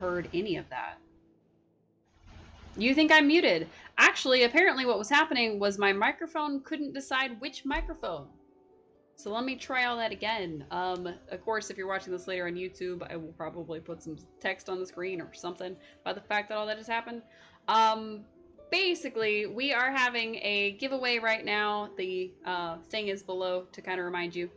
heard any of that. You think I'm muted? Actually, apparently what was happening was my microphone couldn't decide which microphone. So let me try all that again. Of course, if you're watching this later on YouTube, I will probably put some text on the screen or something about the fact that all that has happened. Basically, we are having a giveaway right now. The thing is below to kind of remind you.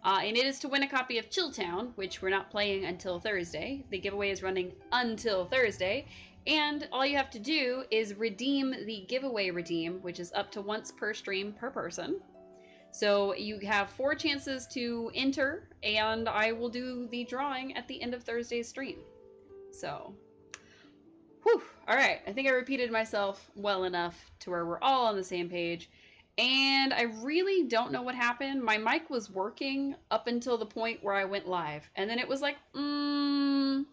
And it is to win a copy of Chilltown, which we're not playing until Thursday. The giveaway is running until Thursday. And all you have to do is redeem the giveaway redeem, which is up to once per stream per person. So you have 4 chances to enter, and I will do the drawing at the end of Thursday's stream. So, whew, all right. I think I repeated myself well enough to where we're all on the same page. And I really don't know what happened. My mic was working up until the point where I went live, and then it was like, no.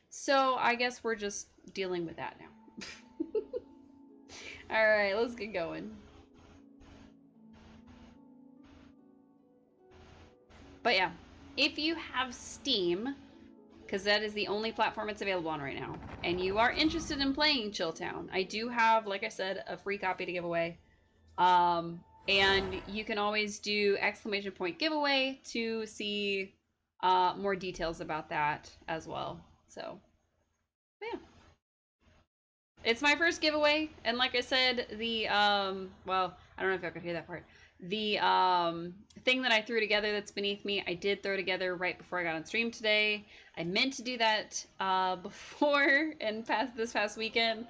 So I guess we're just dealing with that now. All right, let's get going. But yeah, if you have Steam, because that is the only platform it's available on right now, and you are interested in playing Chilltown, I do have, like I said, a free copy to give away. And you can always do ! giveaway to see more details about that as well. So, yeah. It's my first giveaway, and like I said, the, well, I don't know if I could hear that part. The thing that I threw together that's beneath me, I did throw together right before I got on stream today. I meant to do that before and this past weekend,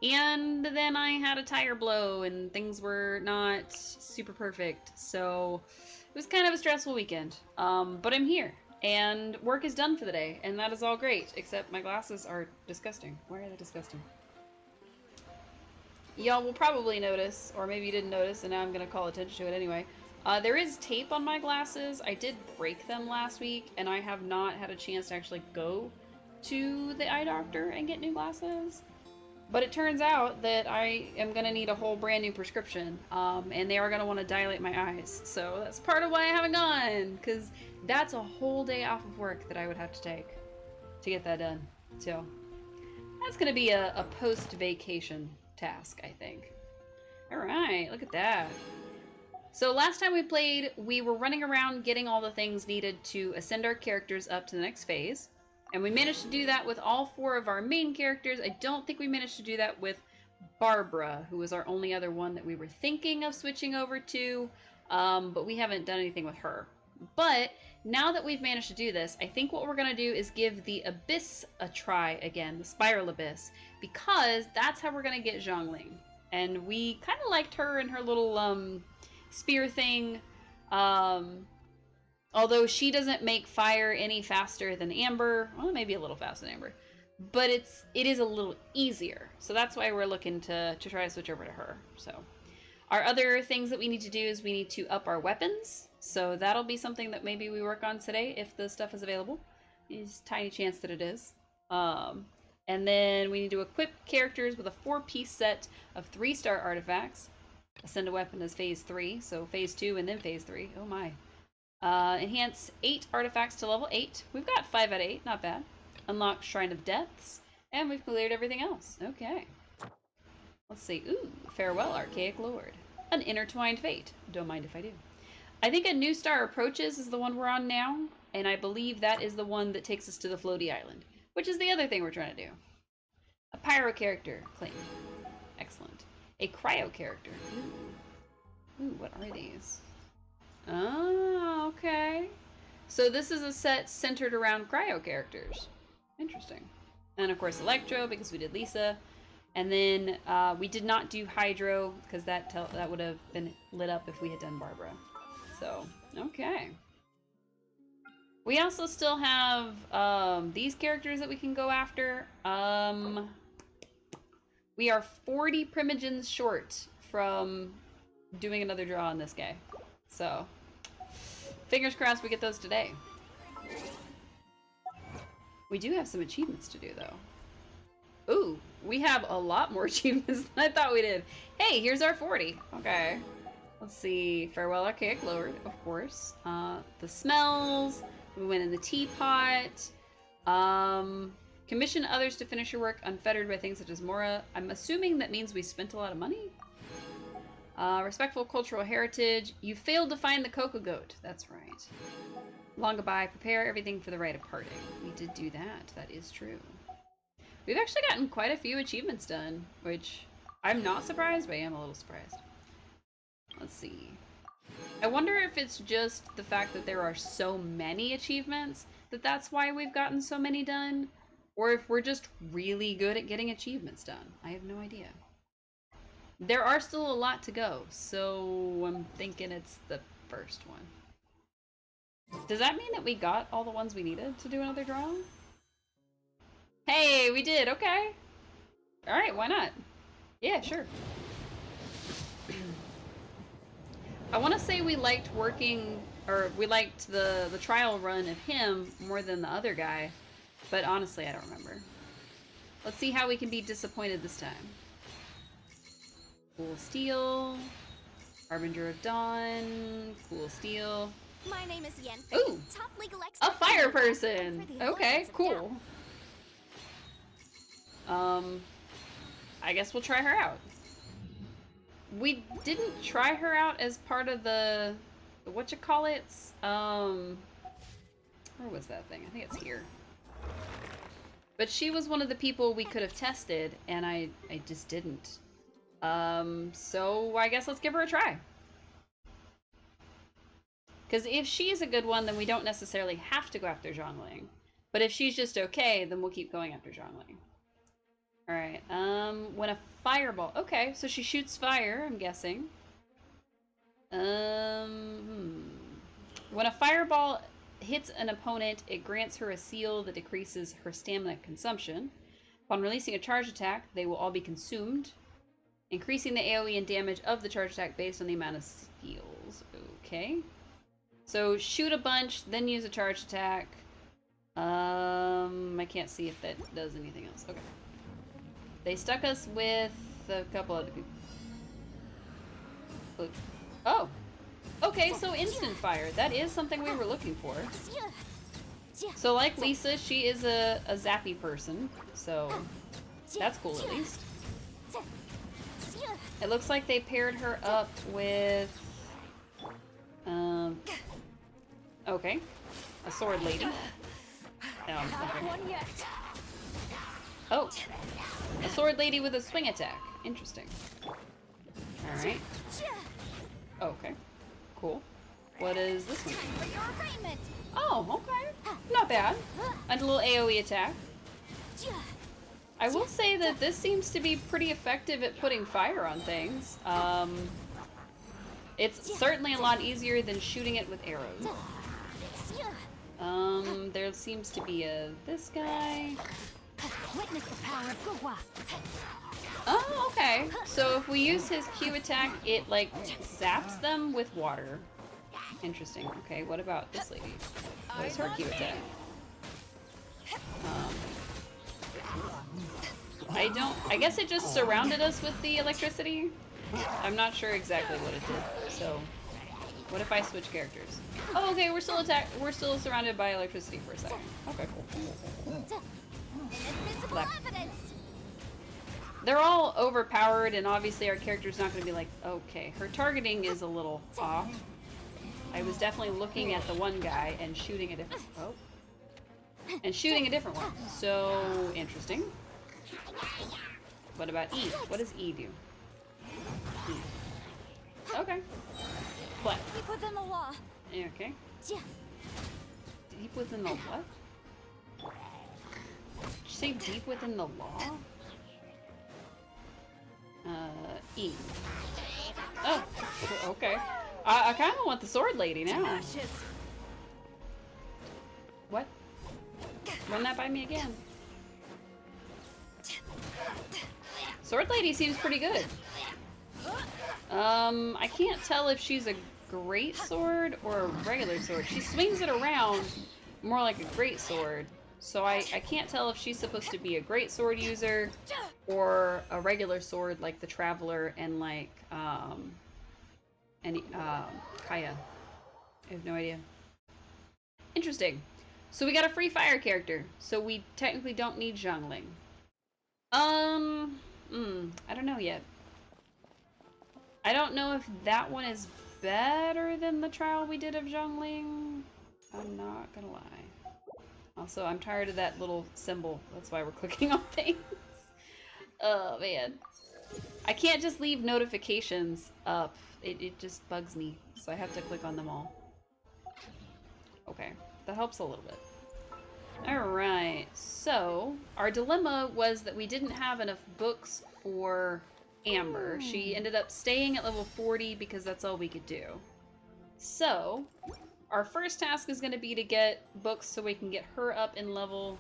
and then I had a tire blow and things were not super perfect, so it was kind of a stressful weekend. But I'm here, and work is done for the day, and that is all great, except my glasses are disgusting. Why are they disgusting? Y'all will probably notice, or maybe you didn't notice, and now I'm going to call attention to it anyway. There is tape on my glasses. I did break them last week, and I have not had a chance to actually go to the eye doctor and get new glasses. But it turns out that I am going to need a whole brand new prescription, and they are going to want to dilate my eyes. So that's part of why I haven't gone, because that's a whole day off of work that I would have to take to get that done. So that's going to be a post-vacation task, I think. Alright, look at that. So last time we played, we were running around getting all the things needed to ascend our characters up to the next phase. And we managed to do that with all 4 of our main characters. I don't think we managed to do that with Barbara, who was our only other one that we were thinking of switching over to, but we haven't done anything with her. But now that we've managed to do this, I think what we're going to do is give the Abyss a try again, the Spiral Abyss, because that's how we're going to get Zhongling. And we kind of liked her and her little spear thing, although she doesn't make fire any faster than Amber. Well, maybe a little faster than Amber, but it is a little easier. So that's why we're looking to try to switch over to her. So our other things that we need to do is we need to up our weapons. So that'll be something that maybe we work on today if the stuff is available. There's a tiny chance that it is. And then we need to equip characters with a 4-piece set of 3-star artifacts. Ascend a weapon as phase 3, so phase 2 and then phase 3. Oh my. Enhance 8 artifacts to level 8. We've got 5 out of 8, not bad. Unlock Shrine of Deaths, and we've cleared everything else. Okay. Let's see. Ooh, Farewell, Archaic Lord. An Intertwined Fate. Don't mind if I do. I think a New Star Approaches is the one we're on now, and I believe that is the one that takes us to the Floaty Island, which is the other thing we're trying to do. A Pyro character claim. Excellent. A Cryo character. Ooh. Ooh, what are these? Oh, okay. So this is a set centered around Cryo characters. Interesting. And of course Electro, because we did Lisa. And then we did not do Hydro, because that would have been lit up if we had done Barbara. So, okay. We also still have these characters that we can go after. We are 40 Primogens short from doing another draw on this guy. So, fingers crossed we get those today. We do have some achievements to do, though. Ooh, we have a lot more achievements than I thought we did. Hey, here's our 40. Okay. Let's see. Farewell, Archaic Lord, of course. The smells. We went in the teapot. Commission others to finish your work unfettered by things such as Mora. I'm assuming that means we spent a lot of money? Respectful cultural heritage. You failed to find the Cocoa Goat. That's right. Long goodbye. Prepare everything for the rite of parting. We did do that. That is true. We've actually gotten quite a few achievements done, which I'm not surprised, but I am a little surprised. Let's see. I wonder if it's just the fact that there are so many achievements that's why we've gotten so many done, or if we're just really good at getting achievements done. I have no idea. There are still a lot to go, so I'm thinking it's the first one. Does that mean that we got all the ones we needed to do another draw? Hey, we did, okay. Alright, why not? Yeah, sure. I want to say we liked working, or we liked the trial run of him more than the other guy, but honestly, I don't remember. Let's see how we can be disappointed this time. Cool Steel, Harbinger of Dawn, Cool Steel. My name is Yen. Ooh, top legal expert. a fire person. Okay, cool. I guess we'll try her out. We didn't try her out as part of the whatchamacallits. Where was that thing? I think it's here. But she was one of the people we could have tested, and I just didn't. So I guess let's give her a try. Because if she's a good one, then we don't necessarily have to go after Zhongling. But if she's just okay, then we'll keep going after Zhongling. Alright, when a fireball... Okay, so she shoots fire, I'm guessing. When a fireball hits an opponent, it grants her a seal that decreases her stamina consumption. Upon releasing a charge attack, they will all be consumed, increasing the AoE and damage of the charge attack based on the amount of skills. Okay. So shoot a bunch, then use a charge attack. I can't see if that does anything else. Okay. They stuck us with a couple other people. Oh. Okay, so instant fire. That is something we were looking for. So like Lisa, she is a zappy person. So that's cool at least. It looks like they paired her up with... okay. A sword lady. Okay. Oh. A sword lady with a swing attack. Interesting. Alright. Okay. Cool. What is this one? Oh, okay. Not bad. A little AoE attack. I will say that this seems to be pretty effective at putting fire on things. It's certainly a lot easier than shooting it with arrows. There seems to be this guy. Witness the power of Gugwa. Oh, okay. So if we use his Q attack, it like zaps them with water. Interesting. Okay, what about this lady? What is her Q attack? I guess it just surrounded us with the electricity. I'm not sure exactly what it did. So, what if I switch characters? Oh, okay, we're still surrounded by electricity for a second. Okay, cool. They're all overpowered, and obviously our character's not going to be like, okay, her targeting is a little off. I was definitely looking at the one guy and shooting a different... Oh. And shooting a different one. So, interesting. What about E? What does E do? E. Okay. What? Deep within the law. Okay. Deep within the what? Did you say deep within the law? E. Oh, okay. I kind of want the sword lady now. What? Run that by me again. Sword lady seems pretty good. I can't tell if she's a great sword or a regular sword. She swings it around more like a great sword. So I can't tell if she's supposed to be a great sword user or a regular sword like the Traveler and like Kaya. I have no idea. Interesting. So we got a free fire character. So we technically don't need Zhongling. I don't know yet. I don't know if that one is better than the trial we did of Zhongling. I'm not gonna lie. Also, I'm tired of that little symbol. That's why we're clicking on things. Oh, man. I can't just leave notifications up. It just bugs me. So I have to click on them all. Okay, that helps a little bit. Alright, so our dilemma was that we didn't have enough books for Amber. She ended up staying at level 40 because that's all we could do. So, our first task is going to be to get books so we can get her up in level.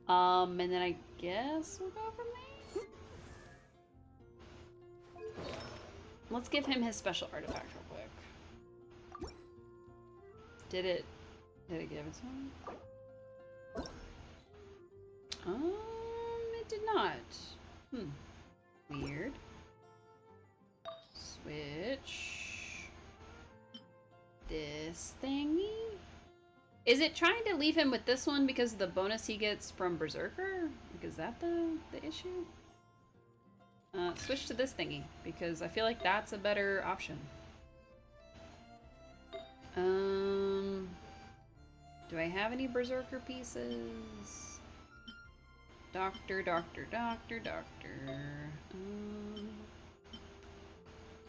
And then I guess we'll go from there. Let's give him his special artifact real quick. Did it give it to him? It did not. Weird. Switch. This thingy? Is it trying to leave him with this one because of the bonus he gets from Berserker? Like, is that the issue? Switch to this thingy, because I feel like that's a better option. Do I have any Berserker pieces? Doctor.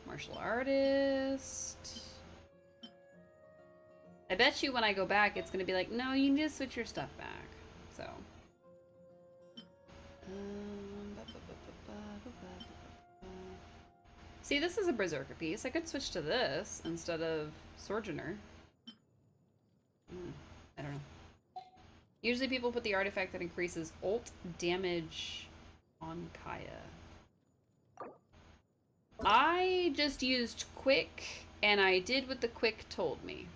Martial artist. I bet you when I go back, it's gonna be like, no, you need to switch your stuff back. So. See, this is a Berserker piece. I could switch to this instead of Sojourner. I don't know. Usually people put the artifact that increases ult damage on Kaya. I just used Quick, and I did what the Quick told me.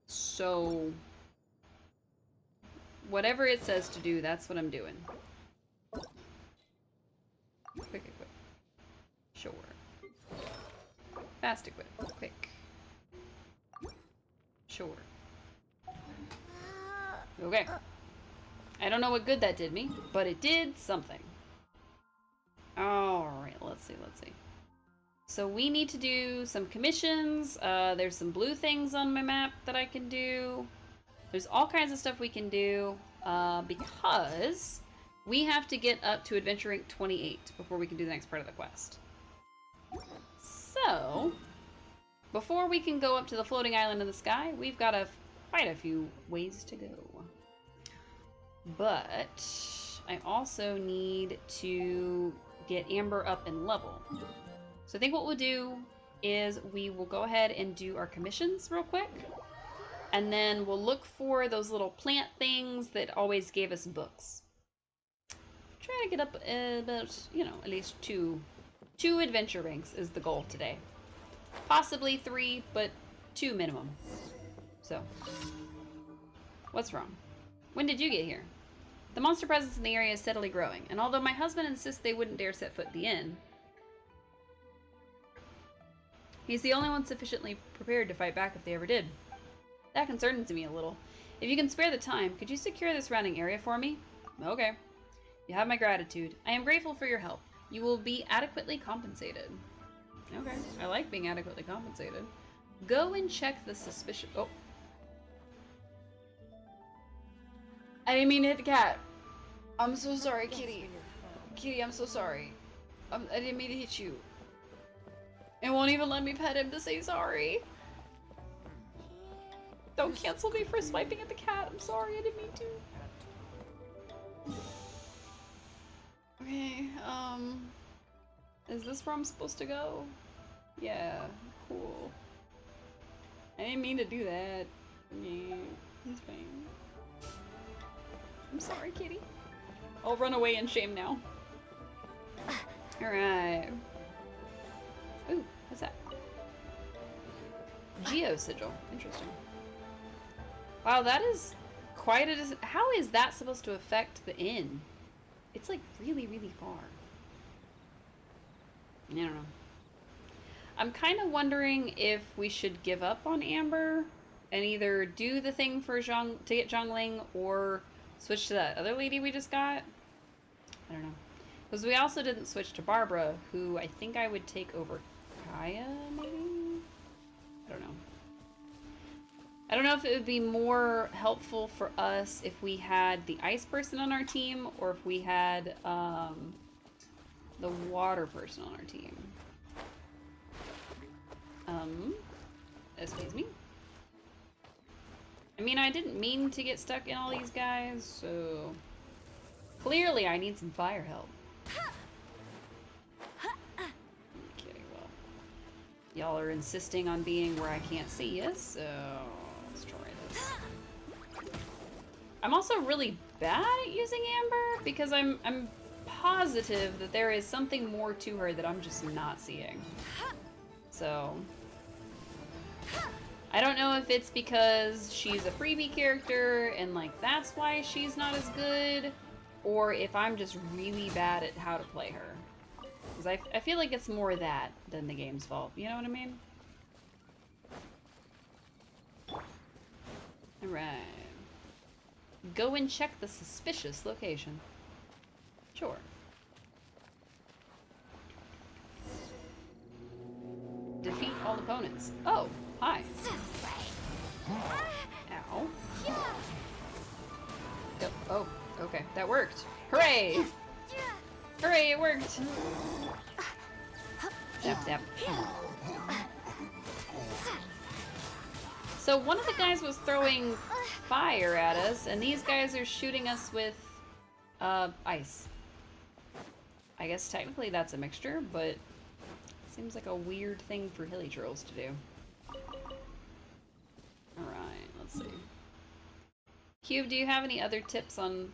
So, whatever it says to do, that's what I'm doing. Quick equip. Sure. Fast equip. Quick. Sure. Okay. I don't know what good that did me, but it did something. Alright, let's see. So we need to do some commissions. There's some blue things on my map that I can do. There's all kinds of stuff we can do because we have to get up to adventure rank 28 before we can do the next part of the quest. So, before we can go up to the floating island in the sky, we've got quite a few ways to go. But I also need to get Amber up in level. So I think what we'll do is we will go ahead and do our commissions real quick. And then we'll look for those little plant things that always gave us books. Try to get up about, at least two adventure ranks is the goal today. Possibly 3, but 2 minimum. So, what's wrong? When did you get here? The monster presence in the area is steadily growing, and although my husband insists they wouldn't dare set foot at the inn, he's the only one sufficiently prepared to fight back if they ever did. That concerns me a little. If you can spare the time, could you secure the surrounding area for me? Okay. You have my gratitude. I am grateful for your help. You will be adequately compensated. Okay. I like being adequately compensated. Go and check the suspicious... Oh. I didn't mean to hit the cat. I'm so sorry, Kitty. Kitty, I'm so sorry. I didn't mean to hit you. It won't even let me pet him to say sorry. Don't cancel me for swiping at the cat. I'm sorry, I didn't mean to. Okay, is this where I'm supposed to go? Yeah, cool. I didn't mean to do that. Yeah, it's fine. I'm sorry, kitty. I'll run away in shame now. Alright. Ooh, what's that? Geo sigil. Interesting. Wow, that is quite a... How is that supposed to affect the inn? It's like really, really far. I don't know. I'm kind of wondering if we should give up on Amber and either do the thing for Zhong to get Zhongling or switch to that other lady we just got. I don't know. Because we also didn't switch to Barbara, who I think I would take over Kaya, maybe? I don't know. I don't know if it would be more helpful for us if we had the ice person on our team or if we had the water person on our team. Excuse me. I mean, I didn't mean to get stuck in all these guys, so clearly I need some fire help. Okay, well, y'all are insisting on being where I can't see you, so let's try this. I'm also really bad at using Amber because I'm positive that there is something more to her that I'm just not seeing. So I don't know if it's because she's a freebie character and like that's why she's not as good, or if I'm just really bad at how to play her. Because I feel like it's more that than the game's fault. You know what I mean? Alright. Go and check the suspicious location. Sure. Defeat all opponents. Oh, hi. Ow. Oh, okay. That worked. Hooray! Hooray, it worked! Zap, zap. So one of the guys was throwing fire at us, and these guys are shooting us with ice. I guess technically that's a mixture, but seems like a weird thing for hilly trolls to do. Alright, let's see. Cube, do you have any other tips on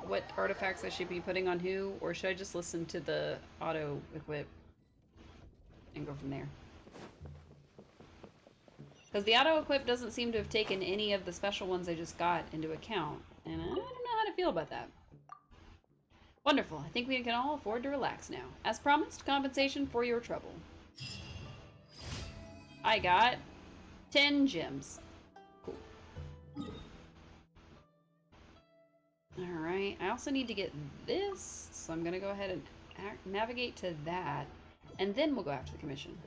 what artifacts I should be putting on who, or should I just listen to the auto equip and go from there? Because the auto equip doesn't seem to have taken any of the special ones I just got into account, and I don't know how to feel about that. Wonderful. I think we can all afford to relax now. As promised, compensation for your trouble. I got 10 gems. Cool. Alright, I also need to get this, so I'm gonna go ahead and navigate to that, and then we'll go after the commission.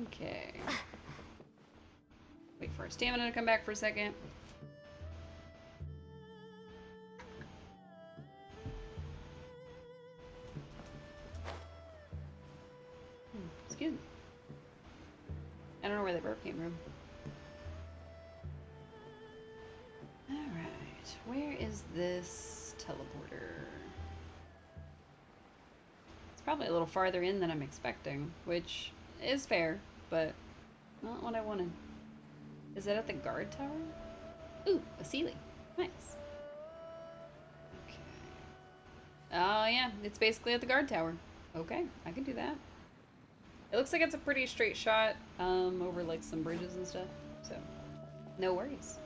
Okay. Wait for our stamina to come back for a second. Excuse me. I don't know where that burp came from. Alright, where is this teleporter? It's probably a little farther in than I'm expecting, which is fair, but not what I wanted. Is that at the guard tower? Ooh, a ceiling. Nice. Okay. Oh yeah, it's basically at the guard tower. Okay, I can do that. It looks like it's a pretty straight shot over like some bridges and stuff, so no worries.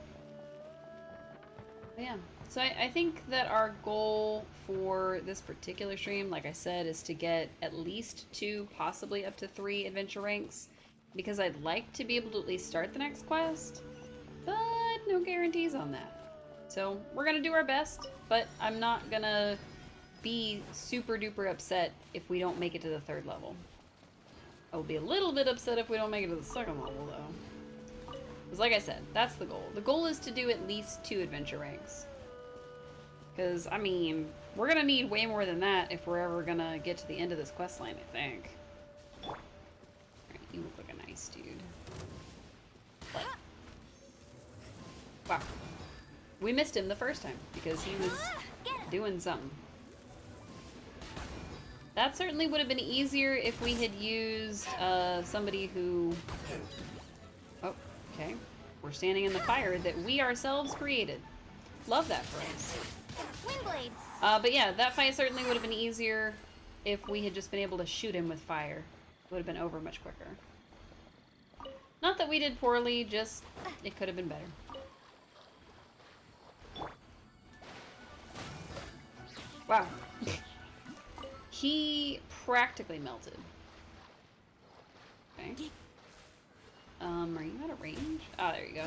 But yeah, so I think that our goal for this particular stream, like I said, is to get at least 2, possibly up to 3 adventure ranks, because I'd like to be able to at least start the next quest, but no guarantees on that. So we're gonna do our best, but I'm not gonna be super duper upset if we don't make it to the 3rd level. I'll be a little bit upset if we don't make it to the 2nd level, though. Because like I said, that's the goal. The goal is to do at least 2 adventure ranks. Because, I mean, we're going to need way more than that if we're ever going to get to the end of this quest line, I think. Alright, you look like a nice dude. What? Wow. We missed him the first time because he was doing something. That certainly would have been easier if we had used somebody who... Oh, okay. We're standing in the fire that we ourselves created. Love that for us. Windblade. But yeah, that fight certainly would have been easier if we had just been able to shoot him with fire. It would have been over much quicker. Not that we did poorly, just it could have been better. Wow. He practically melted. Are you out of range? Oh, there you go.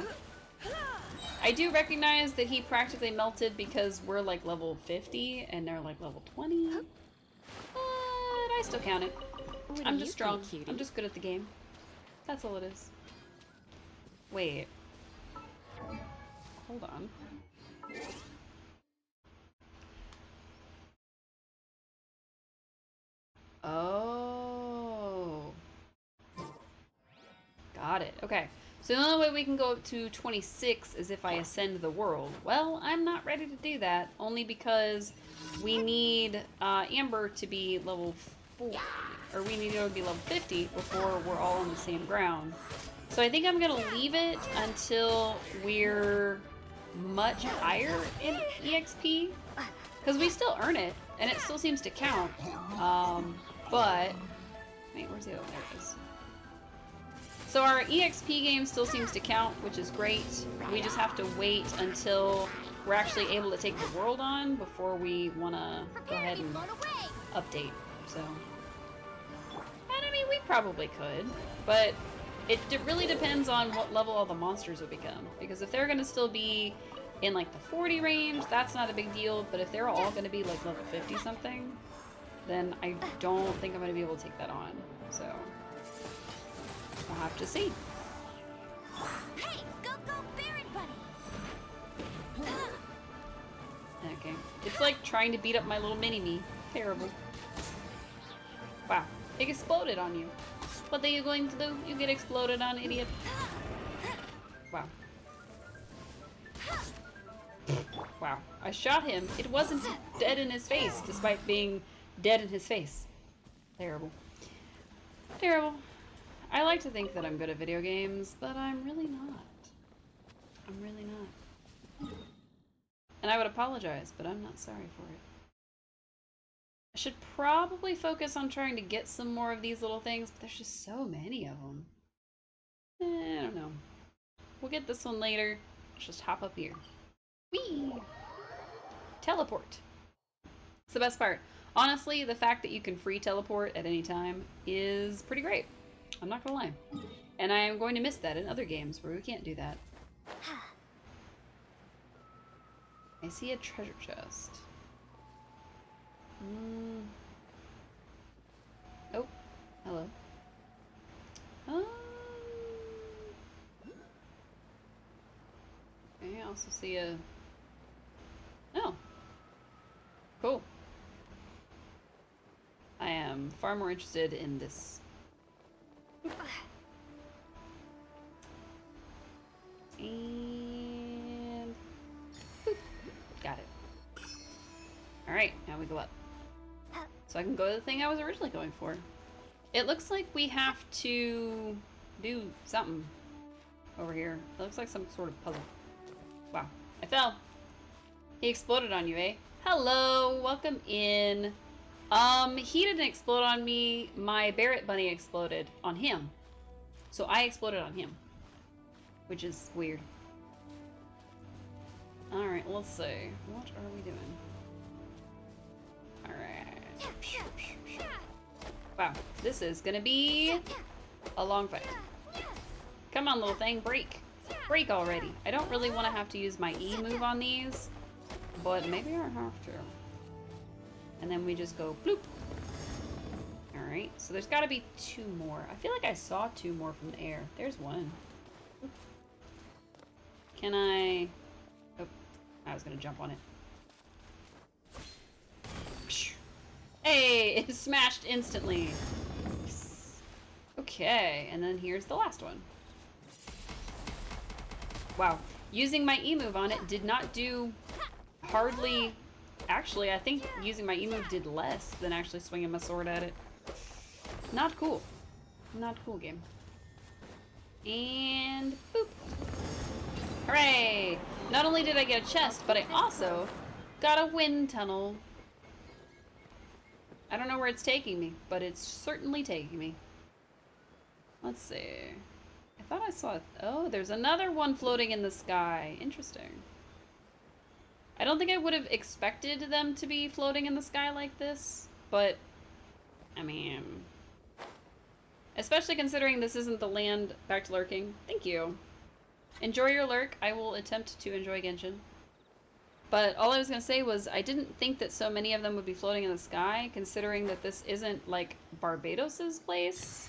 I do recognize that he practically melted because we're like level 50 and they're like level 20. But I still count it. I'm just strong. I'm just good at the game. That's all it is. Wait. Hold on. Oh. Got it. Okay. So the only way we can go up to 26 is if I ascend the world. Well, I'm not ready to do that, only because we need Amber to be level 40, or we need her to be level 50 before we're all on the same ground. So I think I'm going to leave it until we're much higher in EXP, because we still earn it, and it still seems to count. But, wait, where's the other one? There it is. So our EXP game still seems to count, which is great. We just have to wait until we're actually able to take the world on before we want to go ahead and update. So, and I mean, we probably could, but it really depends on what level all the monsters will become. Because if they're going to still be in like the 40 range, that's not a big deal. But if they're all going to be like level 50 something, then I don't think I'm going to be able to take that on. So we'll have to see. Hey, go Barrett Buddy. Okay. It's like trying to beat up my little mini-me. Terrible. Wow. It exploded on you. What are you going to do? You get exploded on, idiot. Wow. Wow. I shot him. It wasn't dead in his face, despite being dead in his face. Terrible. Terrible. I like to think that I'm good at video games, but I'm really not. I'm really not. And I would apologize, but I'm not sorry for it. I should probably focus on trying to get some more of these little things, but there's just so many of them. I don't know. We'll get this one later. Let's just hop up here. Whee! Teleport. It's the best part. Honestly, the fact that you can free teleport at any time is pretty great. I'm not gonna lie. And I am going to miss that in other games where we can't do that. I see a treasure chest. Oh, hello. Okay, I also see a... Oh. Cool. I am far more interested in this. And... boop. Got it. Alright, now we go up. So I can go to the thing I was originally going for. It looks like we have to do something over here. It looks like some sort of puzzle. Wow. I fell. He exploded on you, eh? Hello, welcome in. He didn't explode on me. My Barrett bunny exploded on him. So I exploded on him. Which is weird. Alright, let's see. What are we doing? Alright. Wow, this is gonna be a long fight. Come on, little thing, break. Break already. I don't really want to have to use my E move on these, but maybe I have to. And then we just go bloop. Alright, so there's gotta be two more. I feel like I saw two more from the air. There's one. Can I... Oh, I was gonna jump on it. Hey, it smashed instantly. Okay, and then here's the last one. Wow, using my E move on it did not do hardly... Actually, I think using my E move did less than actually swinging my sword at it. Not cool. Not cool, game. And boop. Hooray! Not only did I get a chest, but I also got a wind tunnel. I don't know where it's taking me, but it's certainly taking me. Let's see. I thought I saw it. Oh, there's another one floating in the sky. Interesting. I don't think I would have expected them to be floating in the sky like this, but I mean, Especially considering this isn't the land back to lurking. Thank you. Enjoy your lurk. I will attempt to enjoy Genshin. But all I was going to say was I didn't think that so many of them would be floating in the sky, considering that this isn't, like, Barbados's place.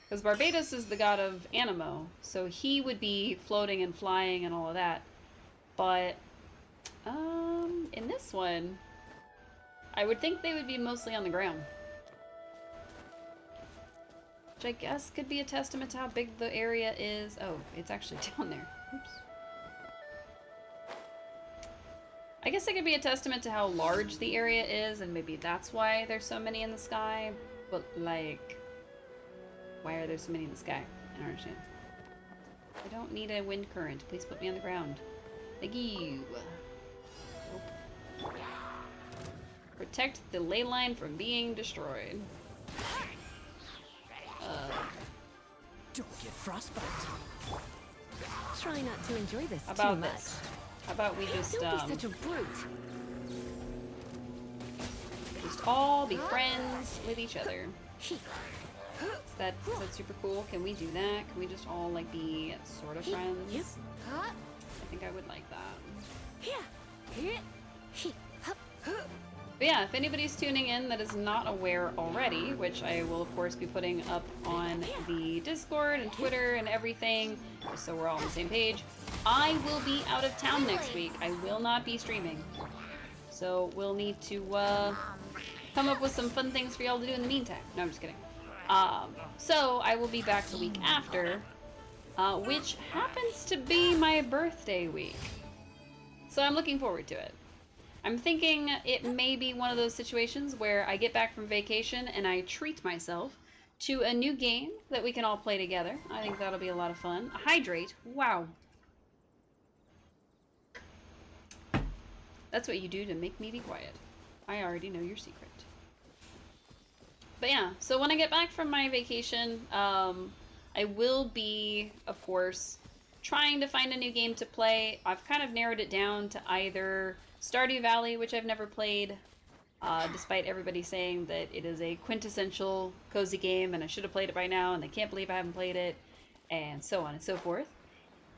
Because Barbados is the god of Animo, so he would be floating and flying and all of that. But, in this one, I would think they would be mostly on the ground. Which I guess could be a testament to how big the area is. Oh, it's actually down there. Oops. I guess it could be a testament to how large the area is, and maybe that's why there's so many in the sky. But, like, why are there so many in the sky? I don't understand. I don't need a wind current. Please put me on the ground. Thank you. Oh. Protect the ley line from being destroyed. Don't get frostbite. Try not to enjoy this How about too much. this? How about we just Don't be such a brute. just all be friends with each other? Is that super cool? Can we do that? Can we just all like be sort of friends? I think I would like that. But yeah, if anybody's tuning in that is not aware already, which I will of course be putting up on the Discord and Twitter and everything, just so we're all on the same page, I will be out of town next week. I will not be streaming. So we'll need to come up with some fun things for y'all to do in the meantime. No, I'm just kidding. So I will be back the week after, which happens to be my birthday week. So I'm looking forward to it. I'm thinking it may be one of those situations where I get back from vacation and I treat myself to a new game that we can all play together. I think that'll be a lot of fun. Hydrate. Wow. That's what you do to make me be quiet. I already know your secret. But yeah, so when I get back from my vacation, I will be, of course, trying to find a new game to play. I've kind of narrowed it down to either Stardew Valley, which I've never played, despite everybody saying that it is a quintessential cozy game and I should have played it by now and they can't believe I haven't played it, and so on and so forth.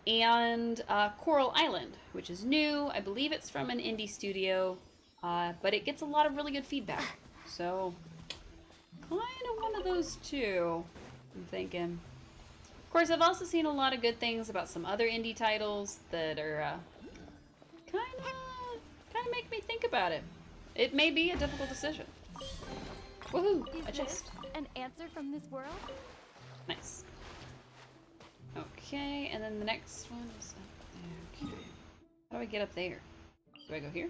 And Coral Island, which is new. I believe it's from an indie studio, but it gets a lot of really good feedback. So, kind of one of those two, I'm thinking. Of course, I've also seen a lot of good things about some other indie titles that are kind of make me think about it. It may be a difficult decision. Woohoo! A Is chest. this an answer from this world? Nice. Okay, and then the next one is up there. Okay. How do I get up there? Do I go here?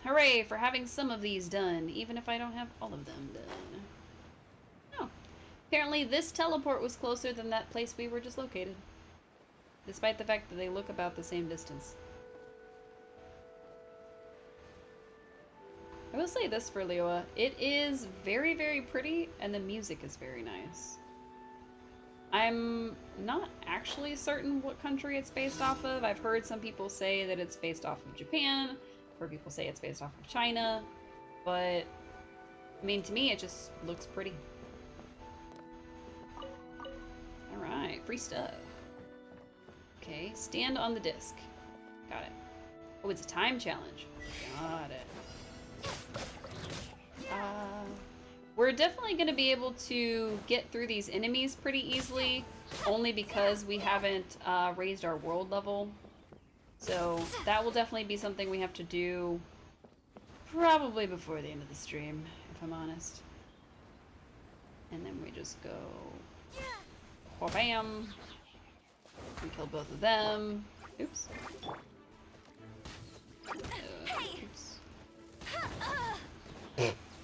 Hooray for having some of these done, even if I don't have all of them done. Oh. Apparently this teleport was closer than that place we were just located. Despite the fact that they look about the same distance. I will say this for Liyue, it is very, very pretty, and the music is very nice. I'm not actually certain what country it's based off of. I've heard some people say that it's based off of Japan, I've heard people say it's based off of China, but, I mean, to me it just looks pretty. Alright, free stuff. Okay, stand on the disc. Got it. Oh, it's a time challenge. Got it. We're definitely going to be able to get through these enemies pretty easily, only because we haven't raised our world level. So that will definitely be something we have to do probably before the end of the stream, if I'm honest. And then we just go... Bam! We kill both of them. Oops. Oops.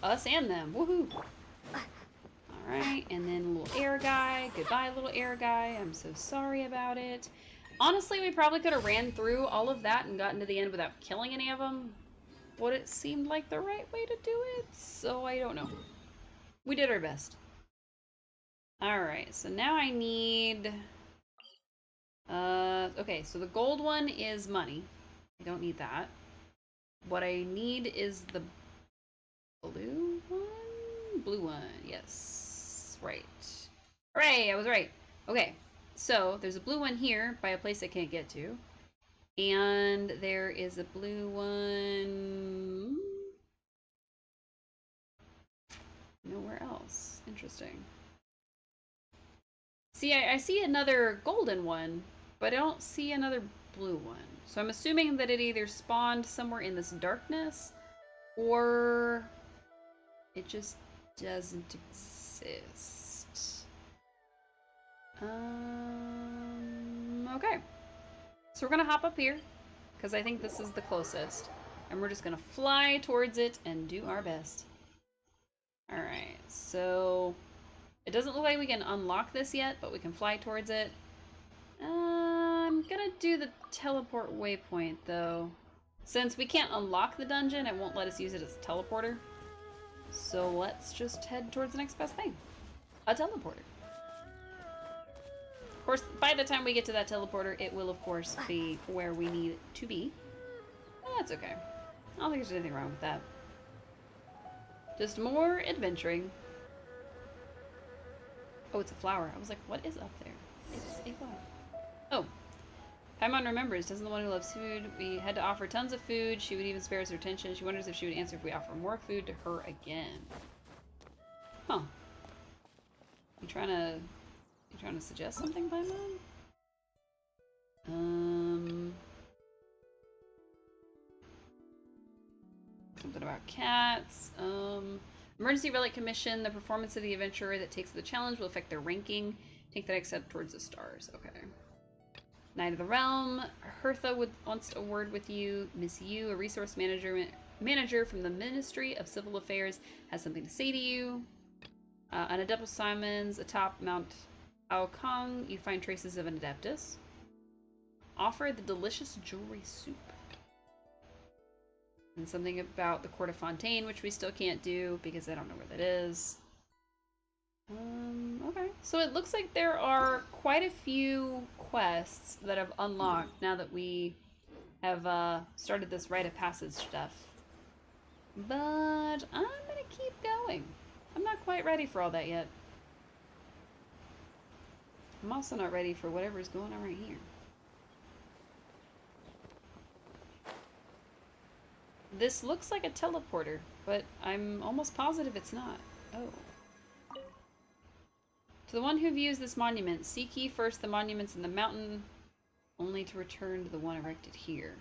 Us and them. Woohoo! Alright, and then little air guy. Goodbye, little air guy. I'm so sorry about it. Honestly, we probably could have ran through all of that and gotten to the end without killing any of them. But it seemed like the right way to do it, so I don't know. We did our best. Alright, so now I need... okay, so the gold one is money. I don't need that. What I need is the blue one? Blue one. Yes. Right. Hooray! I was right. Okay. So, there's a blue one here by a place I can't get to. And there is a blue one nowhere else. Interesting. See, I see another golden one, but I don't see another blue one. So I'm assuming that it either spawned somewhere in this darkness, or it just doesn't exist. Okay. So we're gonna hop up here, because I think this is the closest. And we're just gonna fly towards it and do our best. Alright, so it doesn't look like we can unlock this yet, but we can fly towards it. I'm gonna do the teleport waypoint, though. Since we can't unlock the dungeon, it won't let us use it as a teleporter. So let's just head towards the next best thing. A teleporter. Of course, by the time we get to that teleporter, it will, of course, be where we need it to be. But that's okay. I don't think there's anything wrong with that. Just more adventuring. Oh, it's a flower. I was like, what is up there? It's a flower. Oh. Paimon remembers, doesn't the one who loves food? We had to offer tons of food. She would even spare us her attention. She wonders if she would answer if we offer more food to her again. Huh. You trying to suggest something, Paimon? Something about cats. Emergency Relic Commission. The performance of the adventurer that takes the challenge will affect their ranking. Take the next step towards the stars. Okay. Knight of the Realm. Hertha wants a word with you. Miss Yu, a resource manager from the Ministry of Civil Affairs, has something to say to you. An Adeptus Simons atop Mount Aokong. You find traces of an Adeptus. Offer the delicious jewelry soup. And something about the Court of Fontaine, which we still can't do because I don't know where that is. Okay. So it looks like there are quite a few quests that have unlocked now that we have started this rite of passage stuff. But I'm gonna keep going. I'm not quite ready for all that yet. I'm also not ready for whatever's going on right here. This looks like a teleporter, but I'm almost positive it's not. Oh. To the one who views this monument, seek ye first the monuments in the mountain, only to return to the one erected here.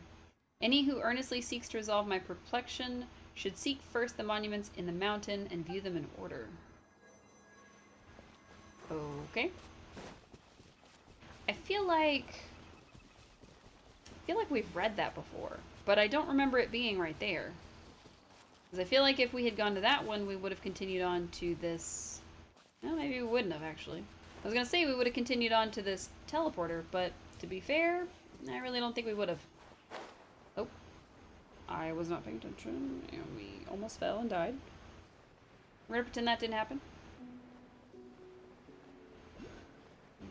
Any who earnestly seeks to resolve my perplexion should seek first the monuments in the mountain and view them in order. Okay. I feel like we've read that before, but I don't remember it being right there. Because I feel like if we had gone to that one, we would have continued on to this. No, maybe we wouldn't have, actually. I was going to say we would have continued on to this teleporter, but to be fair, I really don't think we would have. Oh. I was not paying attention, and we almost fell and died. We're going to pretend that didn't happen.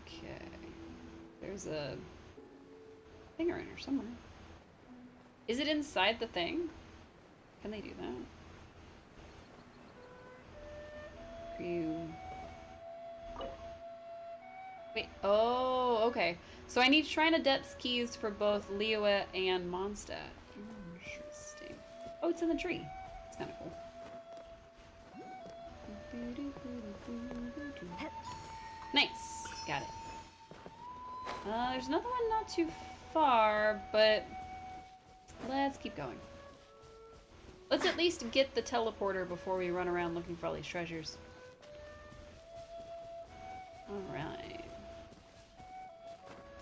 Okay. There's a thing around here somewhere. Is it inside the thing? Can they do that? You... Wait, oh, okay. So I need Shrine of Depths keys for both Liyue and Mondstadt. Interesting. Oh, it's in the tree. It's kind of cool. Nice. Got it. There's another one not too far, but let's keep going. Let's at least get the teleporter before we run around looking for all these treasures. Alright.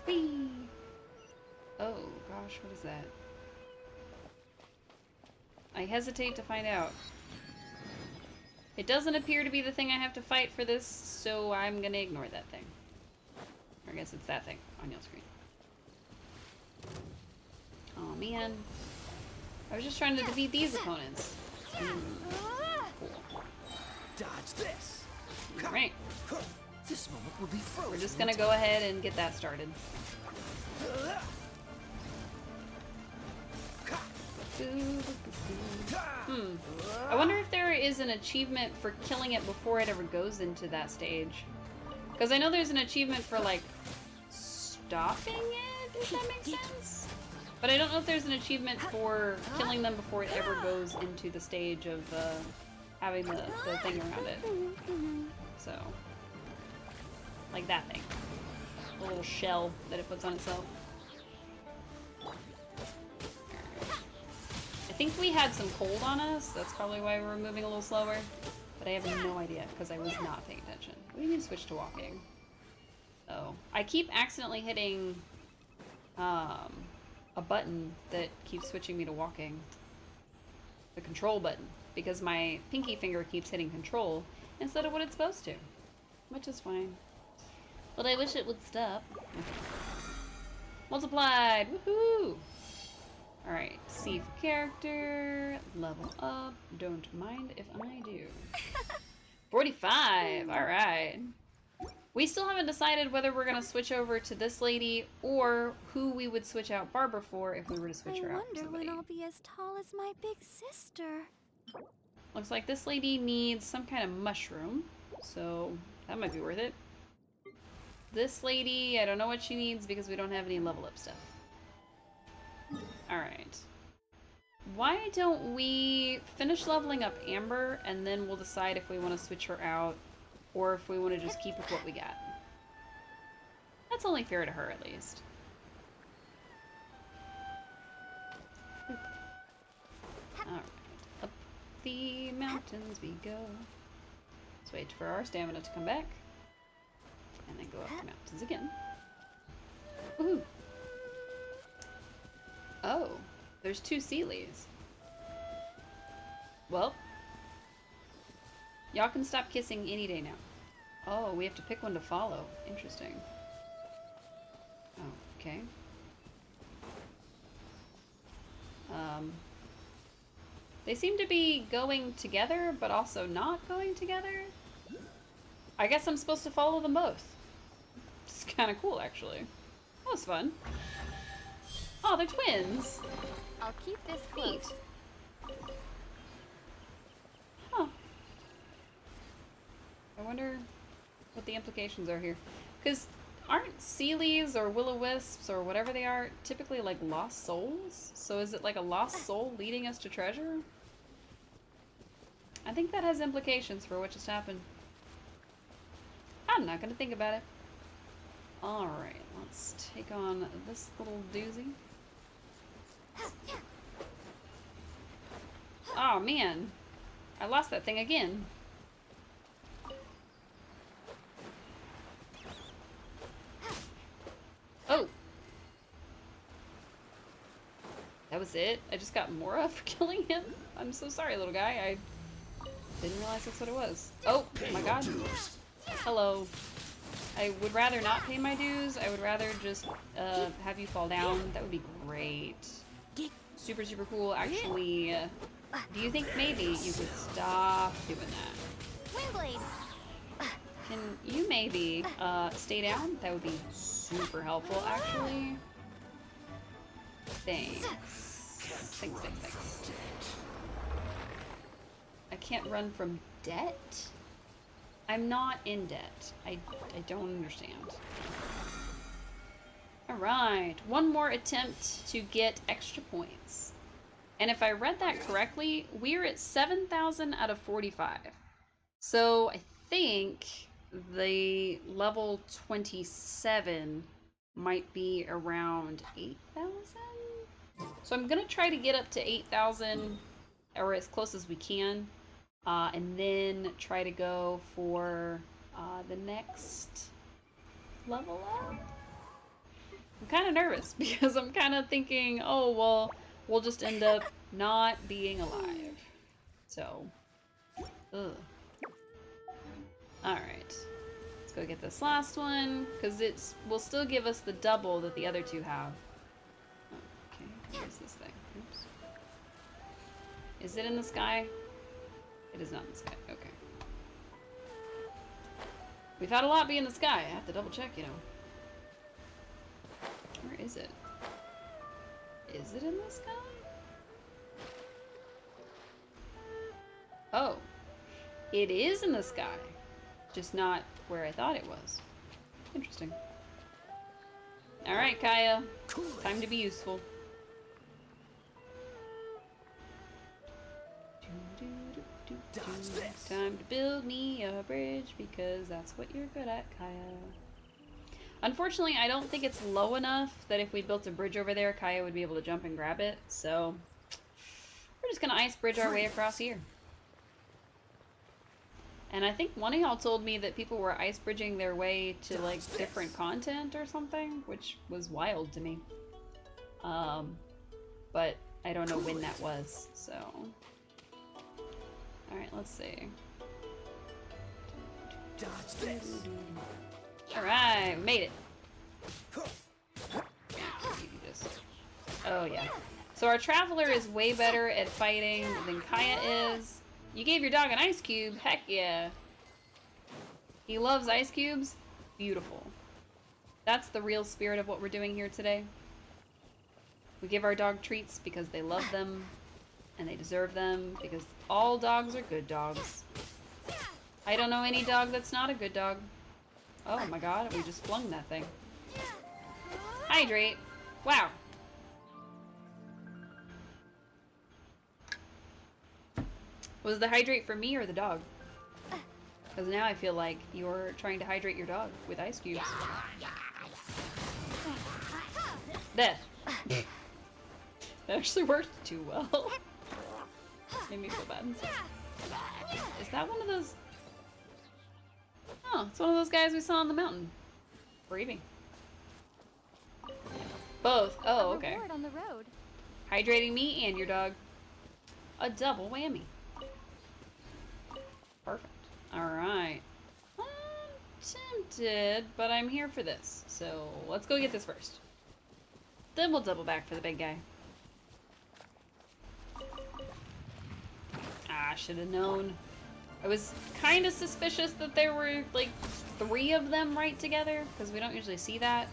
Whee! Oh gosh, what is that? I hesitate to find out. It doesn't appear to be the thing I have to fight for this, so I'm gonna ignore that thing. Or I guess it's that thing on your screen. Oh man. I was just trying to defeat these opponents. Cool. Dodge this. Alright. This moment will be frozen. We're just gonna go ahead and get that started. I wonder if there is an achievement for killing it before it ever goes into that stage. Because I know there's an achievement for, like, stopping it, if that makes sense. But I don't know if there's an achievement for killing them before it ever goes into the stage of having the thing around it. So, like that thing. The little shell that it puts on itself. I think we had some cold on us. That's probably why we were moving a little slower. But I have no idea because I was not paying attention. What do you mean switch to walking? Oh, I keep accidentally hitting a button that keeps switching me to walking. The control button. Because my pinky finger keeps hitting control instead of what it's supposed to. Which is fine. But I wish it would stop. Multiplied! Woohoo! Alright, C for character, level up, don't mind if I do. 45! Alright. We still haven't decided whether we're going to switch over to this lady or who we would switch out Barbara for if we were to switch her out for I wonder somebody. when I'll be as tall as my big sister. Looks like this lady needs some kind of mushroom, so that might be worth it. This lady, I don't know what she needs because we don't have any level up stuff. Alright. Why don't we finish leveling up Amber and then we'll decide if we want to switch her out or if we want to just keep with what we got. That's only fair to her at least. Alright. Up the mountains we go. Let's wait for our stamina to come back. And then go up the mountains again. Woohoo! Oh, there's 2 Sealies. Well, y'all can stop kissing any day now. Oh, we have to pick one to follow. Interesting. Oh, okay. They seem to be going together, but also not going together. I guess I'm supposed to follow them both. It's kind of cool, actually. That was fun. Oh, they're twins. I'll keep this close. Huh. I wonder what the implications are here. Because aren't Sealies or Will-O-Wisps or whatever they are typically like lost souls? So is it like a lost soul leading us to treasure? I think that has implications for what just happened. I'm not going to think about it. Alright, let's take on this little doozy. Oh man, I lost that thing again. Oh! That was it? I just got Mora for killing him? I'm so sorry, little guy. I didn't realize that's what it was. Oh my god. Hello. I would rather not pay my dues. I would rather just have you fall down. That would be great. Super, super cool. Actually, do you think maybe you could stop doing that? Windblade. Can you maybe stay down? That would be super helpful, actually. Thanks. Thanks, thanks, thanks. I can't run from debt? I'm not in debt. I don't understand. Alright, one more attempt to get extra points. And if I read that correctly, we're at 7,000 out of 45. So I think the level 27 might be around 8,000? So I'm going to try to get up to 8,000, or as close as we can. And then try to go for the next level up. I'm kind of nervous because I'm kind of thinking, oh, well, we'll just end up not being alive. So, ugh. Alright. Let's go get this last one, because it will still give us the double that the other two have. Okay, where's this thing? Oops. Is it in the sky? It is not in the sky. Okay. We've had a lot be in the sky. I have to double check, you know. Where is it? Is it in the sky? Oh. It is in the sky, just not where I thought it was. Interesting. Alright, Kaya. Time to be useful. Dodge this. Time to build me a bridge because that's what you're good at, Kaya. Unfortunately, I don't think it's low enough that if we built a bridge over there, Kaya would be able to jump and grab it. So we're just gonna ice bridge our way across here. And I think one of y'all told me that people were ice bridging their way to like different content or something, which was wild to me. But I don't know when that was, so. Alright, let's see. Dodge this. Alright, we made it. Oh yeah. So our traveler is way better at fighting than Kaya is. You gave your dog an ice cube? Heck yeah. He loves ice cubes? Beautiful. That's the real spirit of what we're doing here today. We give our dog treats because they love them and they deserve them because all dogs are good dogs. I don't know any dog that's not a good dog. Oh my god, we just flung that thing. Hydrate. Wow. Was the hydrate for me or the dog? Because now I feel like you're trying to hydrate your dog with ice cubes. That. That actually worked too well. Made me feel bad. Is that one of those? Oh, it's one of those guys we saw on the mountain. Breathing. Both. Oh, okay. Reward on the road. Hydrating me and your dog. A double whammy. Perfect. Alright. I'm tempted, but I'm here for this. So let's go get this first. Then we'll double back for the big guy. Ah, should have known. I was kind of suspicious that there were like 3 of them right together, because we don't usually see that.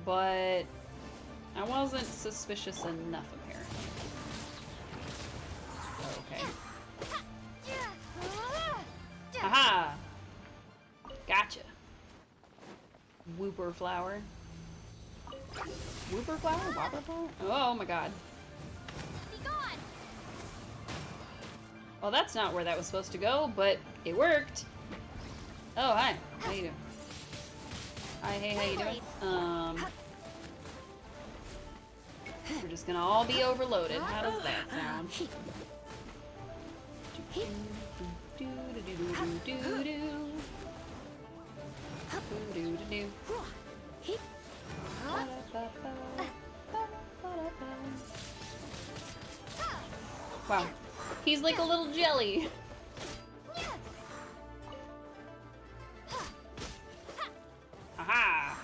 But I wasn't suspicious enough, apparently. Okay. Aha! Gotcha. Whooper flower. Whooper flower? Whopper flower? Oh my god. Be gone. Well, that's not where that was supposed to go, but it worked. Oh, hi. How you doing? Hi, hey, how you doing? We're just gonna all be overloaded. How does that sound? Wow. He's like a little jelly. Aha!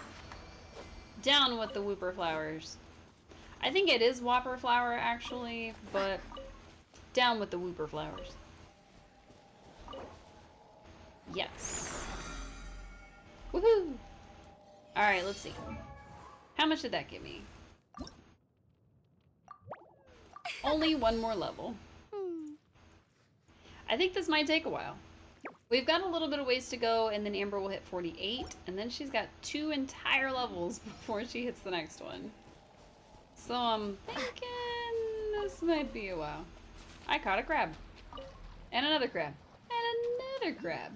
Down with the whooper flowers. I think it is whopper flower actually, but down with the whooper flowers. Yes. Woohoo! Alright, let's see. How much did that give me? Only 1 more level. I think this might take a while. We've got a little bit of ways to go, and then Amber will hit 48, and then she's got 2 entire levels before she hits the next one. So I'm thinking this might be a while. I caught a crab. And another crab. And another crab.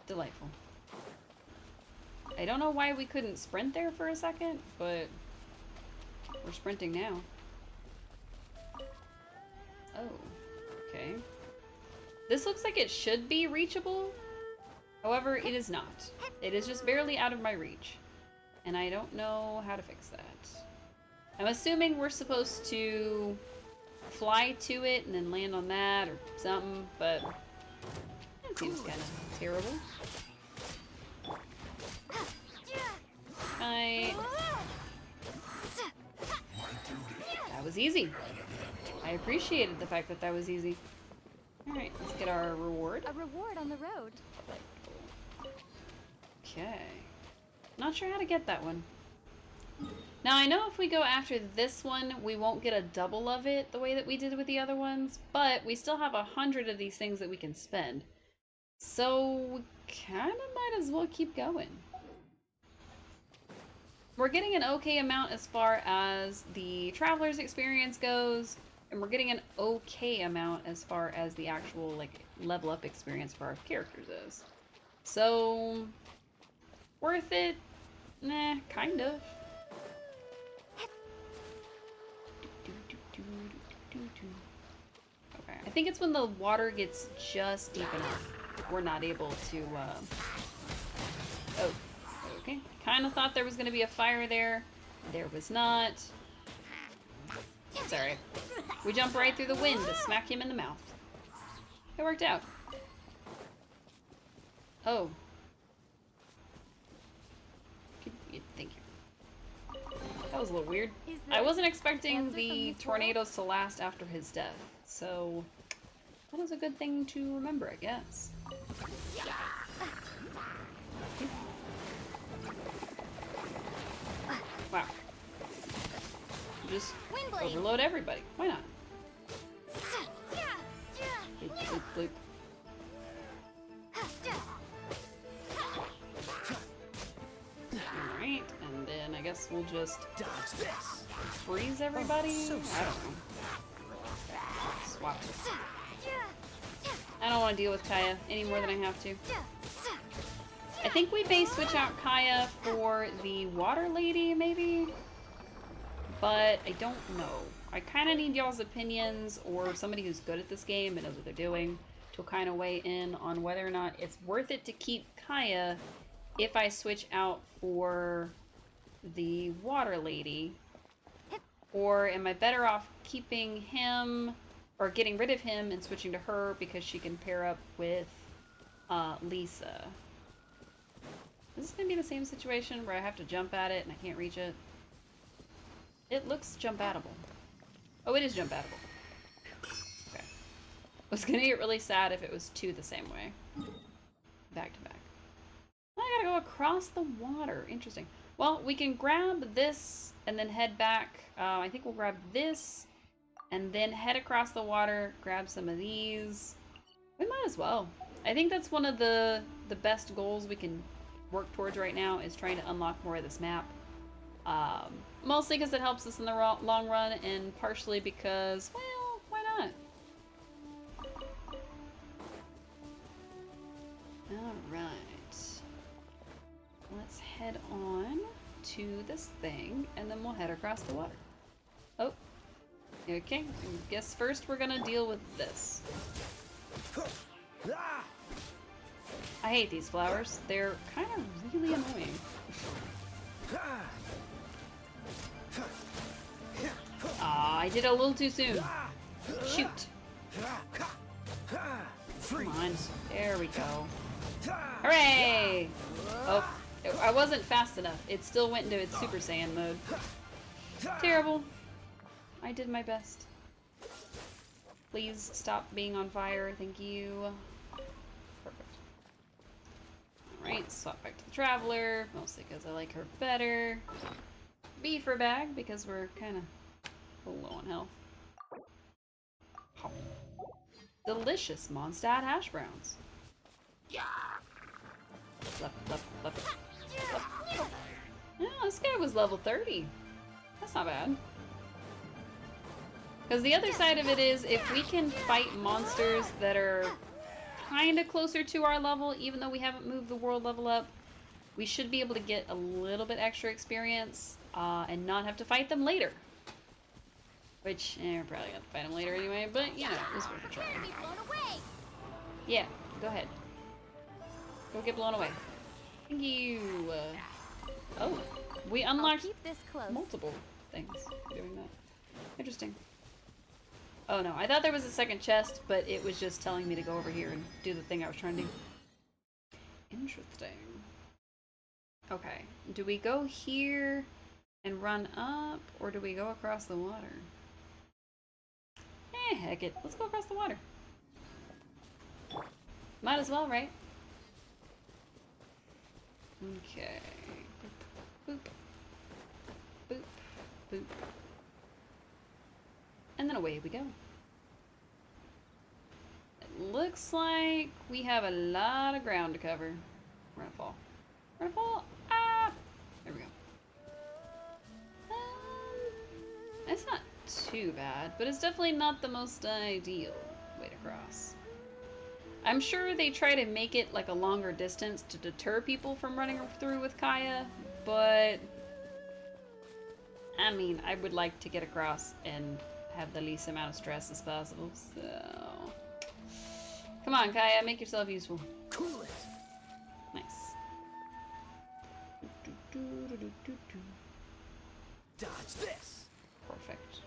Delightful. I don't know why we couldn't sprint there for a second, but we're sprinting now. Oh, okay. This looks like it should be reachable. However, it is not. It is just barely out of my reach. And I don't know how to fix that. I'm assuming we're supposed to fly to it and then land on that or something, but that seems kind of terrible. That was easy. I appreciated the fact that that was easy. Alright, let's get our reward. A reward on the road. Okay. Not sure how to get that one. Now, I know if we go after this one, we won't get a double of it the way that we did with the other ones, but we still have 100 of these things that we can spend. So we kind of might as well keep going. We're getting an okay amount as far as the traveler's experience goes, and we're getting an okay amount as far as the actual like level up experience for our characters is. So worth it? Nah, kind of. Okay, I think it's when the water gets just deep enough we're not able to, oh, okay. Kind of thought there was going to be a fire there. There was not. It's alright. We jump right through the wind to smack him in the mouth. It worked out. Oh. Thank you. That was a little weird. I wasn't expecting the tornadoes to last after his death, so that is a good thing to remember, I guess. Wow. Just overload everybody. Why not? Bloop, bloop, bloop. Alright, and then I guess we'll just freeze everybody? I don't know. Swap. I don't want to deal with Kaya any more than I have to. I think we may switch out Kaya for the water lady, maybe? But I don't know. I kind of need y'all's opinions, or somebody who's good at this game and knows what they're doing, to kind of weigh in on whether or not it's worth it to keep Kaya if I switch out for the water lady. Or am I better off keeping him, or getting rid of him and switching to her because she can pair up with Lisa? Is this going to be the same situation where I have to jump at it and I can't reach it? It looks jump-atable. Oh, it is jump-atable. Okay. I was going to get really sad if it was two the same way. Back to back. I gotta go across the water. Interesting. Well, we can grab this and then head back. I think we'll grab this and then head across the water, grab some of these. We might as well. I think that's one of the best goals we can work towards right now, is trying to unlock more of this map. Mostly because it helps us in the long run, and partially because, well, why not? Alright. Let's head on to this thing, and then we'll head across the water. Oh. Okay, I guess first we're gonna deal with this. I hate these flowers. They're kind of really annoying. Ah, I did it a little too soon. Shoot. Come on. There we go. Hooray! Oh, I wasn't fast enough. It still went into its Super Saiyan mode. Terrible. I did my best. Please stop being on fire. Thank you. Perfect. Alright, swap back to the Traveler. Mostly because I like her better. Beaver bag, because we're kind of a little low on health. Oh. Delicious Mondstadt hash browns. Left. Oh, this guy was level 30. That's not bad. Because the other side of it is, if we can fight monsters that are kind of closer to our level, even though we haven't moved the world level up, we should be able to get a little bit extra experience and not have to fight them later. Which, we're probably going to fight them later anyway, but, you know, it was worth a try. Yeah, go ahead. Go get blown away. Thank you. Oh, we unlocked multiple things doing that. Interesting. Oh no, I thought there was a second chest, but it was just telling me to go over here and do the thing I was trying to do. Interesting. Okay, do we go here and run up, or do we go across the water? Heck it. Let's go across the water. Might as well, right? Okay. Boop. Boop. Boop. Boop. And then away we go. It looks like we have a lot of ground to cover. We're gonna fall. We're gonna fall. Ah! There we go. It's not too bad, but it's definitely not the most ideal way to cross. I'm sure they try to make it like a longer distance to deter people from running through with Kaya, but I mean, I would like to get across and have the least amount of stress as possible, so... Come on, Kaya, make yourself useful. Cool it. Nice. Dodge this. Perfect.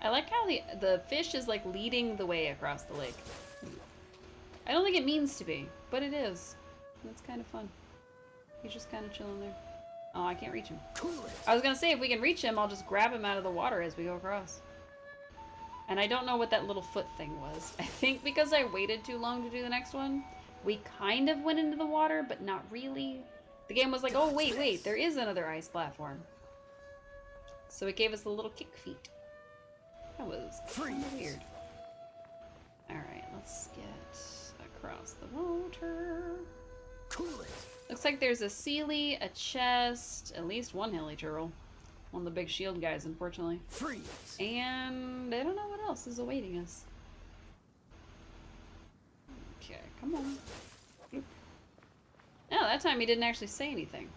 I like how the fish is like leading the way across the lake. I don't think it means to be, but it is. That's kind of fun. He's just kind of chilling there. Oh, I can't reach him. Cool it. I was gonna say, if we can reach him, I'll just grab him out of the water as we go across. And I don't know what that little foot thing was. I think because I waited too long to do the next one, we kind of went into the water, but not really. The game was like, oh, wait, there is another ice platform. So it gave us the little kick feet. That was kind of weird. Alright, let's get across the water. Cool it. Looks like there's a Sealy, a chest, at least one hilly turtle. One of the big shield guys, unfortunately. Freeze. And I don't know what else is awaiting us. Okay, come on. Bloop. No, that time he didn't actually say anything.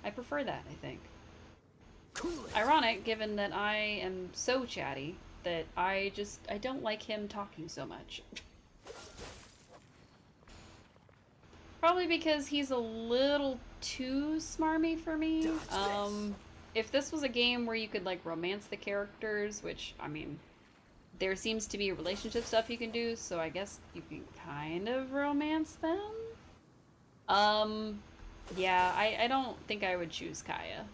I prefer that, I think. Cool it. Ironic, given that I am so chatty that I don't like him talking so much. Probably because he's a little too smarmy for me. If this was a game where you could like romance the characters, which I mean, there seems to be relationship stuff you can do, so I guess you can kind of romance them. Yeah, I don't think I would choose Kaya.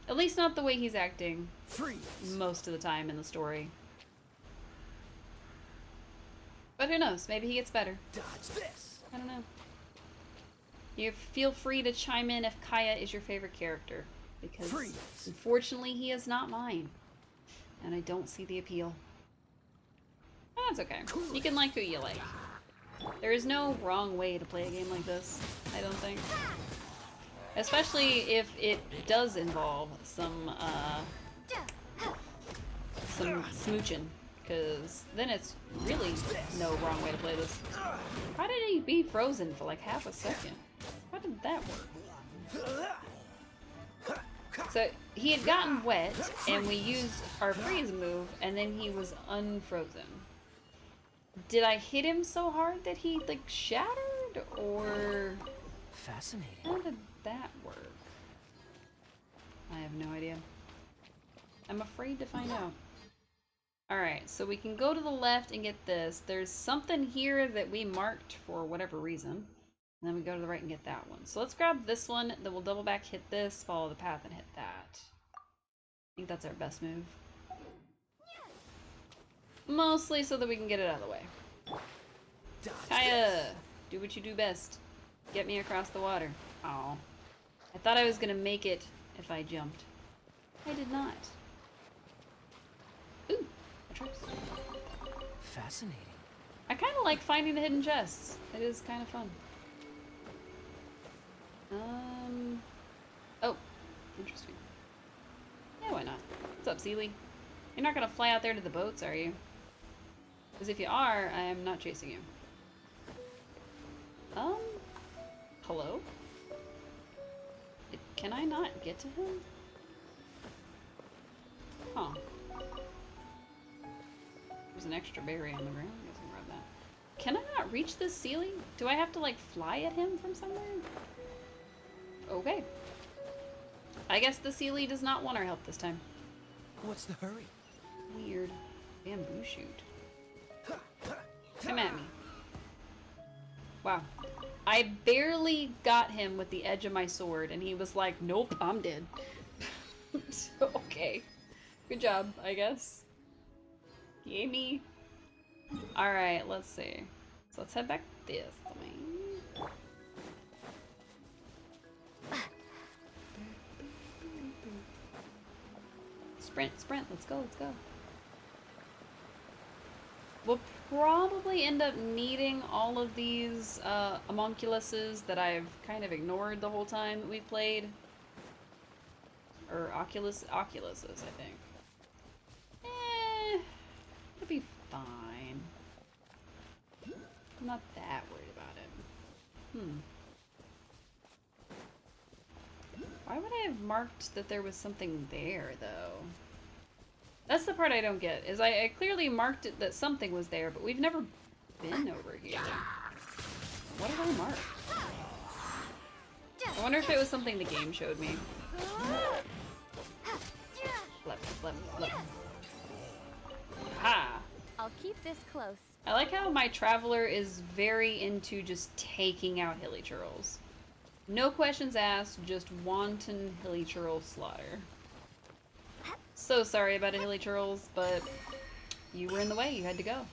At least not the way he's acting most of the time in the story. But who knows? Maybe he gets better. Dodge this. I don't know. You feel free to chime in if Kaya is your favorite character. Because unfortunately he is not mine. And I don't see the appeal. But that's okay. You can like who you like. There is no wrong way to play a game like this, I don't think. Especially if it does involve some smooching. Because then it's really no wrong way to play this. How did he be frozen for like half a second? How did that work? So he had gotten wet, and we used our freeze move, and then he was unfrozen. Did I hit him so hard that he like shattered, or Fascinating. how did that work? I have no idea. I'm afraid to find out. Alright, so we can go to the left and get this. There's something here that we marked for whatever reason. And then we go to the right and get that one. So let's grab this one, then we'll double back, hit this, follow the path, and hit that. I think that's our best move. Mostly so that we can get it out of the way. Kaya! Do what you do best. Get me across the water. Aw. I thought I was gonna make it if I jumped. I did not. Ooh! Fascinating. I kind of like finding the hidden chests. It is kind of fun. Oh, interesting. Yeah, why not? What's up, Sealy? You're not gonna fly out there to the boats, are you? Because if you are, I am not chasing you. Hello? Can I not get to him? Huh. There's an extra berry on the ground. I guess I'll grab that. Can I not reach this ceiling? Do I have to, like, fly at him from somewhere? Okay. I guess the Sealy does not want our help this time. What's the hurry? Weird. Bamboo shoot. Come at me. Wow. I barely got him with the edge of my sword, and he was like, nope, I'm dead. So, okay. Good job, I guess. Yay me. Alright, let's see. So let's head back this way. Sprint, sprint, let's go, let's go. We'll probably end up needing all of these homunculuses that I've kind of ignored the whole time that we've played. Or oculuses, I think. It'll be fine. I'm not that worried about it. Why would I have marked that there was something there, though? That's the part I don't get, is I clearly marked it that something was there, but we've never been over here. What did I mark? I wonder if it was something the game showed me. Flip, flip, flip. Ha! I'll keep this close. I like how my traveler is very into just taking out hilly churls. No questions asked, just wanton hilly churl slaughter. So sorry about it, hilly churls, but you were in the way. You had to go.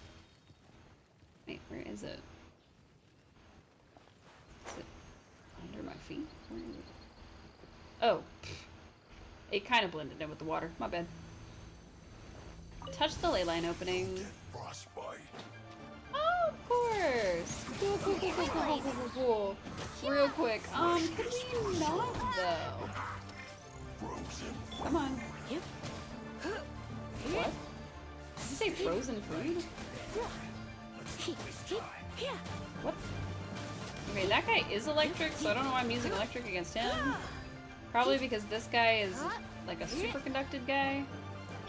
Wait, where is it? Is it under my feet? Where is it? Oh. It kind of blended in with the water. My bad. Touch the ley line opening. Oh, of course. Cool, cool, cool, cool, cool, cool, cool, cool. Real quick. Could we not, though? Come on. What? Did you say frozen food? What? Okay, that guy is electric, so I don't know why I'm using electric against him. Probably because this guy is like a superconducted guy.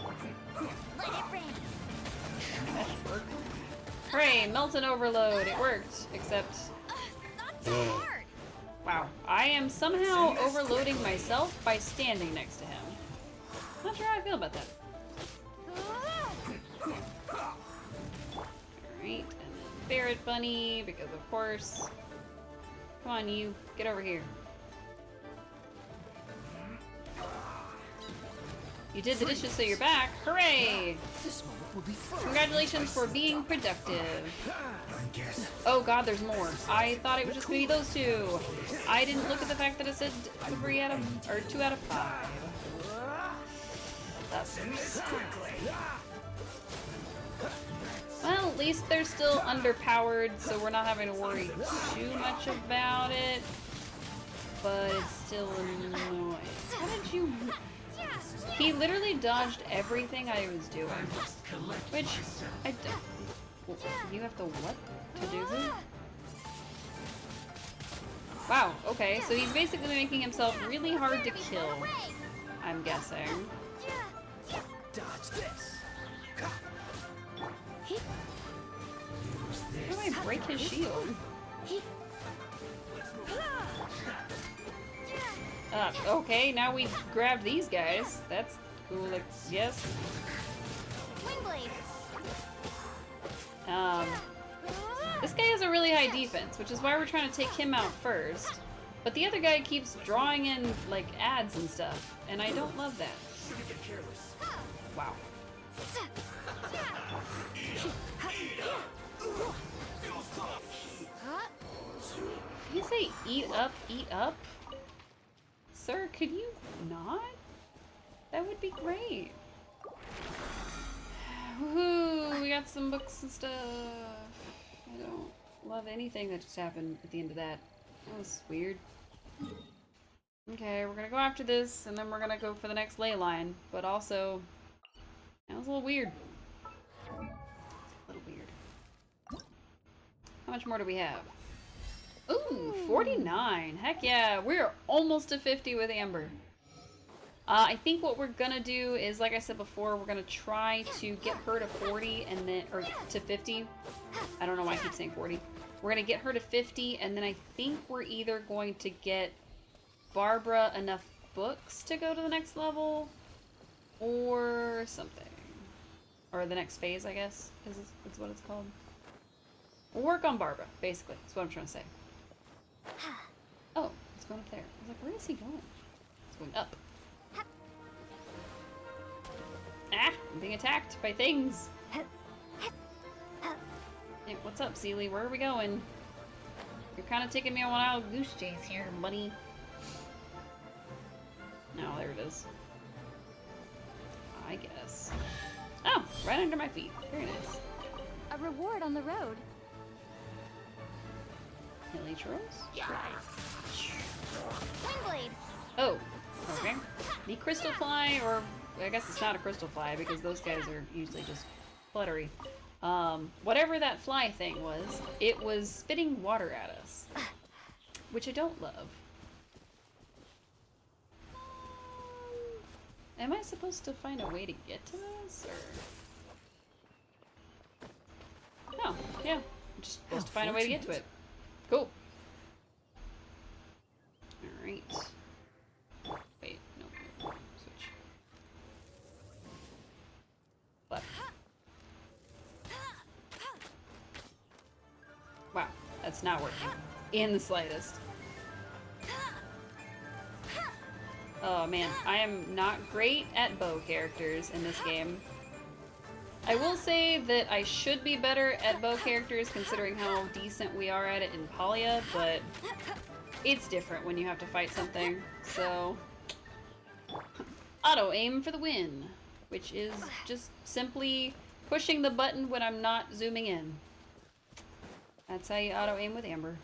Let it rain. That should work. Hooray, Melton overload. It worked, except... Not so hard. Wow, I am somehow overloading myself by standing next to him. Not sure how I feel about that. Alright, and then Ferret Bunny, because of course. Come on, you. Get over here. You did the dishes so you're back. Hooray! This moment will be fun. Congratulations for being productive. Oh god, there's more. I thought it was just gonna be those two. I didn't look at the fact that it said 3 out of, or 2 out of 5. That's well, at least they're still underpowered, so we're not having to worry too much about it. But it's still annoying. How did you... He literally dodged everything I was doing. Which, I don't... You have to what to do this? Wow, okay, so he's basically making himself really hard to kill, I'm guessing. Dodge this. How do I break his shield? Okay, now we grabbed these guys. That's cool, like, yes. Windblade. This guy has a really high defense, which is why we're trying to take him out first. But the other guy keeps drawing in, like, ads and stuff, and I don't love that. Wow. Did you say eat up, eat up? Sir, could you not? That would be great. Woohoo! We got some books and stuff. I don't love anything that just happened at the end of that. That was weird. Okay, we're gonna go after this, and then we're gonna go for the next ley line. But also, that was a little weird. A little weird. How much more do we have? Ooh, 49. Heck yeah, we're almost to 50 with Amber. I think what we're gonna do is, like I said before, we're gonna try to get her to 40 and then, or to 50. I don't know why I keep saying 40. We're gonna get her to 50, and then I think we're either going to get Barbara enough books to go to the next level, or something. Or the next phase, I guess, is what it's called. We'll work on Barbara, basically. That's what I'm trying to say. Oh, it's going up there. I was like, where is he going? It's going up. Ah, I'm being attacked by things. Hey, what's up, Sealy? Where are we going? You're kind of taking me on a wild goose chase here, buddy. Oh, there it is. I guess. Oh, right under my feet. Very nice. A reward on the road. Elytros? Windblade. Oh, okay. The crystal fly, or I guess it's not a crystal fly because those guys are usually just fluttery. Whatever that fly thing was, it was spitting water at us, which I don't love. Am I supposed to find a way to get to this, or? Oh, yeah. I'm just supposed to find a way to get to it. Cool. Alright. Wait, no. Switch. Left. Wow, that's not working. In the slightest. Oh man, I am not great at bow characters in this game. I will say that I should be better at bow characters considering how decent we are at it in Palia, but it's different when you have to fight something, so... Auto aim for the win, which is just simply pushing the button when I'm not zooming in. That's how you auto aim with Amber.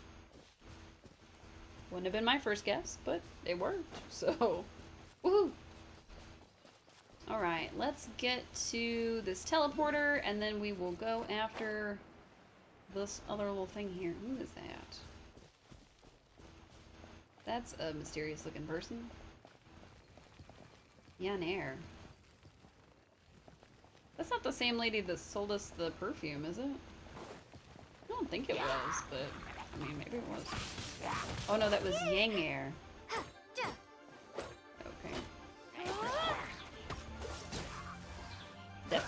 Wouldn't have been my first guess, but it worked, so woohoo! Alright, let's get to this teleporter, and then we will go after this other little thing here. Who is that? That's a mysterious looking person. Yanair. That's not the same lady that sold us the perfume, is it? I don't think it was, but I mean, maybe it was. Oh no, that was Yangair. Okay. Yep.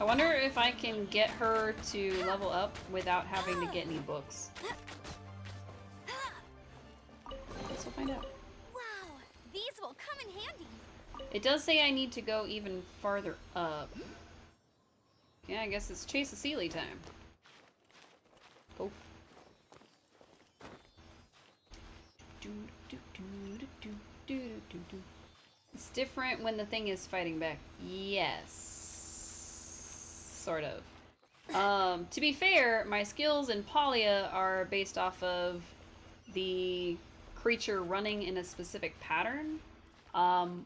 I wonder if I can get her to level up without having to get any books. Guess we'll find out. Wow, these will come in handy. It does say I need to go even farther up. Yeah, I guess it's Chase a Sealy time. Oh. It's different when the thing is fighting back. Yes. Sort of. To be fair, my skills in Palia are based off of the creature running in a specific pattern.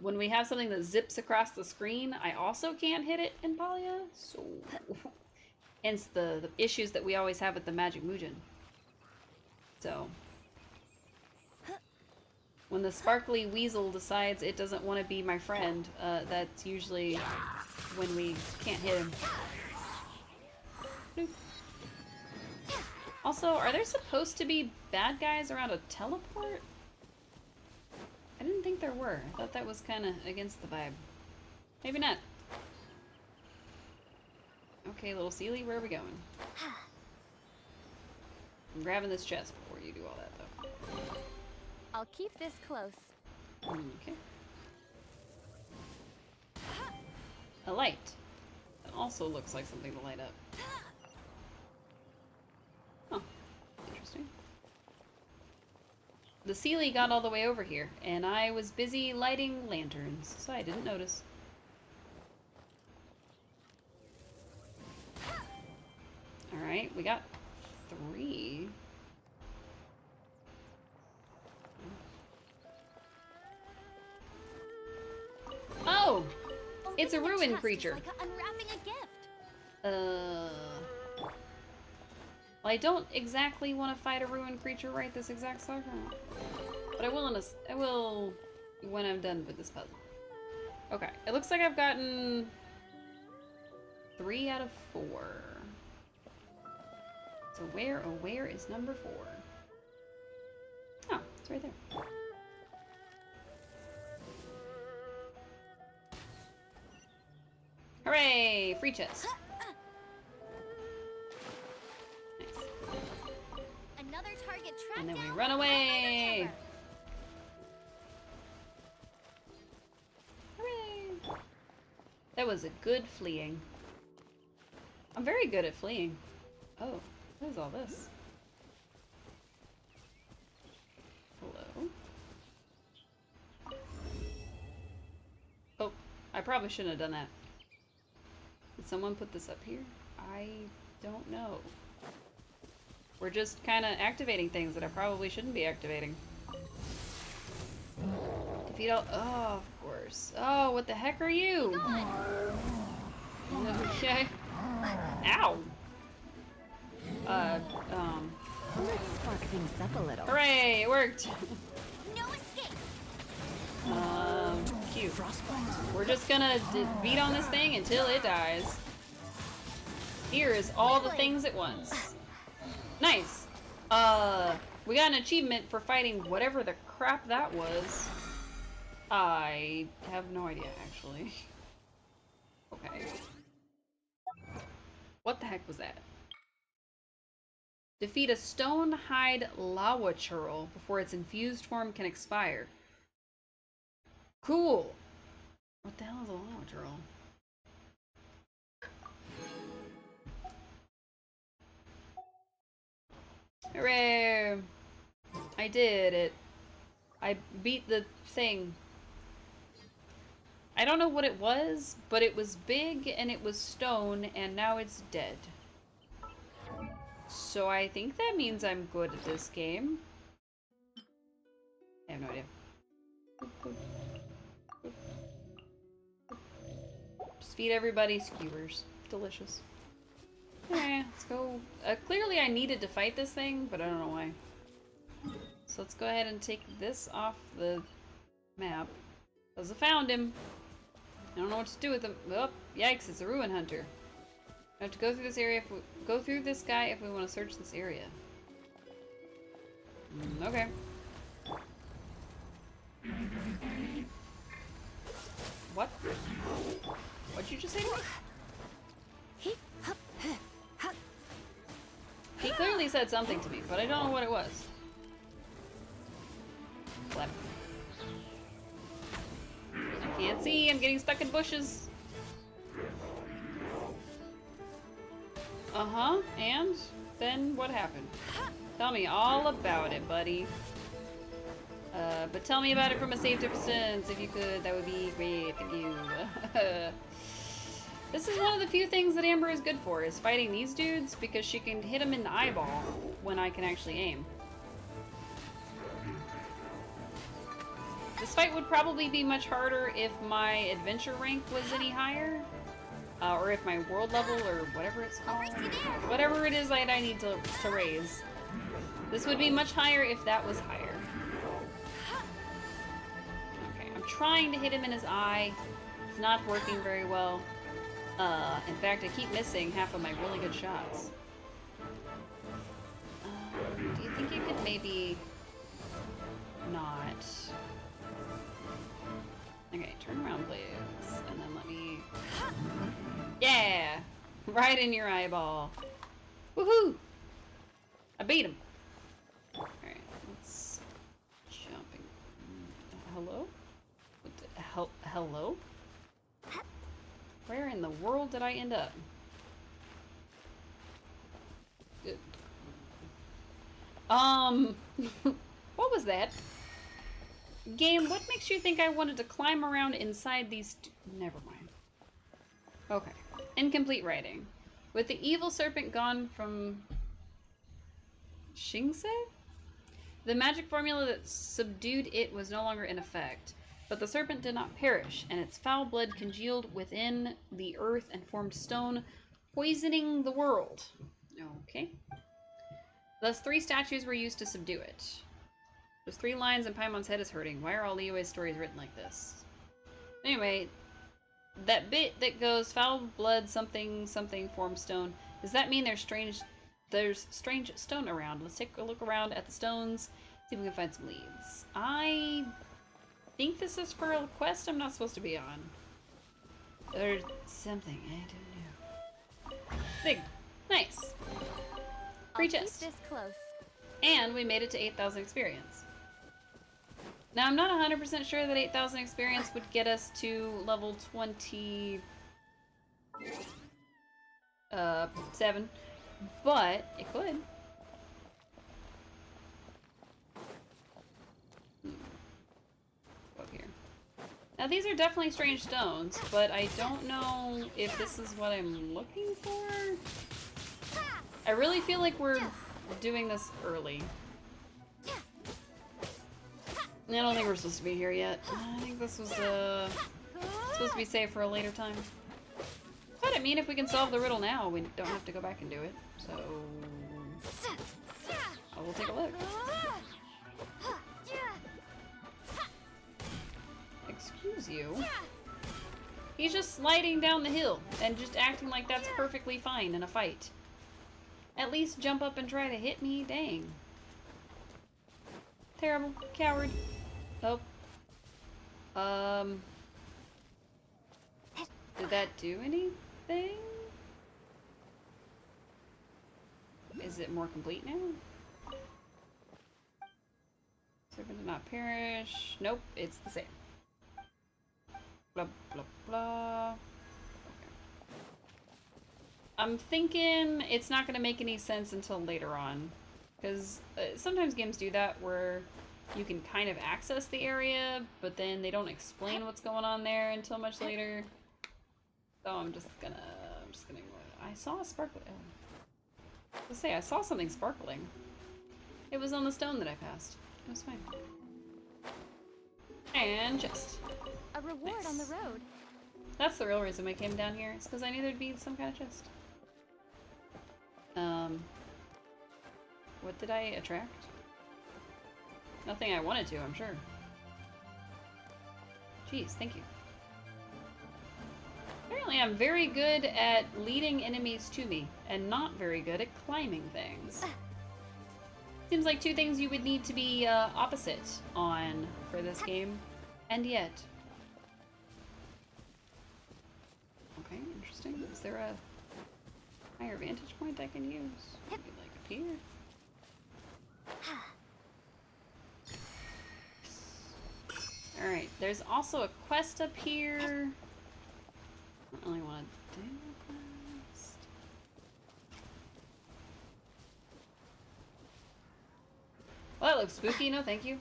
When we have something that zips across the screen, I also can't hit it in Palia, so... Hence the issues that we always have with the Magic Mugen. So... When the sparkly weasel decides it doesn't want to be my friend, that's usually when we can't hit him. Bloop. Also, are there supposed to be bad guys around a teleport? I didn't think there were. I thought that was kind of against the vibe. Maybe not. Okay, little Sealy, where are we going? I'm grabbing this chest before you do all that, though. I'll keep this close. Okay. A light. That also looks like something to light up. Huh. Interesting. The Sealy got all the way over here, and I was busy lighting lanterns, so I didn't notice. Alright, we got 3. Oh! It's a Opening ruin chest creature. is like unwrapping a gift. Well, I don't exactly want to fight a ruined creature right this exact second. But I will when I'm done with this puzzle. Okay, it looks like I've gotten 3 out of 4. So where is number 4? Oh, it's right there. Hooray! Free chest. Nice. Another target tracked And then we down run by away! another Hooray! That was a good fleeing. I'm very good at fleeing. Oh, what is all this? Hello? Oh, I probably shouldn't have done that. Did someone put this up here? I don't know. We're just kind of activating things that I probably shouldn't be activating. Defeat all. Oh, of course. Oh, what the heck are you? Okay. Ow. Let's spark things up a little. Hooray! It worked. No escape. Cute. We're just gonna beat on this thing until it dies. Here is all the things at once. Nice. We got an achievement for fighting whatever the crap that was. I have no idea, actually. Okay. What the heck was that? Defeat a stone-hide lava churl before its infused form can expire. Cool. What the hell is a lava churl? Hooray! I did it. I beat the thing. I don't know what it was, but it was big and it was stone and now it's dead. So I think that means I'm good at this game. I have no idea. Just feed everybody skewers. Delicious. Okay, let's go. Clearly I needed to fight this thing, but I don't know why. So let's go ahead and take this off the map. Because I found him. I don't know what to do with him. Oh, yikes, it's a ruin hunter. I have to go through this area if we go through this guy if we want to search this area. Okay. What? What'd you just say to me? He clearly said something to me, but I don't know what it was. Flip. I can't see, I'm getting stuck in bushes. Uh-huh, and then what happened? Tell me all about it, buddy. But tell me about it from a safe distance, if you could. That would be great, thank you. This is one of the few things that Amber is good for, is fighting these dudes, because she can hit them in the eyeball when I can actually aim. This fight would probably be much harder if my adventure rank was any higher. Or if my world level, or whatever it's called. Whatever it is that I need to raise. This would be much higher if that was higher. Okay, I'm trying to hit him in his eye. It's not working very well. In fact, I keep missing half of my really good shots. Do you think you could maybe not? Okay, turn around, please, and then let me. Yeah, right in your eyeball. Woohoo! I beat him. All right, let's jumping. Hello? What the hell? Hello? Where in the world did I end up? Good. What was that? Game, what makes you think I wanted to climb around inside these never mind. Okay. Incomplete writing. With the evil serpent gone from Shingse? The magic formula that subdued it was no longer in effect. But the serpent did not perish, and its foul blood congealed within the earth and formed stone, poisoning the world. Okay. Thus, 3 statues were used to subdue it. Those 3 lines and Paimon's head is hurting. Why are all Liyue's stories written like this? Anyway, that bit that goes foul blood something something formed stone, does that mean there's strange stone around? Let's take a look around at the stones, see if we can find some leads. I think this is for a quest I'm not supposed to be on. Or something, I don't know. Big. Nice. Free chest. Keep this close. And we made it to 8,000 experience. Now, I'm not 100% sure that 8,000 experience would get us to level 27, but it could. Go up here. Now these are definitely strange stones, but I don't know if this is what I'm looking for. I really feel like we're doing this early. I don't think we're supposed to be here yet. I think this was supposed to be saved for a later time. But I mean, if we can solve the riddle now, we don't have to go back and do it. So I will take a look. Excuse you. He's just sliding down the hill and just acting like that's perfectly fine in a fight. At least jump up and try to hit me. Dang. Terrible. Coward. Oh. Did that do anything? Is it more complete now? Servant did not perish. Nope, it's the same. Blah, blah, blah. Okay. I'm thinking it's not going to make any sense until later on. Because sometimes games do that where you can kind of access the area, but then they don't explain what's going on there until much later. So I'm just gonna ignore it. I saw a sparkle. I saw something sparkling. It was on the stone that I passed. It was fine. And chest. A reward Nice. on the road. That's the real reason I came down here. It's because I knew there'd be some kind of chest. What did I attract? Nothing I wanted to, I'm sure. Jeez, thank you. Apparently I'm very good at leading enemies to me, and not very good at climbing things. Seems like two things you would need to be opposite on for this game, and yet. Okay, interesting. Is there a higher vantage point I can use? Maybe like up here? Alright, there's also a quest up here. I don't really want to do a quest. Well, that looks spooky. No, thank you.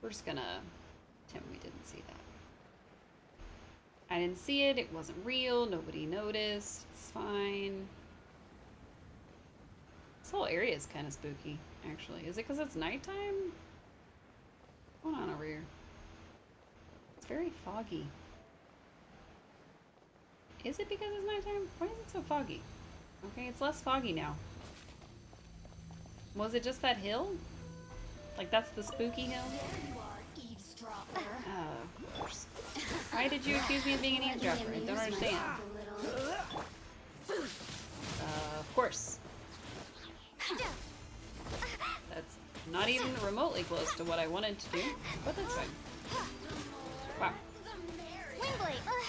We're just gonna pretend we didn't see that. I didn't see it. It wasn't real. Nobody noticed. It's fine. This whole area is kind of spooky, actually. Is it because it's nighttime? What's going on over here? It's very foggy. Is it because it's nighttime? Why is it so foggy? Okay, it's less foggy now. Was it just that hill? Like that's the spooky hill? Oh, of course. Why did you accuse me of being an eavesdropper? I don't understand. Of course. That's not even remotely close to what I wanted to do, but that's fine. Wow.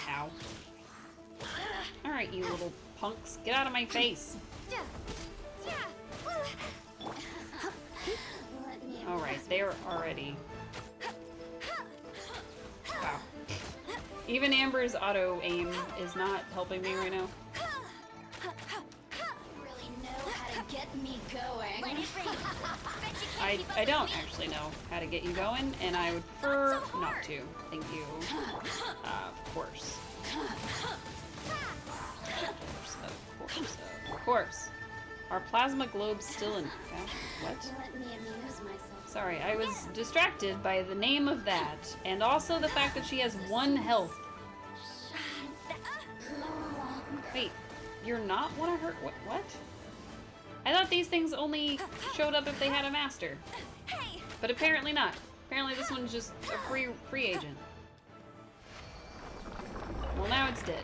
Ow. Alright, you little punks. Get out of my face. Alright, they're already... Wow. Even Amber's auto-aim is not helping me right now. I don't actually know how to get you going, and I would prefer not to. Thank you. Of course. Of course. Are plasma globes still in fashion? What? Sorry, I was distracted by the name of that, and also the fact that she has 1 health. Wait, you're not one of her? What? I thought these things only showed up if they had a master. But apparently not. Apparently this one's just a free agent. Well, now it's dead.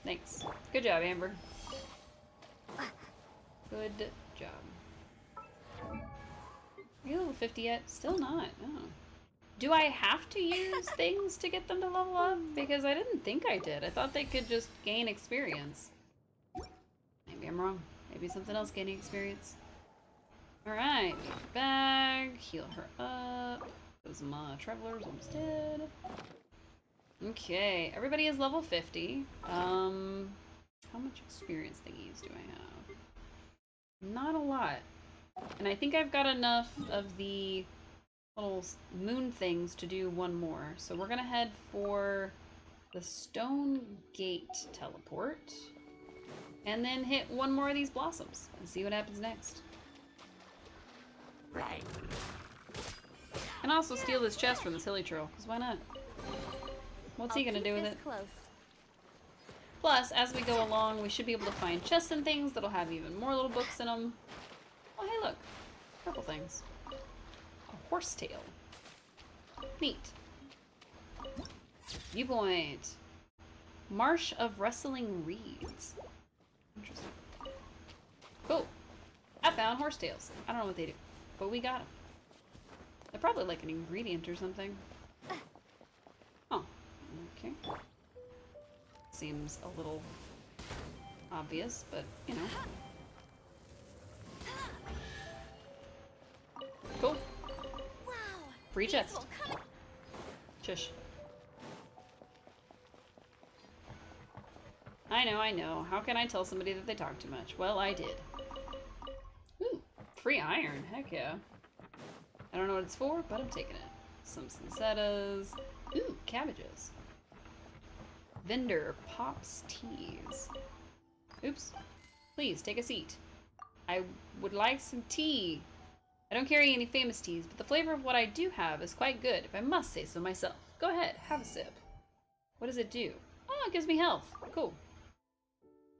Thanks. Good job, Amber. Good job. Are you level 50 yet? Still not. Oh. Do I have to use things to get them to level up? Because I didn't think I did. I thought they could just gain experience. Maybe I'm wrong. Maybe something else gaining experience. Alright, bag, heal her up. Those my travelers almost dead. Okay, everybody is level 50. How much experience thingies do I have? Not a lot. And I think I've got enough of the little moon things to do one more. So we're gonna head for the Stone Gate teleport. And then hit one more of these blossoms and see what happens next. Right. And also steal this chest from the silly troll, because why not? What's he gonna do with it? Close. Plus, as we go along, we should be able to find chests and things that'll have even more little books in them. Oh, hey, look. Purple things. A horsetail. Neat. Viewpoint. Marsh of Rustling Reeds. Interesting. Cool. I found horsetails. I don't know what they do, but we got them. They're probably like an ingredient or something. Oh, okay. Seems a little obvious, but you know. Cool. Wow. Free these chest. will come- Shush. I know. How can I tell somebody that they talk too much? Well, I did. Ooh, free iron. Heck yeah. I don't know what it's for, but I'm taking it. Some cinsettas. Ooh, cabbages. Vendor pops teas. Oops. Please, take a seat. I would like some tea. I don't carry any famous teas, but the flavor of what I do have is quite good, if I must say so myself. Go ahead, have a sip. What does it do? Oh, it gives me health. Cool.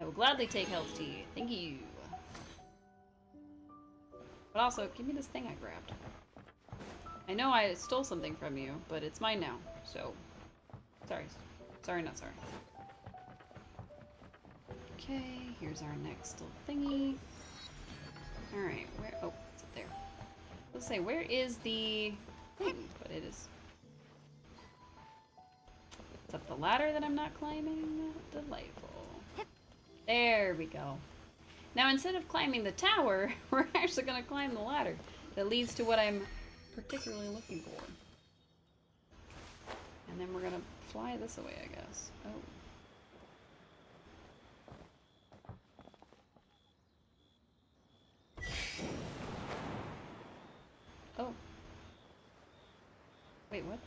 I will gladly take health tea. Thank you. But also, give me this thing I grabbed. I know I stole something from you, but it's mine now, so... Sorry. Sorry, not sorry. Okay, here's our next little thingy. Alright, where... Oh, it's up there. Let's say, where is the thing? But it is... It's up the ladder that I'm not climbing? Delightful. There we go. Now, instead of climbing the tower, we're actually going to climb the ladder that leads to what I'm particularly looking for. And then we're going to fly this away, I guess. Oh. Oh. Wait, what?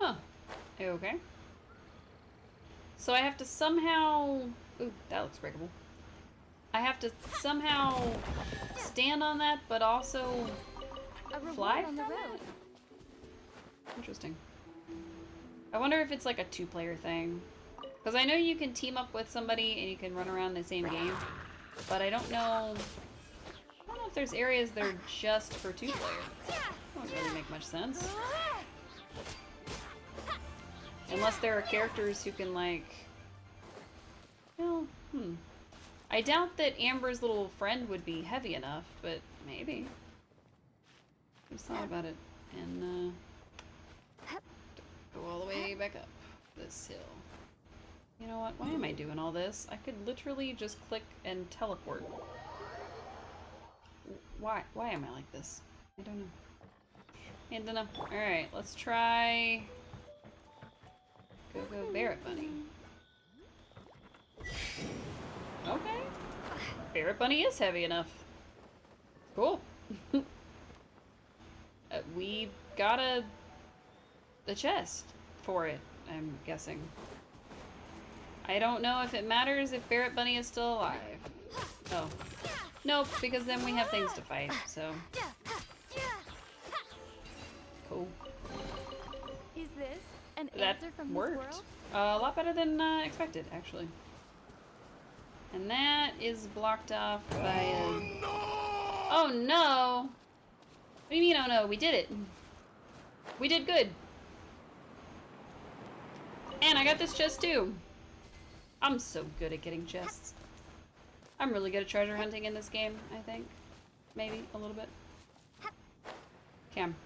Huh. Okay. So I have to somehow... Ooh, that looks breakable. I have to somehow stand on that, but also fly on the from road. it? Interesting. I wonder if it's like a two-player thing. Because I know you can team up with somebody and you can run around the same game, but I don't know if there's areas that are just for two-player. That wouldn't really make much sense. Unless there are characters who can, like... Well, I doubt that Amber's little friend would be heavy enough, but maybe. Just thought about it. And, go all the way back up this hill. You know what? Why am I doing all this? I could literally just click and teleport. Why am I like this? I don't know. I don't know. Alright, let's try... Go Barrett Bunny. Okay. Barrett Bunny is heavy enough. Cool. We got the chest for it, I'm guessing. I don't know if it matters if Barrett Bunny is still alive. Oh. Nope, because then we have things to fight, so. Cool. Is this an That answer from worked. this world? A lot better than expected, actually. And that is blocked off by a... Oh no! What do you mean, oh no? We did it. We did good. And I got this chest too. I'm so good at getting chests. I'm really good at treasure hunting in this game, I think. Maybe a little bit. Okay, I'm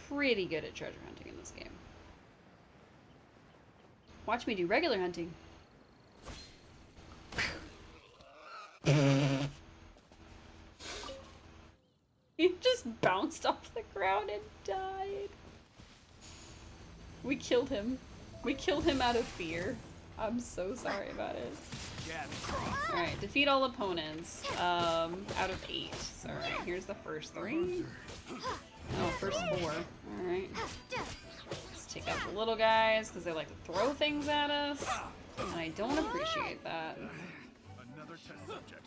pretty good at treasure hunting in this game. Watch me do regular hunting. He just bounced off the ground and died. We killed him. We killed him out of fear. I'm so sorry about it. Alright, defeat all opponents. Out of 8. So, alright, here's the first 3. Oh, first 4. Alright. Let's take out the little guys, because they like to throw things at us. And I don't appreciate that. Another test subject.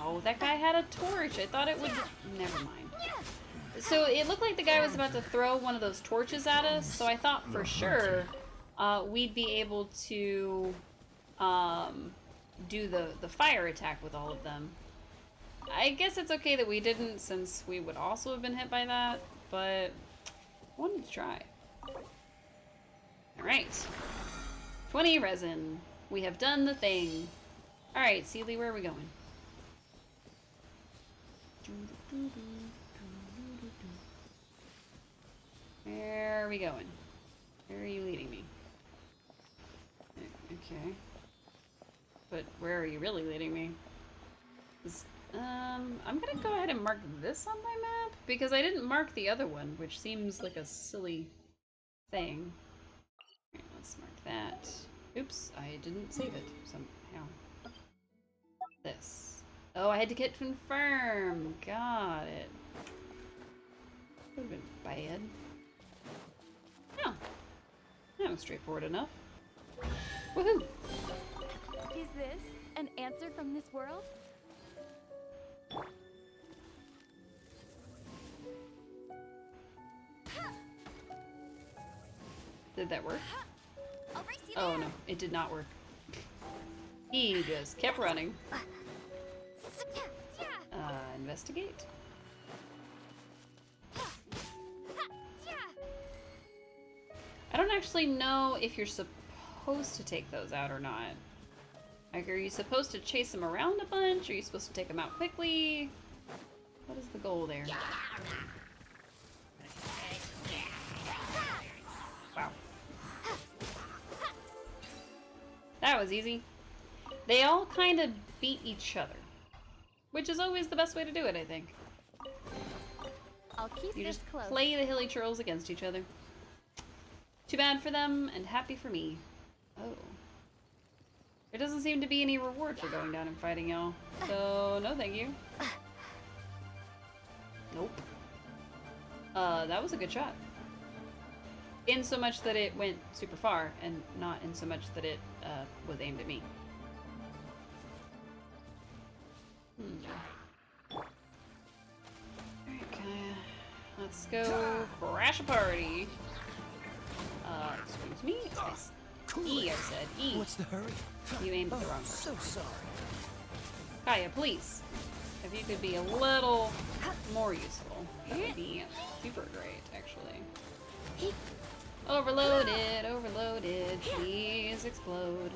Oh, that guy had a torch. I thought it would... Never mind. So it looked like the guy was about to throw one of those torches at us, so I thought for sure we'd be able to do the fire attack with all of them. I guess it's okay that we didn't, since we would also have been hit by that, but I wanted to try. Alright. 20 resin. We have done the thing. Alright, Sealy, where are we going? Where are we going? Where are you leading me? Okay. But where are you really leading me? I'm gonna go ahead and mark this on my map, because I didn't mark the other one, which seems like a silly thing. Alright, let's mark that. Oops, I didn't save it somehow. This. Oh, I had to get confirm. Got it. Would have been bad. Oh. That was straightforward enough. Woohoo! Is this an answer from this world? Did that work? I'll race you Oh there. no, it did not work. He just kept running. Investigate. I don't actually know if you're supposed to take those out or not. Like, are you supposed to chase them around a bunch? Are you supposed to take them out quickly? What is the goal there? Wow. That was easy. They all kind of beat each other, which is always the best way to do it, I think. I'll keep You this just close. play the hilly churls against each other. Too bad for them, and happy for me. Oh. There doesn't seem to be any reward for going down and fighting y'all. So, no thank you. Nope. That was a good shot. In so much that it went super far, and not in so much that it was aimed at me. Alright, Kaya. Let's go crash a party. Excuse me? E, I said. E. What's the hurry? You aimed at the wrong I'm person. so sorry. Kaya, please. If you could be a little more useful, that would be super great, actually. Overloaded, overloaded, please explode.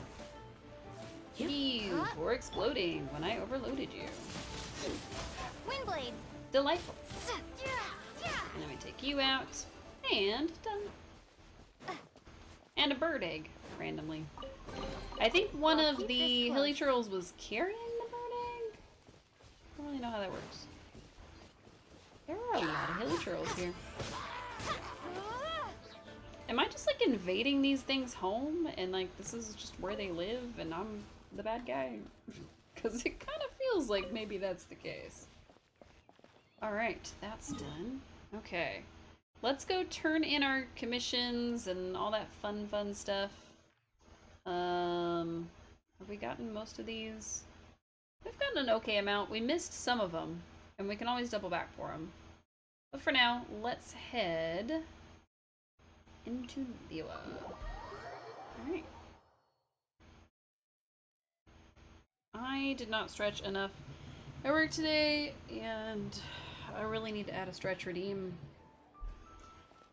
You were exploding when I overloaded you. Windblade. Delightful. And then we take you out, and done. And a bird egg, randomly. I think one I'll of keep the this hilly close. churls was carrying the bird egg. I don't really know how that works. There are a lot of hilly churls here. Am I just like invading these things' home and like this is just where they live and I'm the bad guy? Because it kind of feels like maybe that's the case. Alright, that's done. Okay. Let's go turn in our commissions and all that fun stuff. Have we gotten most of these? We've gotten an okay amount. We missed some of them, and we can always double back for them. But for now, let's head into Liyue. Alright. I did not stretch enough at work today, and I really need to add a stretch redeem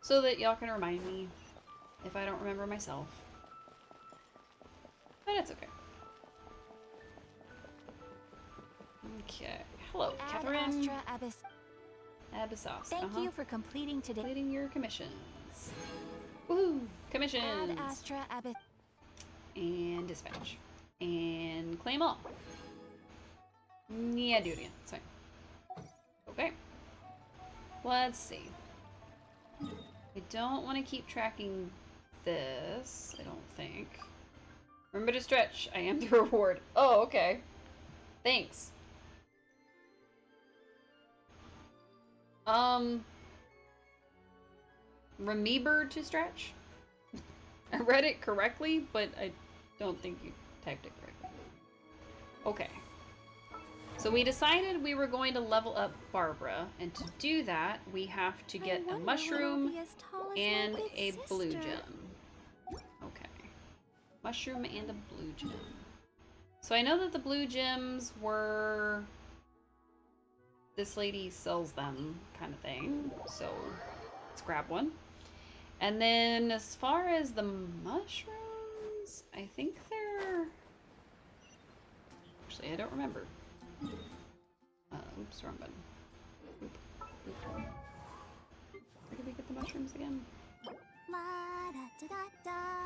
so that y'all can remind me if I don't remember myself. But it's okay. Okay. Hello, Ad Catherine. Astra Abyss. Abyssos. Thank you for completing today. Completing your commissions. Woohoo! Commissions! Ad Astra Abyss. And dispatch. And claim all. Yeah, do it again. It's fine. Okay. Let's see. I don't want to keep tracking this, I don't think. Remember to stretch. I am the reward. Oh, okay. Thanks. Remember to stretch? I read it correctly, but I don't think you typed it correctly. Okay. So we decided we were going to level up Barbara, and to do that, we have to get a mushroom and a blue gem. Okay. Mushroom and a blue gem. So I know that the blue gems were... This lady sells them, kind of thing. So let's grab one. And then as far as the mushrooms, I think they're... Actually, I don't remember. Oops, wrong button. Oop. Oop. Where did we get the mushrooms again?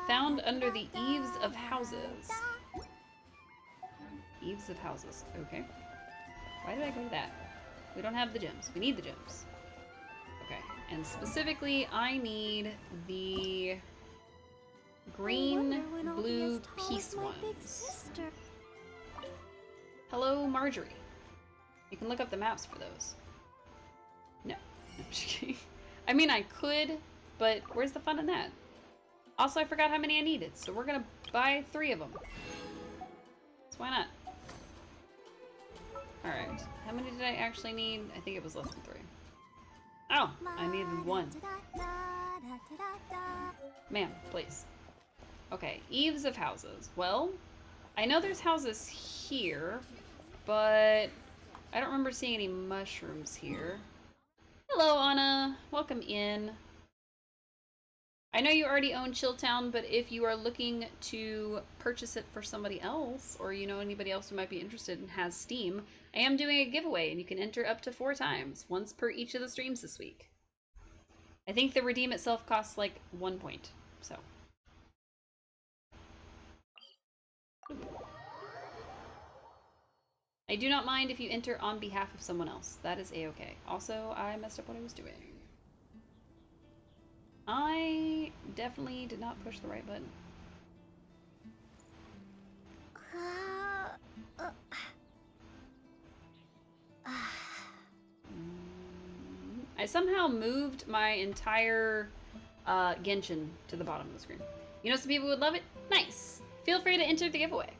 Found under the eaves of houses. Eaves of houses. Okay. Why did I go to that? We don't have the gems. We need the gems. Okay. And specifically, I need the green, blue peace ones. Hello, Marjorie. You can look up the maps for those. No. I'm just kidding. I mean, I could, but where's the fun in that? Also, I forgot how many I needed, so we're gonna buy 3 of them. So why not? Alright. How many did I actually need? I think it was less than 3. Oh! I needed 1. Ma'am, please. Okay, eaves of houses. Well, I know there's houses here, but I don't remember seeing any mushrooms here. Hello, Anna. Welcome in. I know you already own Chilltown, but if you are looking to purchase it for somebody else, or you know anybody else who might be interested and has Steam, I am doing a giveaway, and you can enter up to 4 times, once per each of the streams this week. I think the redeem itself costs like 1 point, so. I do not mind if you enter on behalf of someone else. That is a-okay. Also, I messed up what I was doing. I definitely did not push the right button. I somehow moved my entire Genshin to the bottom of the screen. You know some people would love it? Nice! Feel free to enter the giveaway.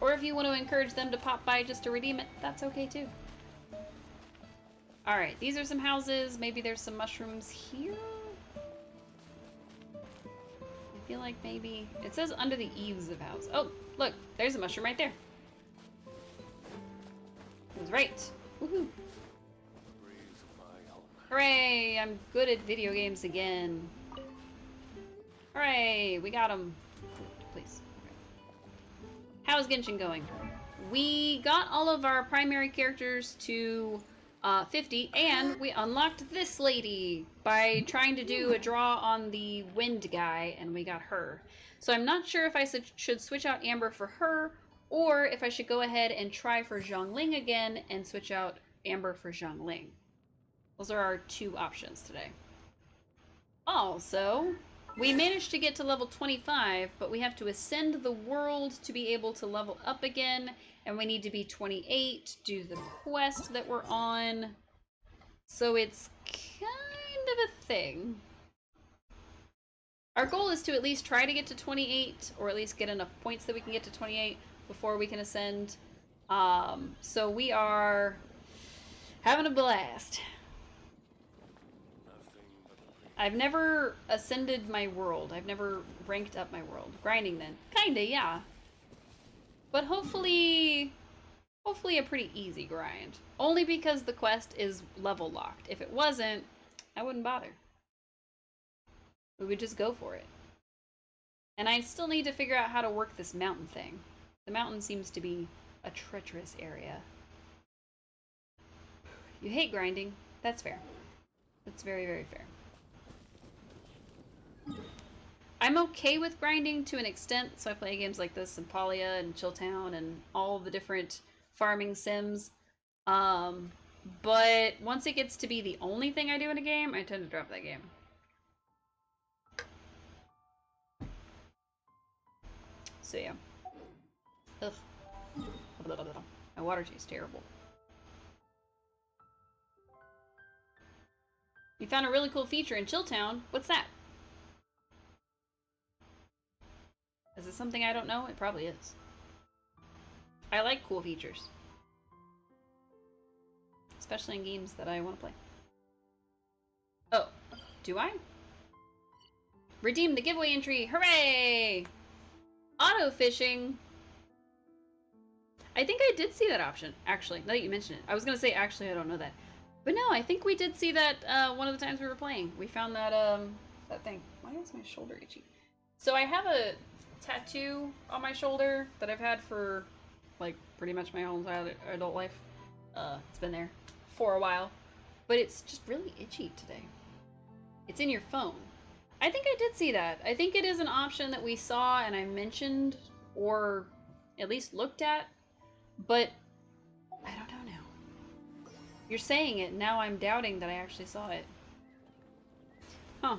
Or if you want to encourage them to pop by just to redeem it, that's okay too. Alright, these are some houses. Maybe there's some mushrooms here? I feel like maybe... It says under the eaves of house. Oh, look, there's a mushroom right there. I was right. Woohoo! Hooray! I'm good at video games again. Hooray! We got him. Please. How's Genshin going? We got all of our primary characters to 50, and we unlocked this lady by trying to do a draw on the wind guy, and we got her. So I'm not sure if I should switch out Amber for her, or if I should go ahead and try for Zhongling again and switch out Amber for Zhongling. Those are our 2 options today. Also, we managed to get to level 25, but we have to ascend the world to be able to level up again, and we need to be 28, do the quest that we're on. So it's kind of a thing. Our goal is to at least try to get to 28, or at least get enough points that we can get to 28 before we can ascend. So we are having a blast. I've never ascended my world. I've never ranked up my world. Grinding then. Kinda, yeah. But hopefully a pretty easy grind. Only because the quest is level locked. If it wasn't, I wouldn't bother. We would just go for it. And I still need to figure out how to work this mountain thing. The mountain seems to be a treacherous area. You hate grinding. That's fair. That's very, very fair. I'm okay with grinding to an extent, so I play games like this, and Palia, and Chilltown, and all the different farming sims. But once it gets to be the only thing I do in a game, I tend to drop that game. So yeah. Ugh. My water tastes terrible. You found a really cool feature in Chilltown. What's that? Is it something I don't know? It probably is. I like cool features. Especially in games that I want to play. Oh, do I? Redeem the giveaway entry! Hooray! Auto fishing! I think I did see that option, actually, now that you mention it. I was gonna say, actually, I don't know that. But no, I think we did see that one of the times we were playing. We found that, that thing. Why is my shoulder itchy? So I have a tattoo on my shoulder that I've had for, like, pretty much my whole entire adult life. It's been there for a while. But it's just really itchy today. It's in your phone. I think I did see that. I think it is an option that we saw and I mentioned, or at least looked at, but I don't know now. You're saying it, now I'm doubting that I actually saw it. Huh.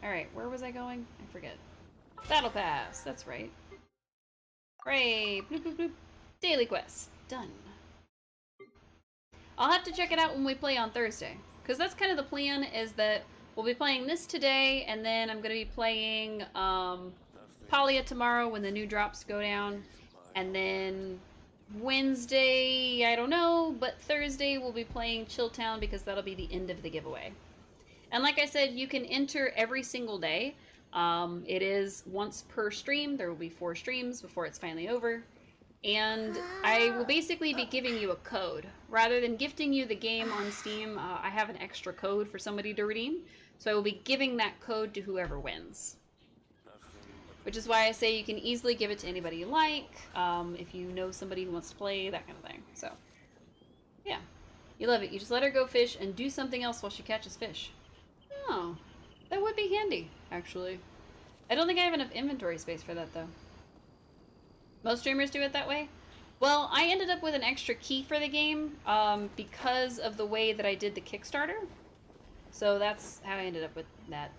Alright, where was I going? I forget. Battle Pass, that's right. Hooray! Bloop bloop bloop. Daily quest. Done. I'll have to check it out when we play on Thursday. Because that's kind of the plan, is that we'll be playing this today, and then I'm going to be playing Palia tomorrow when the new drops go down. And then Wednesday, I don't know, but Thursday we'll be playing Chilltown because that'll be the end of the giveaway. And like I said, you can enter every single day. It is once per stream. There will be 4 streams before it's finally over. And I will basically be giving you a code. Rather than gifting you the game on Steam, I have an extra code for somebody to redeem. So I will be giving that code to whoever wins. Which is why I say you can easily give it to anybody you like, if you know somebody who wants to play, that kind of thing. So, yeah. You love it. You just let her go fish and do something else while she catches fish. Oh, that would be handy, actually. I don't think I have enough inventory space for that, though. Most streamers do it that way. Well, I ended up with an extra key for the game because of the way that I did the Kickstarter. So that's how I ended up with that.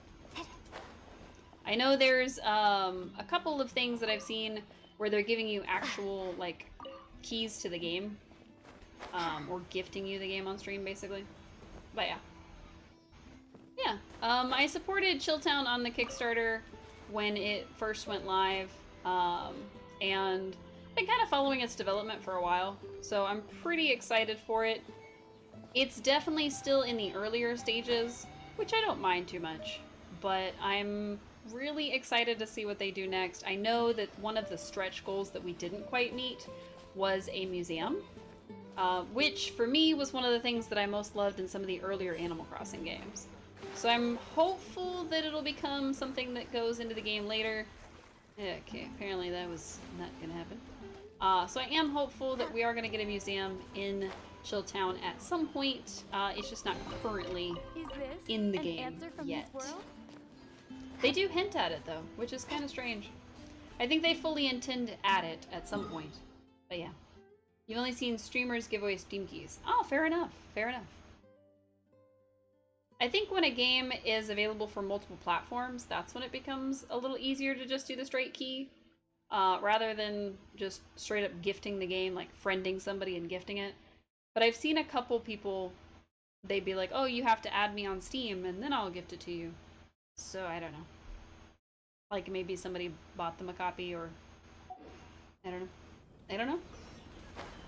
I know there's a couple of things that I've seen where they're giving you actual, like, keys to the game. Or gifting you the game on stream, basically. But yeah. Yeah. I supported Chilltown on the Kickstarter when it first went live. And been kind of following its development for a while, so I'm pretty excited for it. It's definitely still in the earlier stages, which I don't mind too much, but I'm really excited to see what they do next. I know that one of the stretch goals that we didn't quite meet was a museum, which for me was one of the things that I most loved in some of the earlier Animal Crossing games. So I'm hopeful that it'll become something that goes into the game later. Okay, apparently that was not gonna happen. So I am hopeful that we are gonna get a museum in Chilltown at some point. It's just not currently in the game yet. They do hint at it though, which is kind of strange. I think they fully intend to add it at some point. But yeah. You've only seen streamers give away Steam keys. Oh, fair enough. Fair enough. I think when a game is available for multiple platforms, that's when it becomes a little easier to just do the straight key, rather than just straight up gifting the game, like friending somebody and gifting it. But I've seen a couple people, they'd be like, oh, you have to add me on Steam, and then I'll gift it to you. So, I don't know. Like, maybe somebody bought them a copy, or... I don't know. I don't know.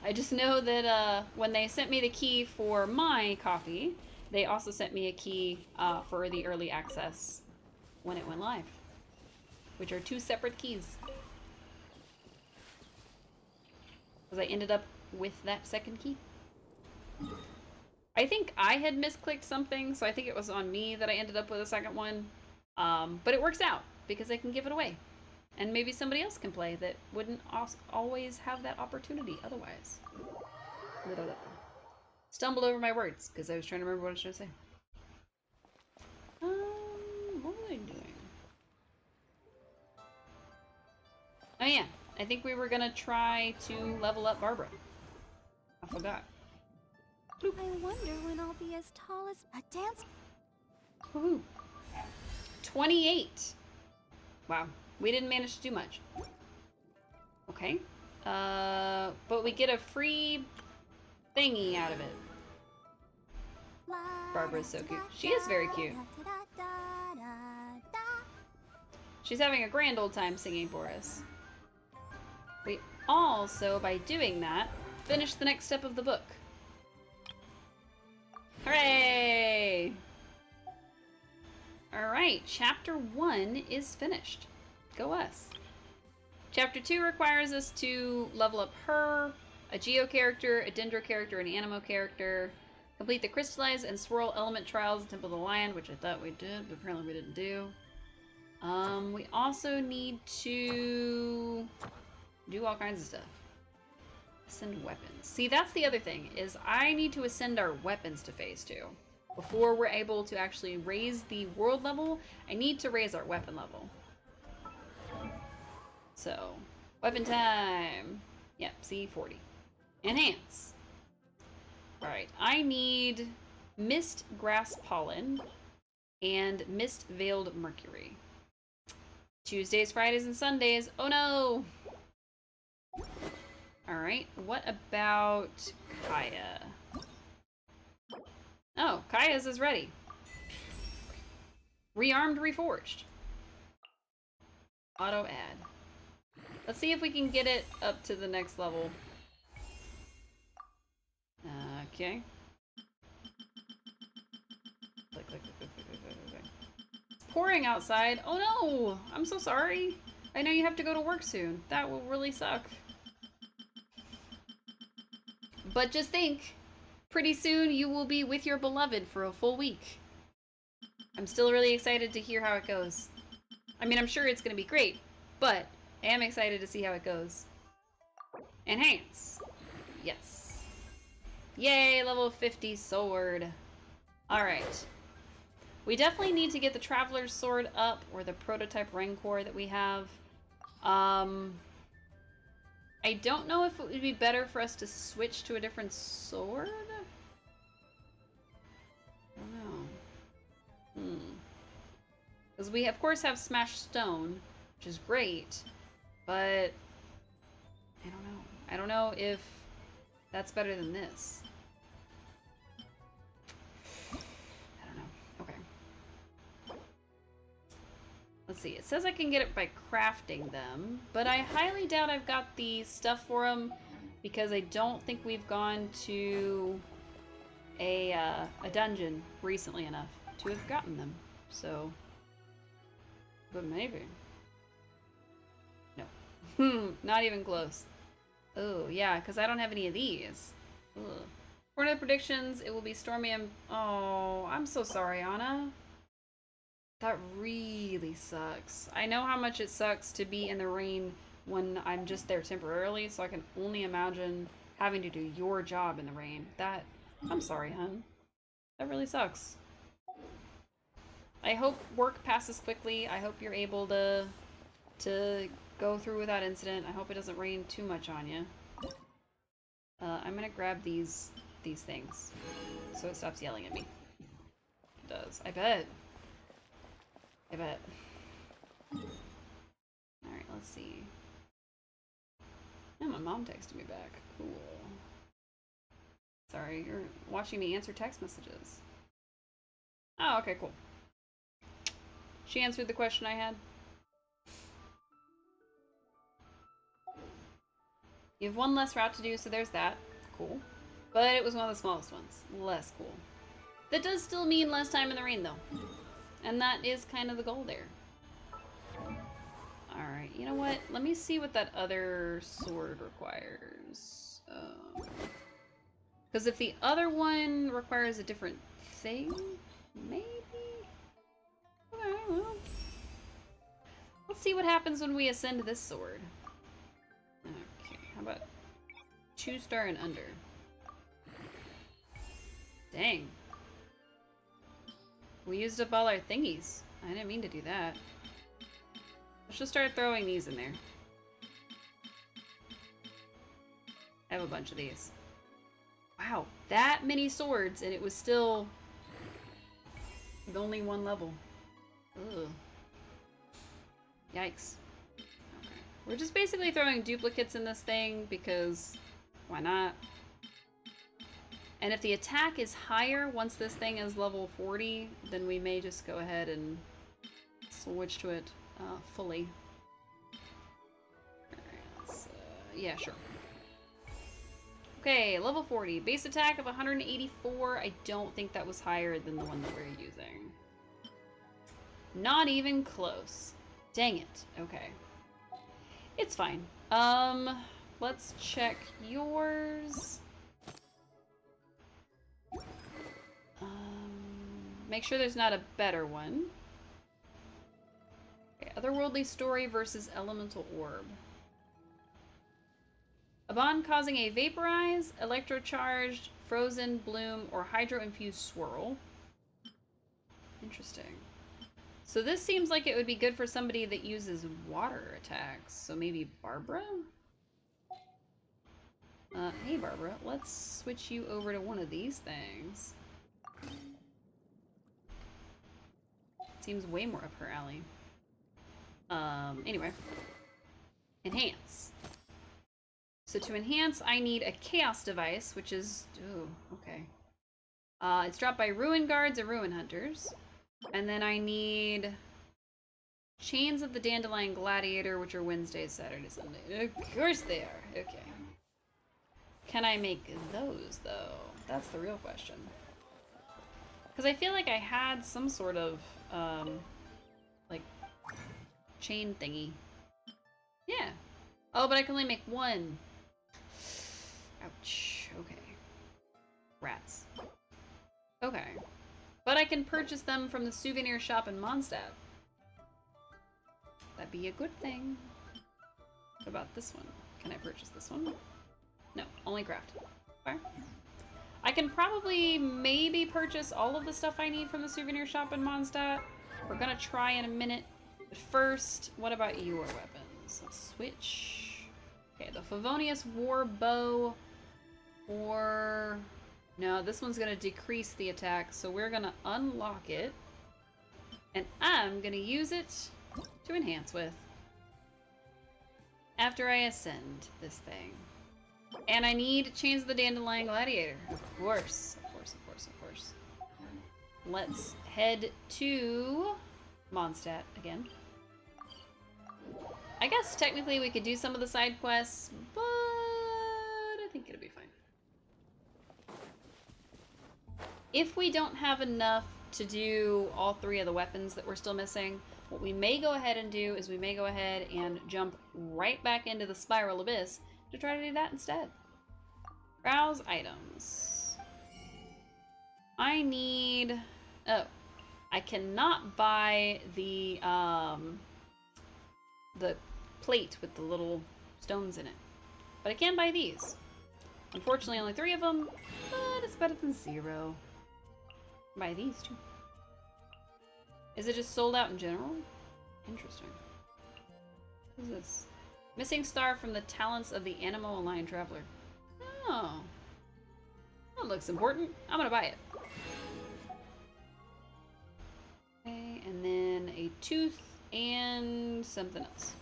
I just know that when they sent me the key for my copy, they also sent me a key for the early access when it went live, which are 2 separate keys. Because I ended up with that second key. I think I had misclicked something, so I think it was on me that I ended up with a second one. But it works out, because I can give it away. And maybe somebody else can play that wouldn't always have that opportunity otherwise. Stumbled over my words, because I was trying to remember what I was trying to say. What was I doing? Oh yeah, I think we were gonna try to level up Barbara. I forgot. I wonder when I'll be as tall as a dance. Woohoo. 28. Wow, we didn't manage to do much. Okay. But we get a free thingy out of it. Barbara's so cute. She is very cute. She's having a grand old time singing for us. We also, by doing that, finish the next step of the book. Hooray! Alright, chapter 1 is finished. Go us. Chapter 2 requires us to level up her, a Geo character, a Dendro character, and an Animo character. Complete the Crystallize and Swirl element trials in Temple of the Lion, which I thought we did, but apparently we didn't do. We also need to do all kinds of stuff. Ascend weapons. See, that's the other thing, is I need to ascend our weapons to phase 2. Before we're able to actually raise the world level, I need to raise our weapon level. So, weapon time. Yep, C40. Enhance. Alright, I need Mist Grass Pollen and Mist Veiled Mercury. Tuesdays, Fridays, and Sundays. Oh no! Alright, what about Kaya? Oh, Kaya's is ready. Rearmed, reforged. Auto add. Let's see if we can get it up to the next level. Okay. Click, click, click, click, click, click, click, click. It's pouring outside. Oh no! I'm so sorry. I know you have to go to work soon. That will really suck. But just think, pretty soon you will be with your beloved for a full week. I'm still really excited to hear how it goes. I mean, I'm sure it's going to be great, but I am excited to see how it goes. Enhance. Yes. Yay, level 50 sword. Alright. We definitely need to get the Traveler's Sword up, or the prototype Rancor that we have. I don't know if it would be better for us to switch to a different sword? I don't know. Because we, of course, have Smash Stone, which is great, but I don't know. I don't know if that's better than this. I don't know. Okay. Let's see. It says I can get it by crafting them, but I highly doubt I've got the stuff for them because I don't think we've gone to a dungeon recently enough to have gotten them. So, but maybe. No. Not even close. Oh, yeah, because I don't have any of these. Ugh. For the predictions, it will be stormy and... Oh, I'm so sorry, Anna. That really sucks. I know how much it sucks to be in the rain when I'm just there temporarily, so I can only imagine having to do your job in the rain. That... I'm sorry, hun. That really sucks. I hope work passes quickly. I hope you're able to go through without incident. I hope it doesn't rain too much on you. I'm gonna grab these things so it stops yelling at me. It does. I bet. I bet. Alright, let's see. Oh, my mom texted me back. Cool. Sorry, you're watching me answer text messages. Oh, okay, cool. She answered the question I had. You have one less route to do, so there's that. Cool. But it was one of the smallest ones. Less cool. That does still mean less time in the rain, though. And that is kind of the goal there. Alright, you know what? Let me see what that other sword requires. Because if the other one requires a different thing, maybe? I don't know. Let's see what happens when we ascend this sword. Okay, how about 2-star and under? Dang. We used up all our thingies. I didn't mean to do that. Let's just start throwing these in there. I have a bunch of these. Wow, Wow, that many swords, and it was still only one level. Ugh. Yikes. Okay. We're just basically throwing duplicates in this thing because why not? And if the attack is higher once this thing is level 40, then we may just go ahead and switch to it fully. Alright, yeah, sure. Okay, level 40. Base attack of 184. I don't think that was higher than the one that we're using. Not even close. Dang it. Okay. It's fine. Let's check yours. Make sure there's not a better one. Okay, otherworldly story versus elemental orb. A bond causing a vaporize, electrocharged, frozen, bloom, or hydro-infused swirl. Interesting. So this seems like it would be good for somebody that uses water attacks. So maybe Barbara? Hey Barbara, let's switch you over to one of these things. Seems way more up her alley. Anyway. Enhance. So to enhance, I need a chaos device, which is... Ooh, okay. It's dropped by ruin guards and ruin hunters. And then I need chains of the dandelion gladiator, which are Wednesdays, Saturdays, Sunday. Of course they are. Okay. Can I make those, though? That's the real question. Because I feel like I had some sort of, like, chain thingy. Yeah. Oh, but I can only make one. Ouch. Okay. Rats. Okay. But I can purchase them from the souvenir shop in Mondstadt. That'd be a good thing. What about this one? Can I purchase this one? No, only craft. Okay. I can probably maybe purchase all of the stuff I need from the souvenir shop in Mondstadt. We're gonna try in a minute. But first, what about your weapons? Let's switch. Okay, the Favonius War Bow. Or... No, this one's gonna decrease the attack, so we're gonna unlock it. And I'm gonna use it to enhance with. After I ascend this thing. And I need Chains of the Dandelion Gladiator. Of course, of course, of course, of course. Let's head to Mondstadt again. I guess technically we could do some of the side quests, but I think it'll be fine. If we don't have enough to do all three of the weapons that we're still missing, what we may go ahead and do is we may go ahead and jump right back into the Spiral Abyss to try to do that instead. Browse items. I need... Oh. I cannot buy the plate with the little stones in it. But I can buy these. Unfortunately, only 3 of them, but it's better than 0. Buy these too. Is it just sold out in general? Interesting. What is this? Missing star from the talents of the Animal and Lion Traveler. Oh. That looks important. I'm gonna buy it. Okay, and then a tooth and something else.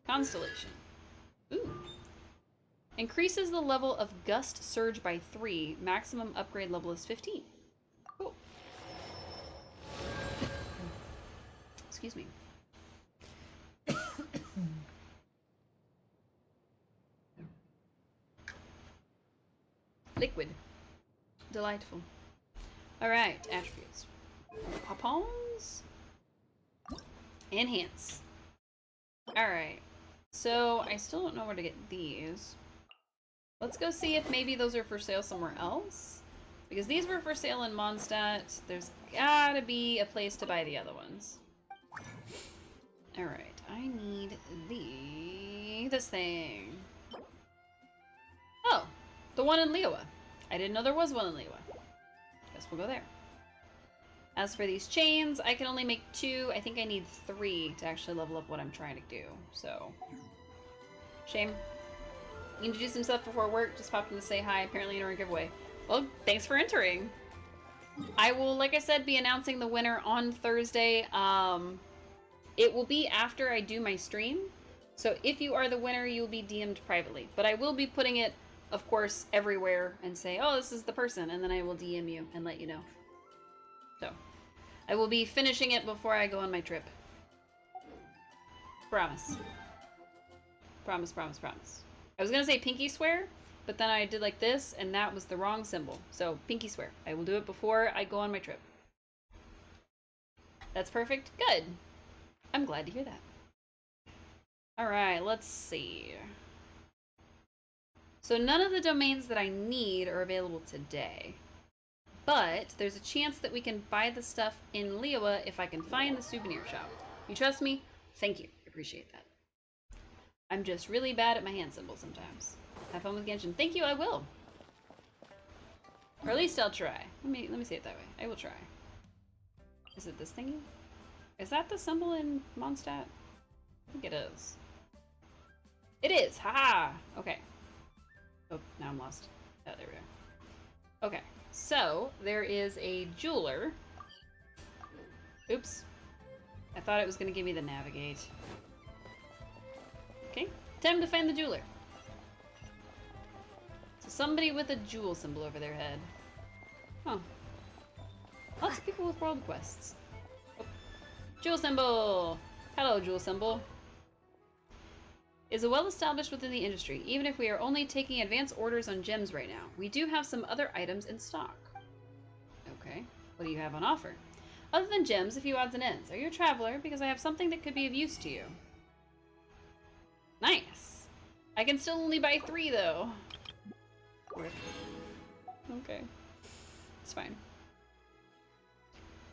Constellation. Ooh. Increases the level of Gust Surge by 3. Maximum upgrade level is 15. Cool. Excuse me. Liquid. Delightful. Alright, attributes. Pop-ons? Enhance. Alright. So, I still don't know where to get these. Let's go see if maybe those are for sale somewhere else. Because these were for sale in Mondstadt. There's gotta be a place to buy the other ones. Alright, I need this thing. Oh, the one in Liyue. I didn't know there was one in Liyue. Guess we'll go there. As for these chains, I can only make 2. I think I need 3 to actually level up what I'm trying to do. So, shame. Need to do some stuff before work. Just popped in to say hi. Apparently entering a giveaway. Well, thanks for entering. I will, like I said, be announcing the winner on Thursday. It will be after I do my stream. So if you are the winner, you'll be DM'd privately. But I will be putting it, of course, everywhere and say, oh, this is the person. And then I will DM you and let you know. So I will be finishing it before I go on my trip. Promise. Promise, promise, promise. I was going to say pinky swear, but then I did like this, and that was the wrong symbol. So pinky swear. I will do it before I go on my trip. That's perfect. Good. I'm glad to hear that. Alright, let's see. So none of the domains that I need are available today. But there's a chance that we can buy the stuff in Liyue if I can find the souvenir shop. You trust me? Thank you. I appreciate that. I'm just really bad at my hand symbols sometimes. Have fun with Genshin. Thank you, I will. Or at least I'll try. Let me say it that way. I will try. Is it this thingy? Is that the symbol in Mondstadt? I think it is. It is! Haha! Okay. Oh, now I'm lost. Oh, there we go. Okay. So, there is a jeweler. Oops. I thought it was going to give me the navigate. Okay. Time to find the jeweler. So somebody with a jewel symbol over their head. Huh. Lots of people with world quests. Oh. Jewel symbol! Hello, jewel symbol. Is well established within the industry, even if we are only taking advance orders on gems right now. We do have some other items in stock. Okay. What do you have on offer? Other than gems, a few odds and ends. Are you a traveler? Because I have something that could be of use to you. Nice. I can still only buy 3, though. Okay. It's fine.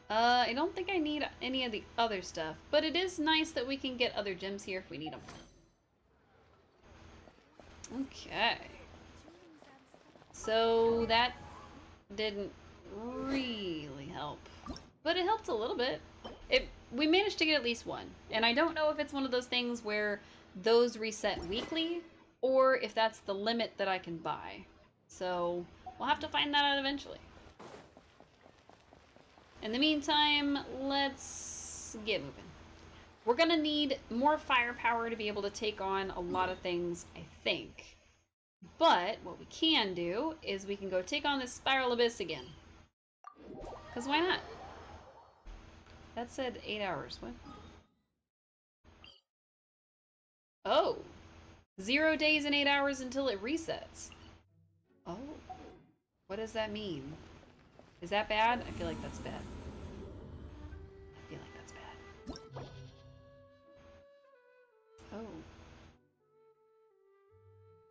I don't think I need any of the other stuff, but it is nice that we can get other gems here if we need them. Okay. So that didn't really help, but it helped a little bit. We managed to get at least 1, and I don't know if it's one of those things where those reset weekly, or if that's the limit that I can buy. So we'll have to find that out eventually. In the meantime, let's get moving. We're gonna need more firepower to be able to take on a lot of things, I think. But what we can do is we can go take on this Spiral Abyss again. Because why not? That said 8 hours. What? Oh. 0 days and 8 hours until it resets. Oh. What does that mean? Is that bad? I feel like that's bad. I feel like that's bad. Oh.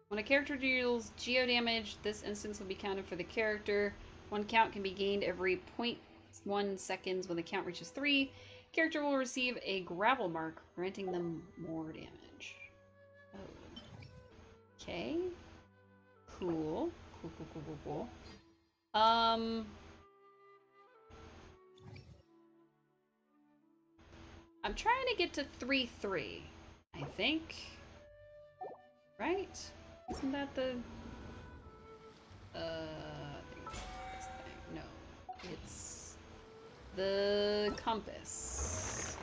When a character deals geo damage, this instance will be counted for the character. 1 count can be gained every 0.1 seconds. When the count reaches 3, character will receive a gravel mark, granting them more damage. Oh. Okay. Cool. Cool. I'm trying to get to 3-3, I think. Right? Isn't that the... this thing. No. It's... the compass.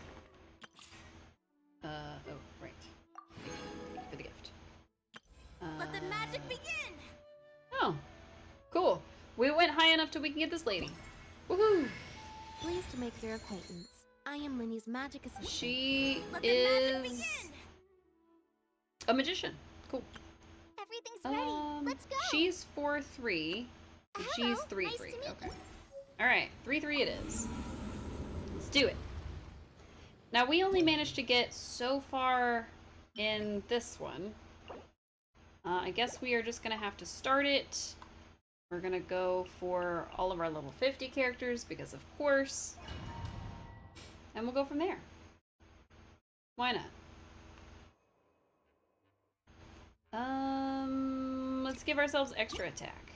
Oh, right. Thank you for the gift. Let the magic begin! Oh. Cool. We went high enough till we can get this lady. Woohoo! Pleased to make your acquaintance. I am Linny's magic assistant. She Let the magic is begin! a magician. Cool. Everything's ready. Let's go. She's 4-3. Hello, She's 3-3. nice to meet Okay. Alright, 3-3 it is. Let's do it. Now we only managed to get so far in this one. I guess we are just gonna have to start it. We're gonna go for all of our level 50 characters because of course. And we'll go from there. Why not? Let's give ourselves extra attack.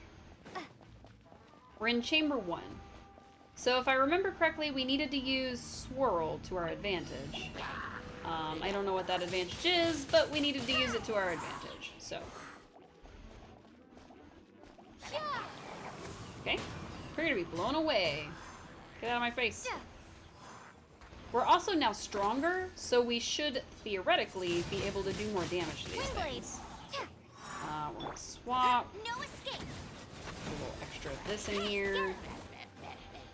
We're in Chamber 1. So if I remember correctly, we needed to use Swirl to our advantage. I don't know what that advantage is, but we needed to use it to our advantage. So Okay. Appear to be blown away. Get out of my face. We're also now stronger, so we should theoretically be able to do more damage to these things. We're gonna swap. No escape. A little extra of this in here.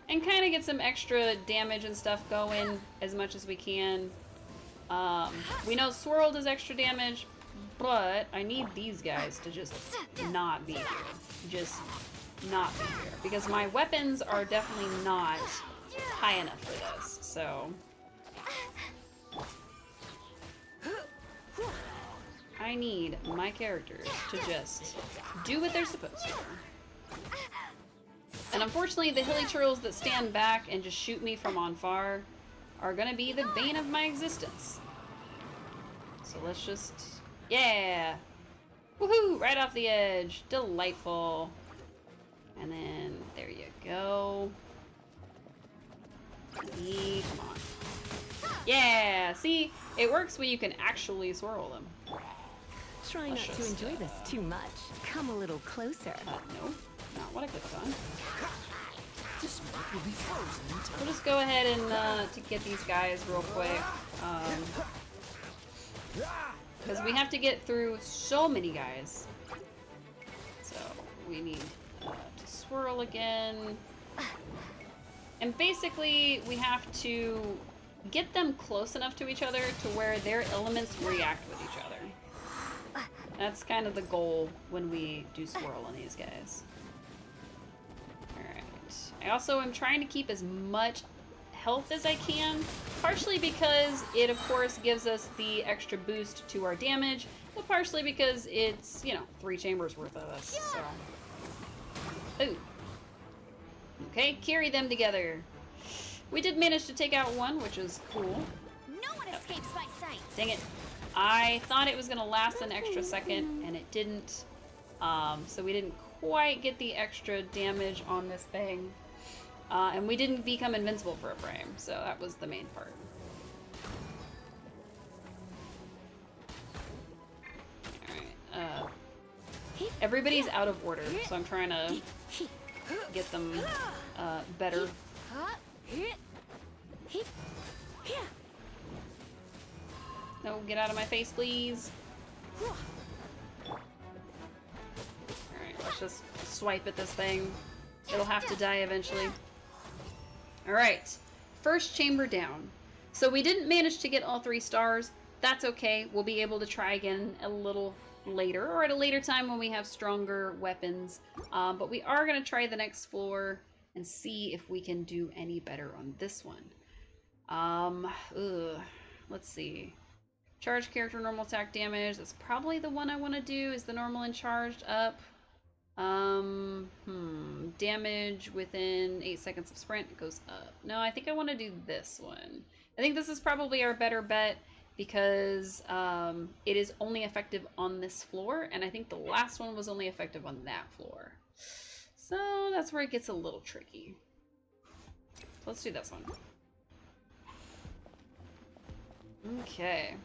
And kind of get some extra damage and stuff going as much as we can. We know Swirl does extra damage, but I need these guys to just not be here. Just not be here. Because my weapons are definitely not high enough for this, so... I need my characters to just do what they're supposed to. And unfortunately, the hilly turtles that stand back and just shoot me from on far are gonna be the bane of my existence. So let's just... Yeah! Woohoo! Right off the edge. Delightful. And then, there you go. Come on. Yeah! See? It works when you can actually swirl them. Try not to enjoy this too much. Come a little closer. No. Not what I clicked on. This map will be frozen in time. We'll just go ahead and to get these guys real quick. Because we have to get through so many guys. So we need to swirl again. And basically we have to get them close enough to each other to where their elements react with each other. That's kind of the goal when we do swirl on these guys. Alright. I also am trying to keep as much health as I can, partially because it of course gives us the extra boost to our damage, but partially because it's, you know, 3 chambers worth of us, so. Ooh. Okay, carry them together. We did manage to take out one, which is cool. No one escapes my sight. Dang it. I thought it was gonna last an extra second, and it didn't. So we didn't quite get the extra damage on this thing. And we didn't become invincible for a frame, so that was the main part. Alright, everybody's out of order, so I'm trying to get them better. No, get out of my face, please. Alright, let's just swipe at this thing. It'll have to die eventually. Alright, first chamber down. So we didn't manage to get all 3 stars. That's okay. We'll be able to try again a little later, or at a later time when we have stronger weapons. But we are going to try the next floor and see if we can do any better on this one. Let's see. Charge character normal attack damage. That's probably the one I want to do, is the normal and charged up. Damage within 8 seconds of sprint goes up. No, I think I want to do this one. I think this is probably our better bet because it is only effective on this floor, and I think the last one was only effective on that floor. So that's where it gets a little tricky. So let's do this one. Okay.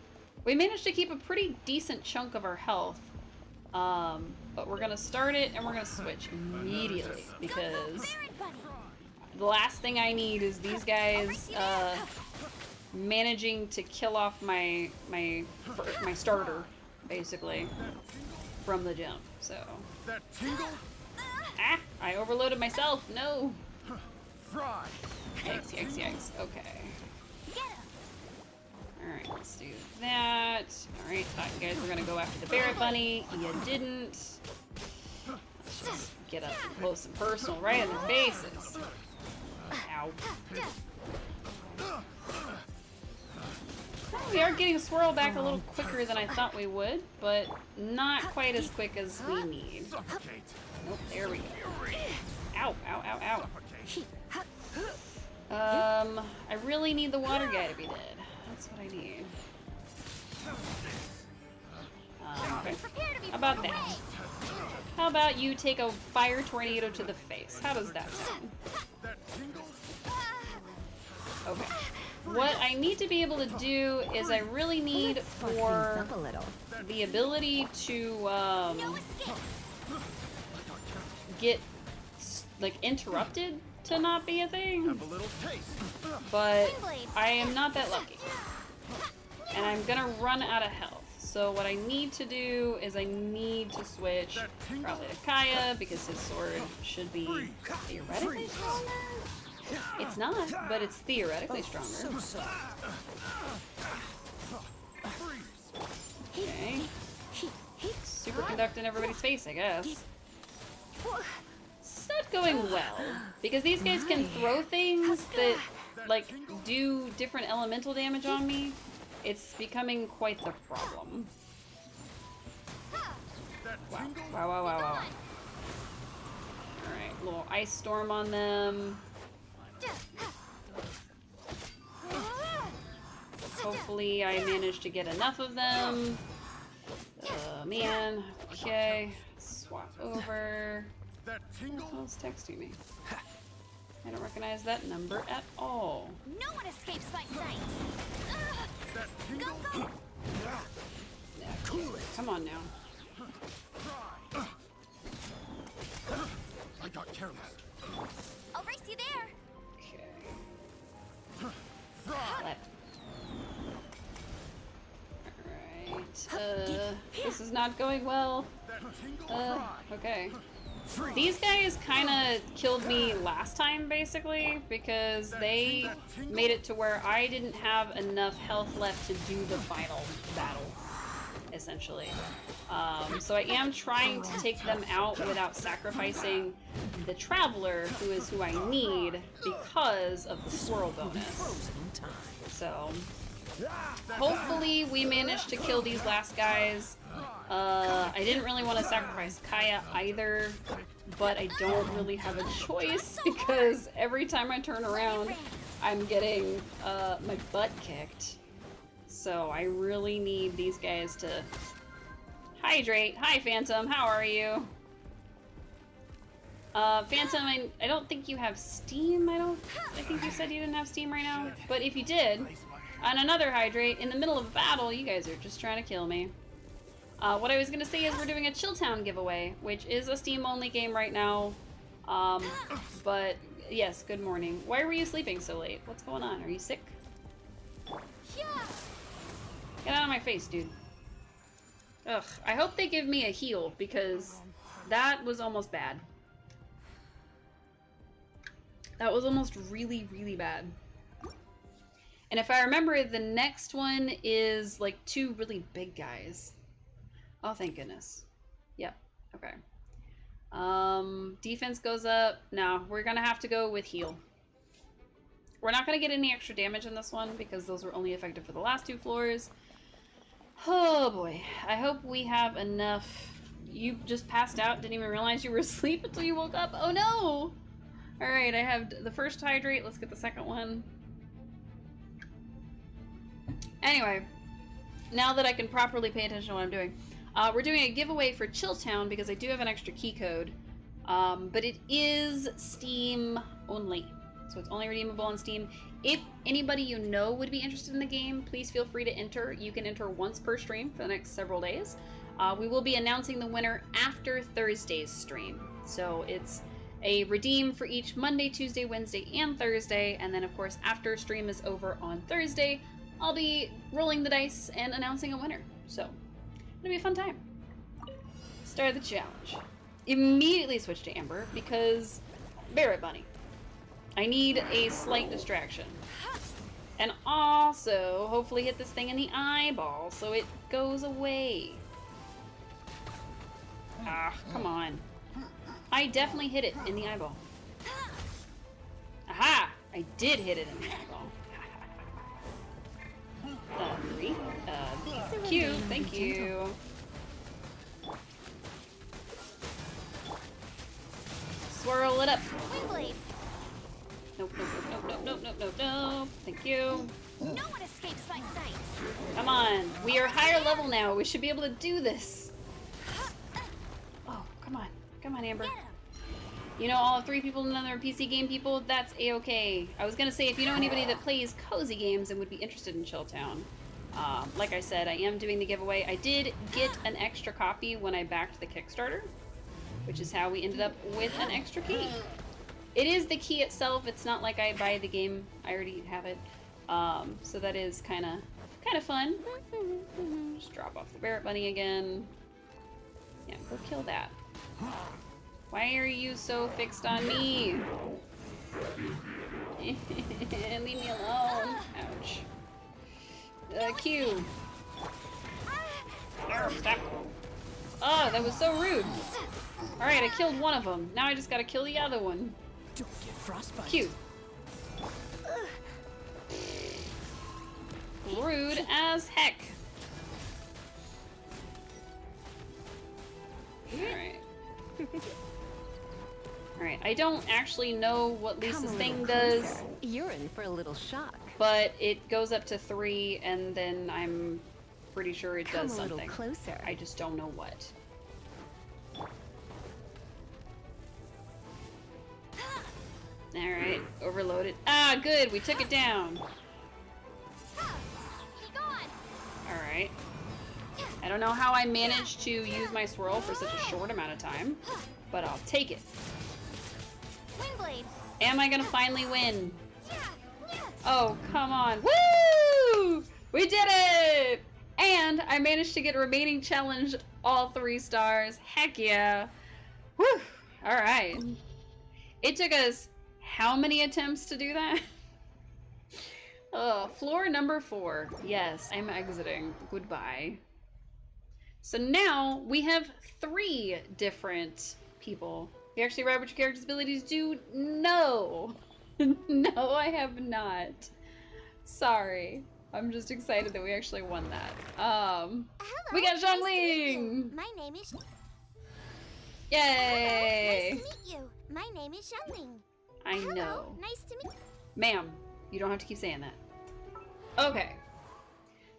We managed to keep a pretty decent chunk of our health. But we're gonna start it and we're gonna switch immediately because the last thing I need is these guys managing to kill off my starter, basically, from the jump. So I overloaded myself. No. Yikes! Yikes! Yikes! Okay. Alright, let's do that. Alright, thought you guys were gonna go after the Barrett Bunny. You didn't. Let's just get up close and personal right in their faces. Ow. We are getting Swirl back a little quicker than I thought we would, but not quite as quick as we need. Nope, there we go. Ow, ow, ow, ow. I really need the water guy to be dead. That's what I need. Okay. How about that? How about you take a fire tornado to the face? How does that sound? Okay. What I need to be able to do is I really need for the ability to get like interrupted to not be a thing, Have a little taste. but I am not that lucky. And I'm gonna run out of health. So what I need to do is I need to switch probably to Kaya because his sword should be theoretically stronger. It's not, but it's theoretically stronger. Okay. Superconduct in everybody's face, I guess. It's not going well because these guys can throw things that like do different elemental damage on me. It's becoming quite the problem. Wow. Wow, wow, wow, wow. Alright, little ice storm on them. Hopefully I managed to get enough of them. Man. Okay. Swap over. Who's texting me? I don't recognize that number at all. No one escapes my sight. Go, go. Come on now. I got careless. I'll race you there. Okay. Left. Alright. This is not going well. Okay. These guys kind of killed me last time, basically, because they made it to where I didn't have enough health left to do the final battle, essentially. So I am trying to take them out without sacrificing the Traveler, who is who I need, because of the swirl bonus. So, hopefully we manage to kill these last guys. I didn't really want to sacrifice Kaya either, but I don't really have a choice because every time I turn around, I'm getting my butt kicked. So I really need these guys to hydrate. Hi, Phantom. How are you? Phantom, I don't think you have Steam. I think you said you didn't have Steam right now. But if you did, on another hydrate, in the middle of a battle, you guys are just trying to kill me. What I was going to say is we're doing a Chilltown giveaway, which is a Steam-only game right now. But, yes, good morning. Why were you sleeping so late? What's going on? Are you sick? Get out of my face, dude. Ugh, I hope they give me a heal, because that was almost bad. That was almost really, really bad. And if I remember, the next one is, like, 2 really big guys. Oh, thank goodness. Yep. Okay. Defense goes up. No, we're gonna have to go with heal. We're not gonna get any extra damage in this one because those were only effective for the last 2 floors. Oh boy. I hope we have enough. You just passed out, didn't even realize you were asleep until you woke up. Oh no! Alright, I have the first hydrate. Let's get the second one. Anyway, now that I can properly pay attention to what I'm doing. We're doing a giveaway for Chilltown because I do have an extra key code, but it is Steam only, so it's only redeemable on Steam. If anybody you know would be interested in the game, please feel free to enter. You can enter once per stream for the next several days. We will be announcing the winner after Thursday's stream, so it's a redeem for each Monday, Tuesday, Wednesday, and Thursday, and then of course after stream is over on Thursday, I'll be rolling the dice and announcing a winner. So it'll be a fun time. Start the challenge. Immediately switch to Amber because Barrett Bunny. I need a slight distraction. And also, hopefully hit this thing in the eyeball so it goes away. Ah, come on. I definitely hit it in the eyeball. Aha! I did hit it in the eyeball. Cute, thank you. Swirl it up. Nope, nope, nope, nope, nope, nope, nope, nope. Thank you. No one escapes my sight. Come on, we are higher level now. We should be able to do this. Oh, come on, Amber. You know, all 3 people in another PC game, people, that's a-okay. I was gonna say, if you know anybody that plays cozy games and would be interested in Chilltown, like I said, I am doing the giveaway. I did get an extra copy when I backed the Kickstarter. which is how we ended up with an extra key. It is the key itself. It's not like I buy the game. I already have it. So that is kind of fun. Just drop off the Barrett Bunny again. Yeah, go kill that. Why are you so fixed on me? Leave me alone. Ouch. Q. No, stop. Oh, that was so rude. Alright, I killed one of them. Now I just gotta kill the other one. Don't get frostbite. Q. Rude as heck. Alright. Alright, I don't actually know what Lisa's thing does. You're in for a little shock. But it goes up to 3, and then I'm pretty sure it does something. Come a little closer. I just don't know what. Alright, overloaded. Ah, good, we took it down. Alright. I don't know how I managed to use my swirl for such a short amount of time, but I'll take it. Am I gonna finally win? Oh, come on. Woo! We did it! And I managed to get remaining challenge all 3 stars. Heck yeah. Whew. Alright. It took us how many attempts to do that? Floor number 4. Yes, I'm exiting. Goodbye. So now we have 3 different people. You actually read what your character's abilities do? No. No, I have not. Sorry. I'm just excited that we actually won that. Hello, We got nice to meet Zhongling! you. My name is... Yay! Hello, nice to meet you. My name is Zhongling. I Hello, know. nice to meet... Ma'am, you don't have to keep saying that. Okay.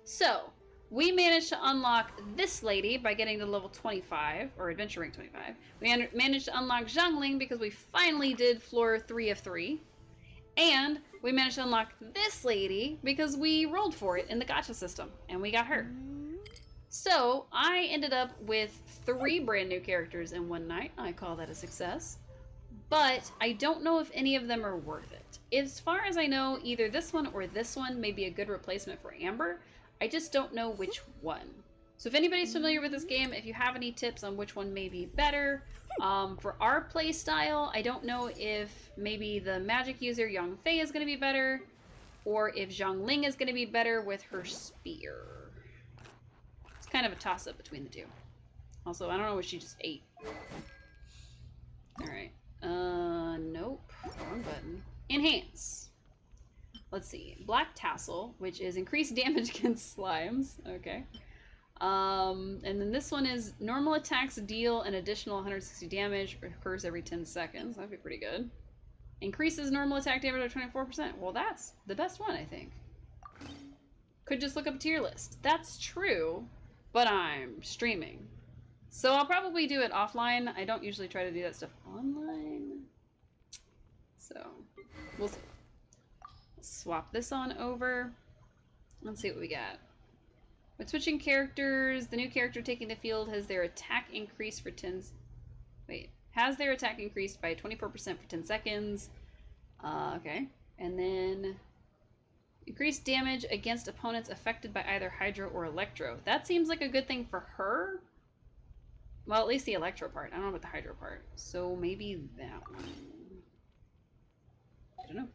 So, we managed to unlock this lady by getting to level 25, or adventure rank 25. We managed to unlock Zhongling because we finally did floor 3 of 3. And we managed to unlock this lady because we rolled for it in the gacha system, and we got her. So, I ended up with 3 brand new characters in one night. I call that a success. But I don't know if any of them are worth it. As far as I know, either this one or this one may be a good replacement for Amber. I just don't know which one. So if anybody's familiar with this game, if you have any tips on which one may be better, for our play style, I don't know if maybe the magic user Yang Fei is going to be better, or if Zhongling is going to be better with her spear. It's kind of a toss-up between the two. Also, I don't know what she just ate. Alright. Nope. Wrong button. Enhance. Let's see. Black Tassel, which is increased damage against slimes. Okay. And then this one is normal attacks deal an additional 160 damage, occurs every 10 seconds. That'd be pretty good. Increases normal attack damage by 24%. Well, that's the best one, I think. Could just look up a tier list. That's true, but I'm streaming. So I'll probably do it offline. I don't usually try to do that stuff online. So, we'll see. Swap this on over. Let's see what we got. When switching characters, the new character taking the field has their attack increased for 10... Wait. Has their attack increased by 24% for 10 seconds. Okay. And then... increased damage against opponents affected by either Hydro or Electro. That seems like a good thing for her. Well, at least the Electro part. I don't know about the Hydro part. So maybe that one. I don't know.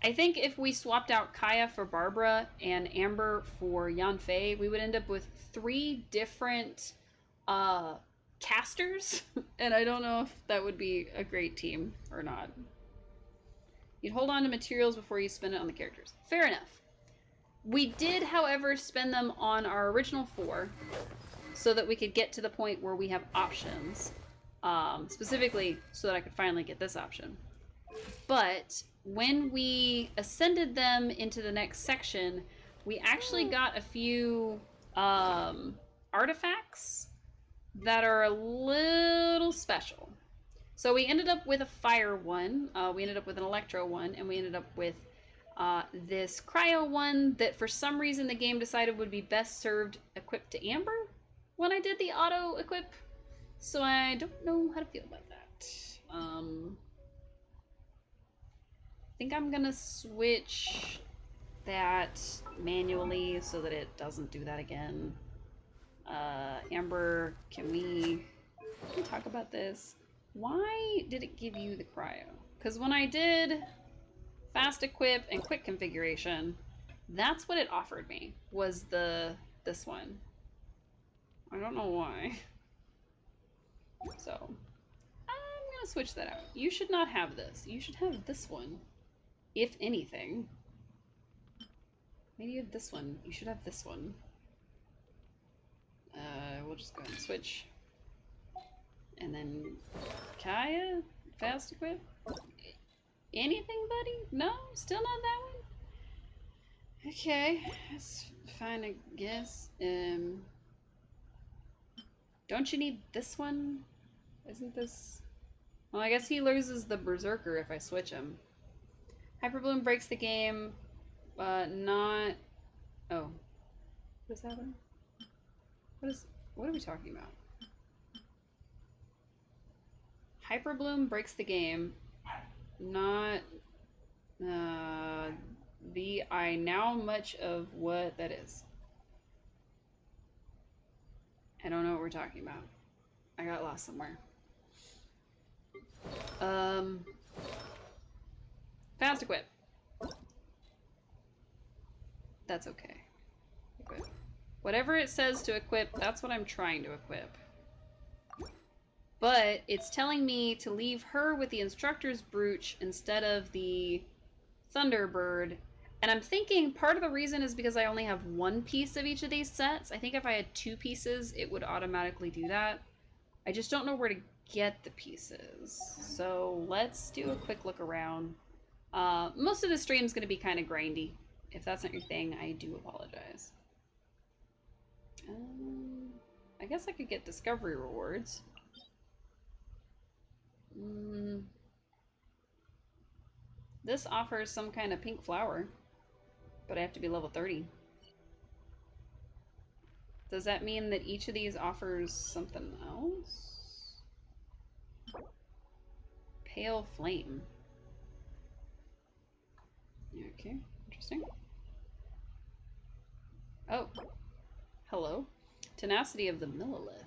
I think if we swapped out Kaya for Barbara and Amber for Yanfei, we would end up with 3 different casters. And I don't know if that would be a great team or not. You'd hold on to materials before you spend it on the characters. Fair enough. We did, however, spend them on our original 4 so that we could get to the point where we have options. Specifically so that I could finally get this option. But when we ascended them into the next section, we actually got a few artifacts that are a little special. So we ended up with a fire one, we ended up with an electro one, and we ended up with this cryo one that for some reason the game decided would be best served equipped to Amber when I did the auto equip. so I don't know how to feel about that. I think I'm gonna switch that manually so that it doesn't do that again. Amber, can we talk about this? Why did it give you the cryo? Because when I did fast equip and quick configuration, that's what it offered me, was this one. I don't know why. So, I'm gonna switch that out. You should not have this. You should have this one. If anything. Maybe you have this one. You should have this one. We'll just go ahead and switch. And then Kaya, fast equip. Anything, buddy? No, still not that one. Okay, that's fine, I guess. Don't you need this one? Isn't this? Well, I guess he loses the Berserker if I switch him. Hyperbloom breaks the game. Not. Oh, what is happening? What are we talking about? Hyperbloom breaks the game. Not the I now much of what that is. I don't know what we're talking about. I got lost somewhere. Fast equip. That's okay. Equip. Whatever it says to equip, that's what I'm trying to equip. But it's telling me to leave her with the instructor's brooch instead of the Thunderbird. And I'm thinking part of the reason is because I only have one piece of each of these sets. I think if I had 2 pieces, it would automatically do that. I just don't know where to get the pieces. So let's do a quick look around. Most of the stream's going to be kind of grindy. If that's not your thing, I do apologize. I guess I could get discovery rewards. This offers some kind of pink flower, but I have to be level 30. Does that mean that each of these offers something else? Pale flame. Okay, interesting. Oh, hello. Tenacity of the Millilith.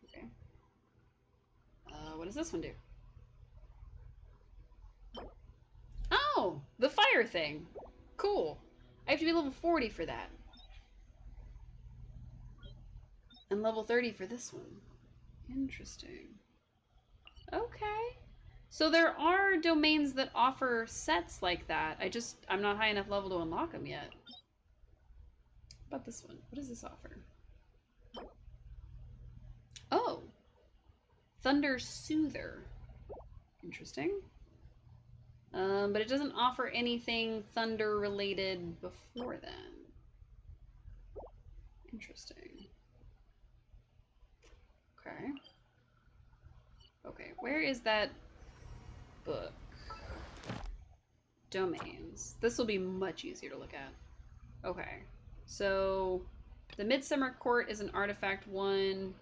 Okay. What does this one do? Oh, the fire thing. Cool. I have to be level 40 for that. And level 30 for this one. Interesting. Okay. So there are domains that offer sets like that. I'm not high enough level to unlock them yet. What about this one? What does this offer? Oh. Thunder Soother. Interesting. But it doesn't offer anything thunder related before then. Interesting. Okay. Okay, where is that book? Domains. This will be much easier to look at. Okay. So, the Midsummer Court is an artifact one.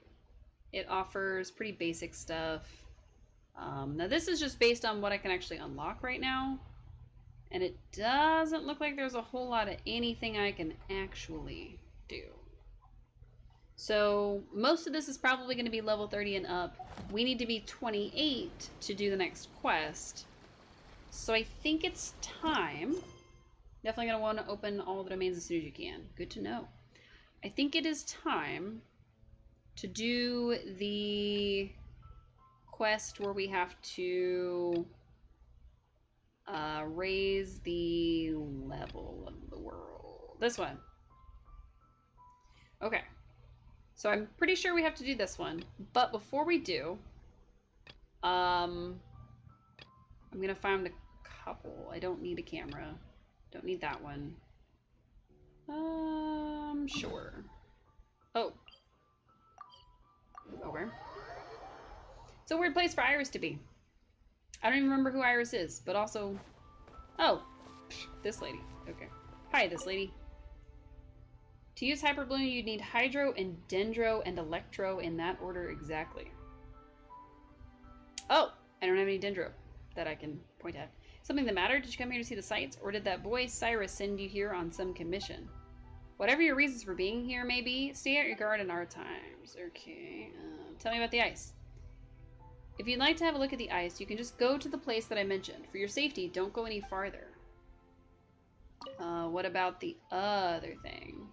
It offers pretty basic stuff. Now this is just based on what I can actually unlock right now. And it doesn't look like there's a whole lot of anything I can actually do. So most of this is probably going to be level 30 and up. We need to be 28 to do the next quest. So I think it's time. Definitely going to want to open all the domains as soon as you can. Good to know. I think it is time to do the quest where we have to raise the level of the world. This one. Okay. So I'm pretty sure we have to do this one. But before we do, I'm going to find a couple. I don't need a camera. Don't need that one. Sure. Oh. Okay. It's a weird place for Iris to be. I don't even remember who Iris is, but also... Oh, this lady. Okay. Hi, this lady. To use Hyper Bloom, you'd need Hydro and Dendro and Electro in that order exactly. Oh, I don't have any Dendro that I can point at. Something the matter? Did you come here to see the sights? Or did that boy Cyrus send you here on some commission? Whatever your reasons for being here may be, stay at your guard in our times. Okay, tell me about the ice. If you'd like to have a look at the ice, you can just go to the place that I mentioned. For your safety, don't go any farther. What about the other thing?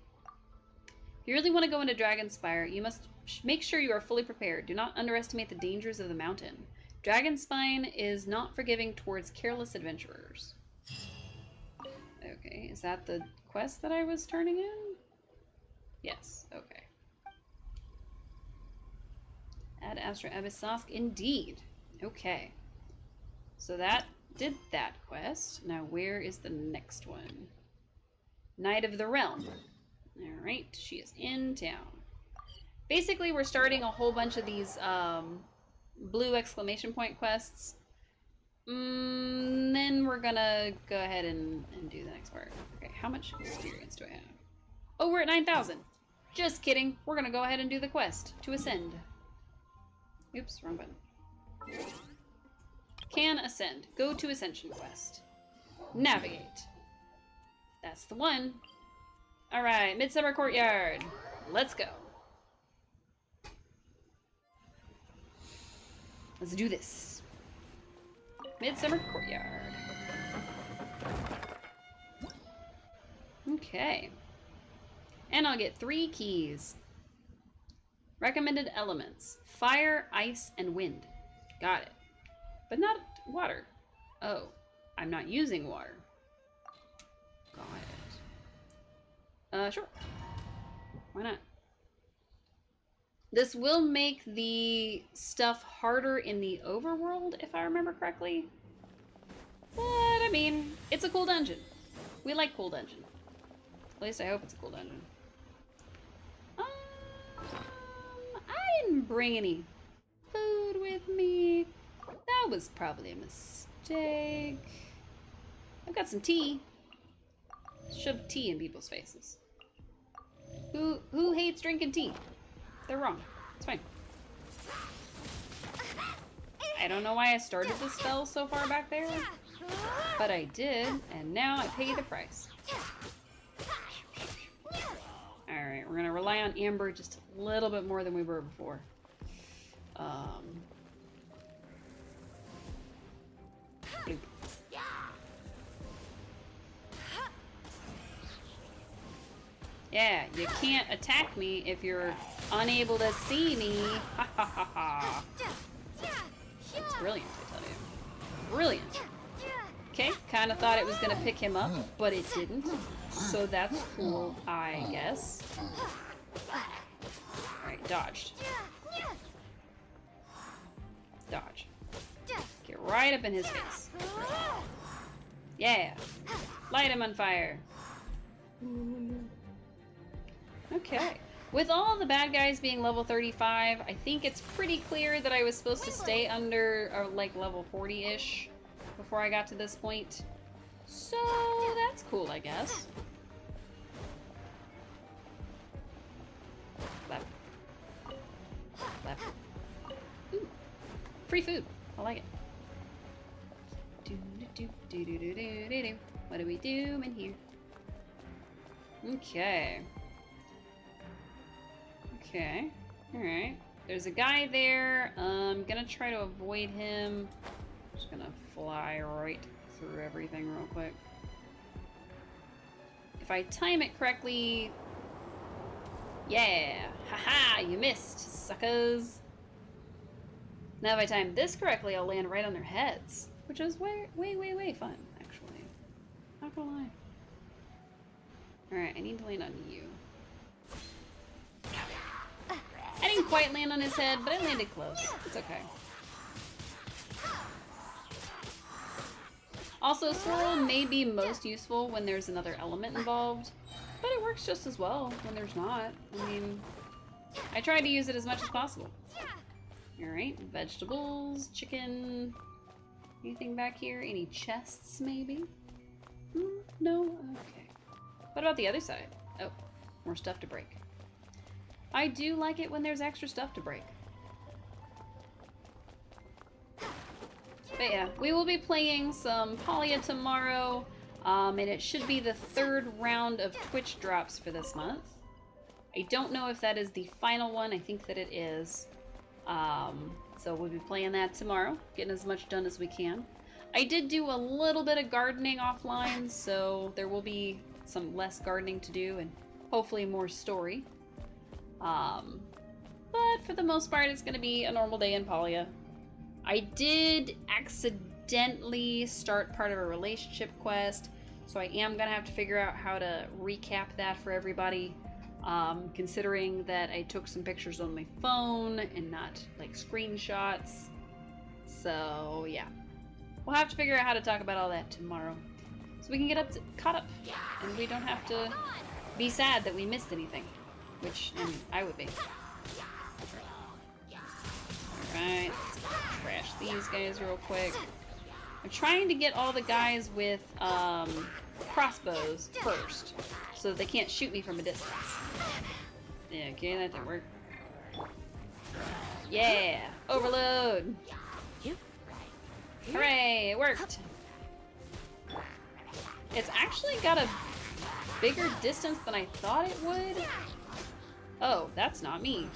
If you really want to go into Dragonspire, you must make sure you are fully prepared. Do not underestimate the dangers of the mountain. Dragonspine is not forgiving towards careless adventurers. Okay, is that the quest that I was turning in? Yes, okay. Add Astra Abyssosk, indeed. Okay. So that did that quest. Now where is the next one? Knight of the Realm. Alright, she is in town. Basically, we're starting a whole bunch of these blue exclamation point quests. Then we're gonna go ahead and do the next part. Okay, how much experience do I have? Oh, we're at 9,000. Just kidding. We're gonna go ahead and do the quest to ascend. Oops, wrong button. Can ascend. Go to Ascension quest. Navigate. That's the one. Alright, Midsummer Courtyard. Let's go. Let's do this. Midsummer Courtyard. Okay. And I'll get 3 keys. Recommended elements. Fire, ice, and wind. Got it. But not water. Oh, I'm not using water. Got it. Sure. Why not? This will make the stuff harder in the overworld, if I remember correctly. But, I mean, it's a cool dungeon. We like cool dungeon. At least I hope it's a cool dungeon. I didn't bring any food with me. That was probably a mistake. I've got some tea. Shove tea in people's faces. Who hates drinking tea? They're wrong. It's fine. I don't know why I started this spell so far back there, but I did, and now I pay the price. Alright, we're gonna rely on Amber just a little bit more than we were before. Bloop. Yeah, you can't attack me if you're unable to see me. Ha ha ha ha. It's brilliant, I tell you. Brilliant. Okay, kind of thought it was going to pick him up, but it didn't. So that's cool, I guess. Alright, dodged. Dodge. Get right up in his face. Yeah. Light him on fire. Okay. With all the bad guys being level 35, I think it's pretty clear that I was supposed to stay under, like, level 40-ish before I got to this point. So, that's cool, I guess. Left. Left. Ooh. Free food. I like it. Do-do-do-do-do-do-do-do. What do we do in here? Okay. Okay. Alright. There's a guy there. I'm gonna try to avoid him. Just gonna fly right through everything real quick. If I time it correctly... Yeah! Haha! You missed, suckers! Now if I time this correctly, I'll land right on their heads. Which is way fun, actually. Not gonna lie. Alright, I need to land on you. I didn't quite land on his head, but I landed close. It's okay. Also, Swirl may be most useful when there's another element involved, but it works just as well when there's not. I mean, I try to use it as much as possible. Alright, vegetables, chicken, anything back here? Any chests, maybe? No? Okay. What about the other side? Oh, More stuff to break. I do like it when there's extra stuff to break. But yeah, we will be playing some Polya tomorrow, and it should be the 3rd round of Twitch drops for this month. I don't know if that is the final one. I think that it is. So we'll be playing that tomorrow, getting as much done as we can. I did do a little bit of gardening offline, so there will be some less gardening to do and hopefully more story. But for the most part, it's going to be a normal day in Polya. I did accidentally start part of a relationship quest, so I am going to have to figure out how to recap that for everybody, considering that I took some pictures on my phone and not like screenshots. So yeah, we'll have to figure out how to talk about all that tomorrow, so we can get caught up, and we don't have to be sad that we missed anything, which I would be. Alright, let's trash these guys real quick. I'm trying to get all the guys with crossbows first, so that they can't shoot me from a distance. Yeah, okay, that didn't work. Yeah! Overload! Hooray! It worked! It's actually got a bigger distance than I thought it would. Oh, that's not me.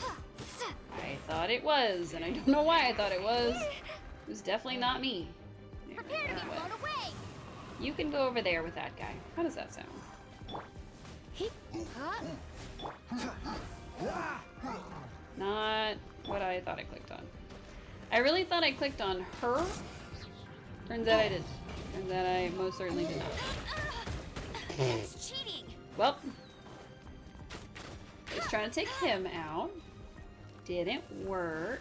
I thought it was, and I don't know why I thought it was. It was definitely not me. Prepare to be blown away. You can go over there with that guy. How does that sound? Not what I thought I clicked on. I really thought I clicked on her. Turns out I did. Turns out I most certainly did not. It's cheating. Well, I was trying to take him out. Didn't work.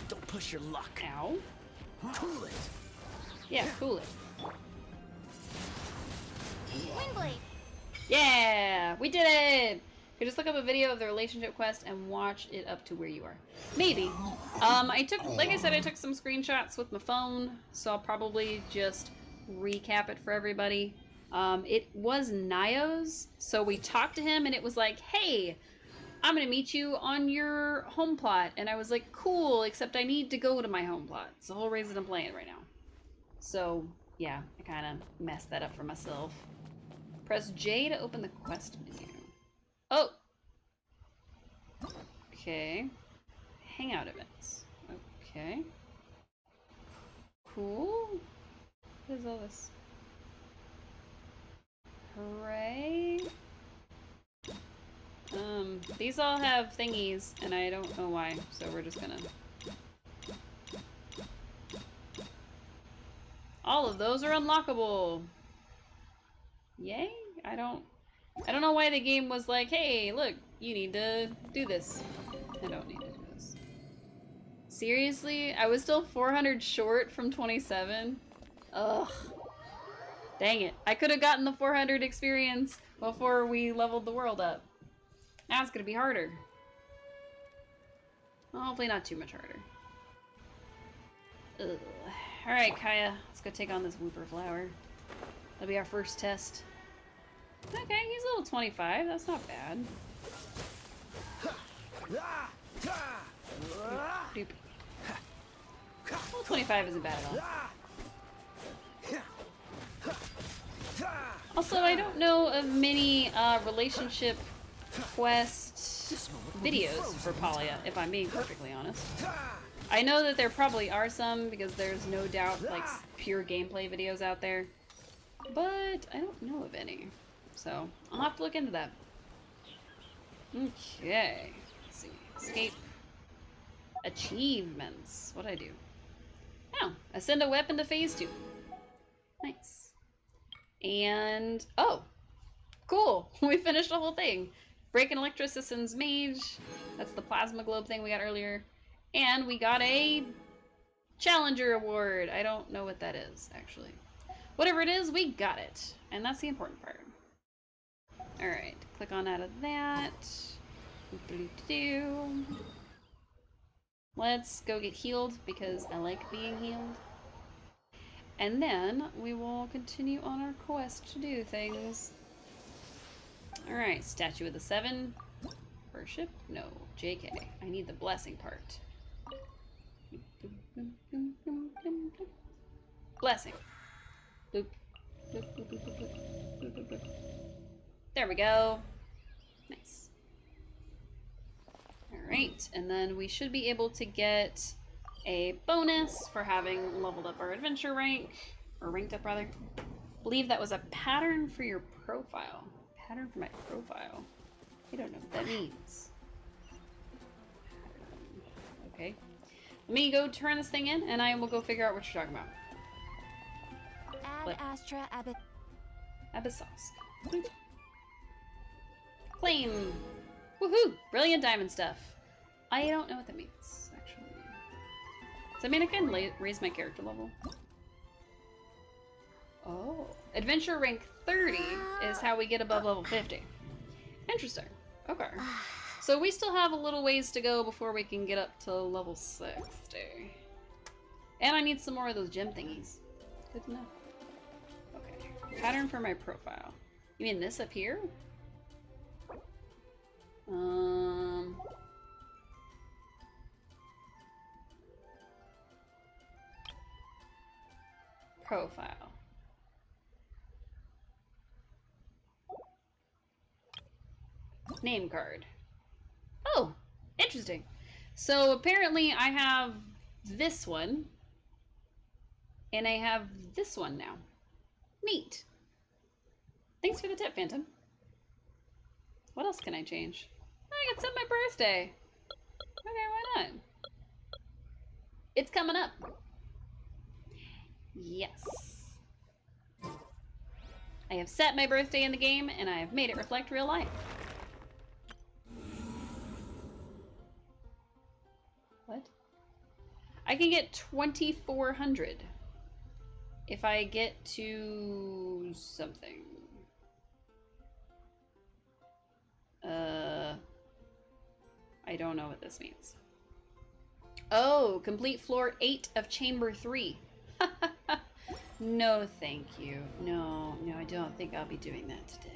Don't push your luck. Ow. Cool it. Yeah, cool it. Windblade. Yeah, we did it! You can just look up a video of the relationship quest and watch it up to where you are. Maybe. Like I said, I took some screenshots with my phone, so I'll probably just recap it for everybody. It was Nio's, so we talked to him and it was like, hey, I'm gonna meet you on your home plot. And I was like, cool, except I need to go to my home plot. It's the whole reason I'm playing right now. So, yeah, I kind of messed that up for myself. Press J to open the quest menu. Oh! Okay. Hangout events. Okay. Cool. What is all this? Hooray. These all have thingies, and I don't know why, so we're just gonna... All of those are unlockable! Yay? I don't know why the game was like, hey, look, you need to do this. I don't need to do this. Seriously? I was still 400 short from 27? Ugh. Dang it. I could have gotten the 400 experience before we leveled the world up. Now it's gonna be harder. Well, hopefully not too much harder. Ugh. Alright, Kaya. Let's go take on this Whooper Flower. That'll be our first test. Okay, he's level 25. That's not bad. Doop. Level 25 isn't bad at all. Also, I don't know of many relationship quest videos for Polya, if I'm being perfectly honest. I know that there probably are some, because there's no doubt like pure gameplay videos out there, but I don't know of any. So, I'll have to look into that. Okay. Let's see. Escape. Achievements. What'd I do? Oh, ascend a weapon to phase 2. Nice. And, oh, cool. We finished the whole thing. Break an Electrosystem's Mage. That's the plasma globe thing we got earlier. And we got a Challenger Award. I don't know what that is, actually. Whatever it is, we got it. And that's the important part. Alright, click on out of that. Let's go get healed, because I like being healed. And then we will continue on our quest to do things. Alright, Statue of the Seven. Worship? No. JK. I need the blessing part. Blessing. Boop. Boop, boop, boop, boop, boop. Boop, boop, boop. There we go. Nice. Alright, and then we should be able to get a bonus for having leveled up our adventure rank, or ranked up rather. I believe that was a pattern for your profile. Pattern for my profile. I don't know what that means. Okay. Let me go turn this thing in, and I will go figure out what you're talking about. Ad Astra Abbot. Abyssos. Claim! Woohoo! Brilliant diamond stuff. I don't know what that means, actually. Does that mean I can raise my character level? Oh. Adventure rank 30 is how we get above level 50. Interesting. Okay. So we still have a little ways to go before we can get up to level 60. And I need some more of those gem thingies. Good to know. Okay. Pattern for my profile. You mean this up here? Profile. Name card. Oh, interesting. So apparently I have this one, and I have this one now. Neat. Thanks for the tip, Phantom. What else can I change? I can set my birthday. Okay, why not? It's coming up. Yes. I have set my birthday in the game, and I have made it reflect real life. What? I can get 2,400 if I get to something. I don't know what this means. Oh, complete floor 8 of chamber 3. No, thank you. No, I don't think I'll be doing that today.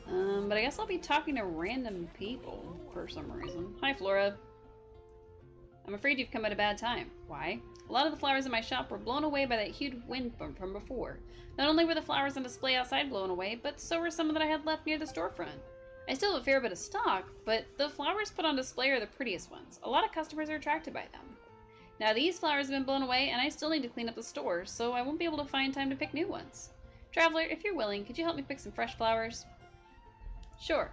But I guess I'll be talking to random people for some reason. Hi, Flora. I'm afraid you've come at a bad time. Why? A lot of the flowers in my shop were blown away by that huge wind from before. Not only were the flowers on display outside blown away, but so were some that I had left near the storefront. I still have a fair bit of stock, but the flowers put on display are the prettiest ones. A lot of customers are attracted by them. Now these flowers have been blown away, and I still need to clean up the store, so I won't be able to find time to pick new ones. Traveler, if you're willing, could you help me pick some fresh flowers? Sure.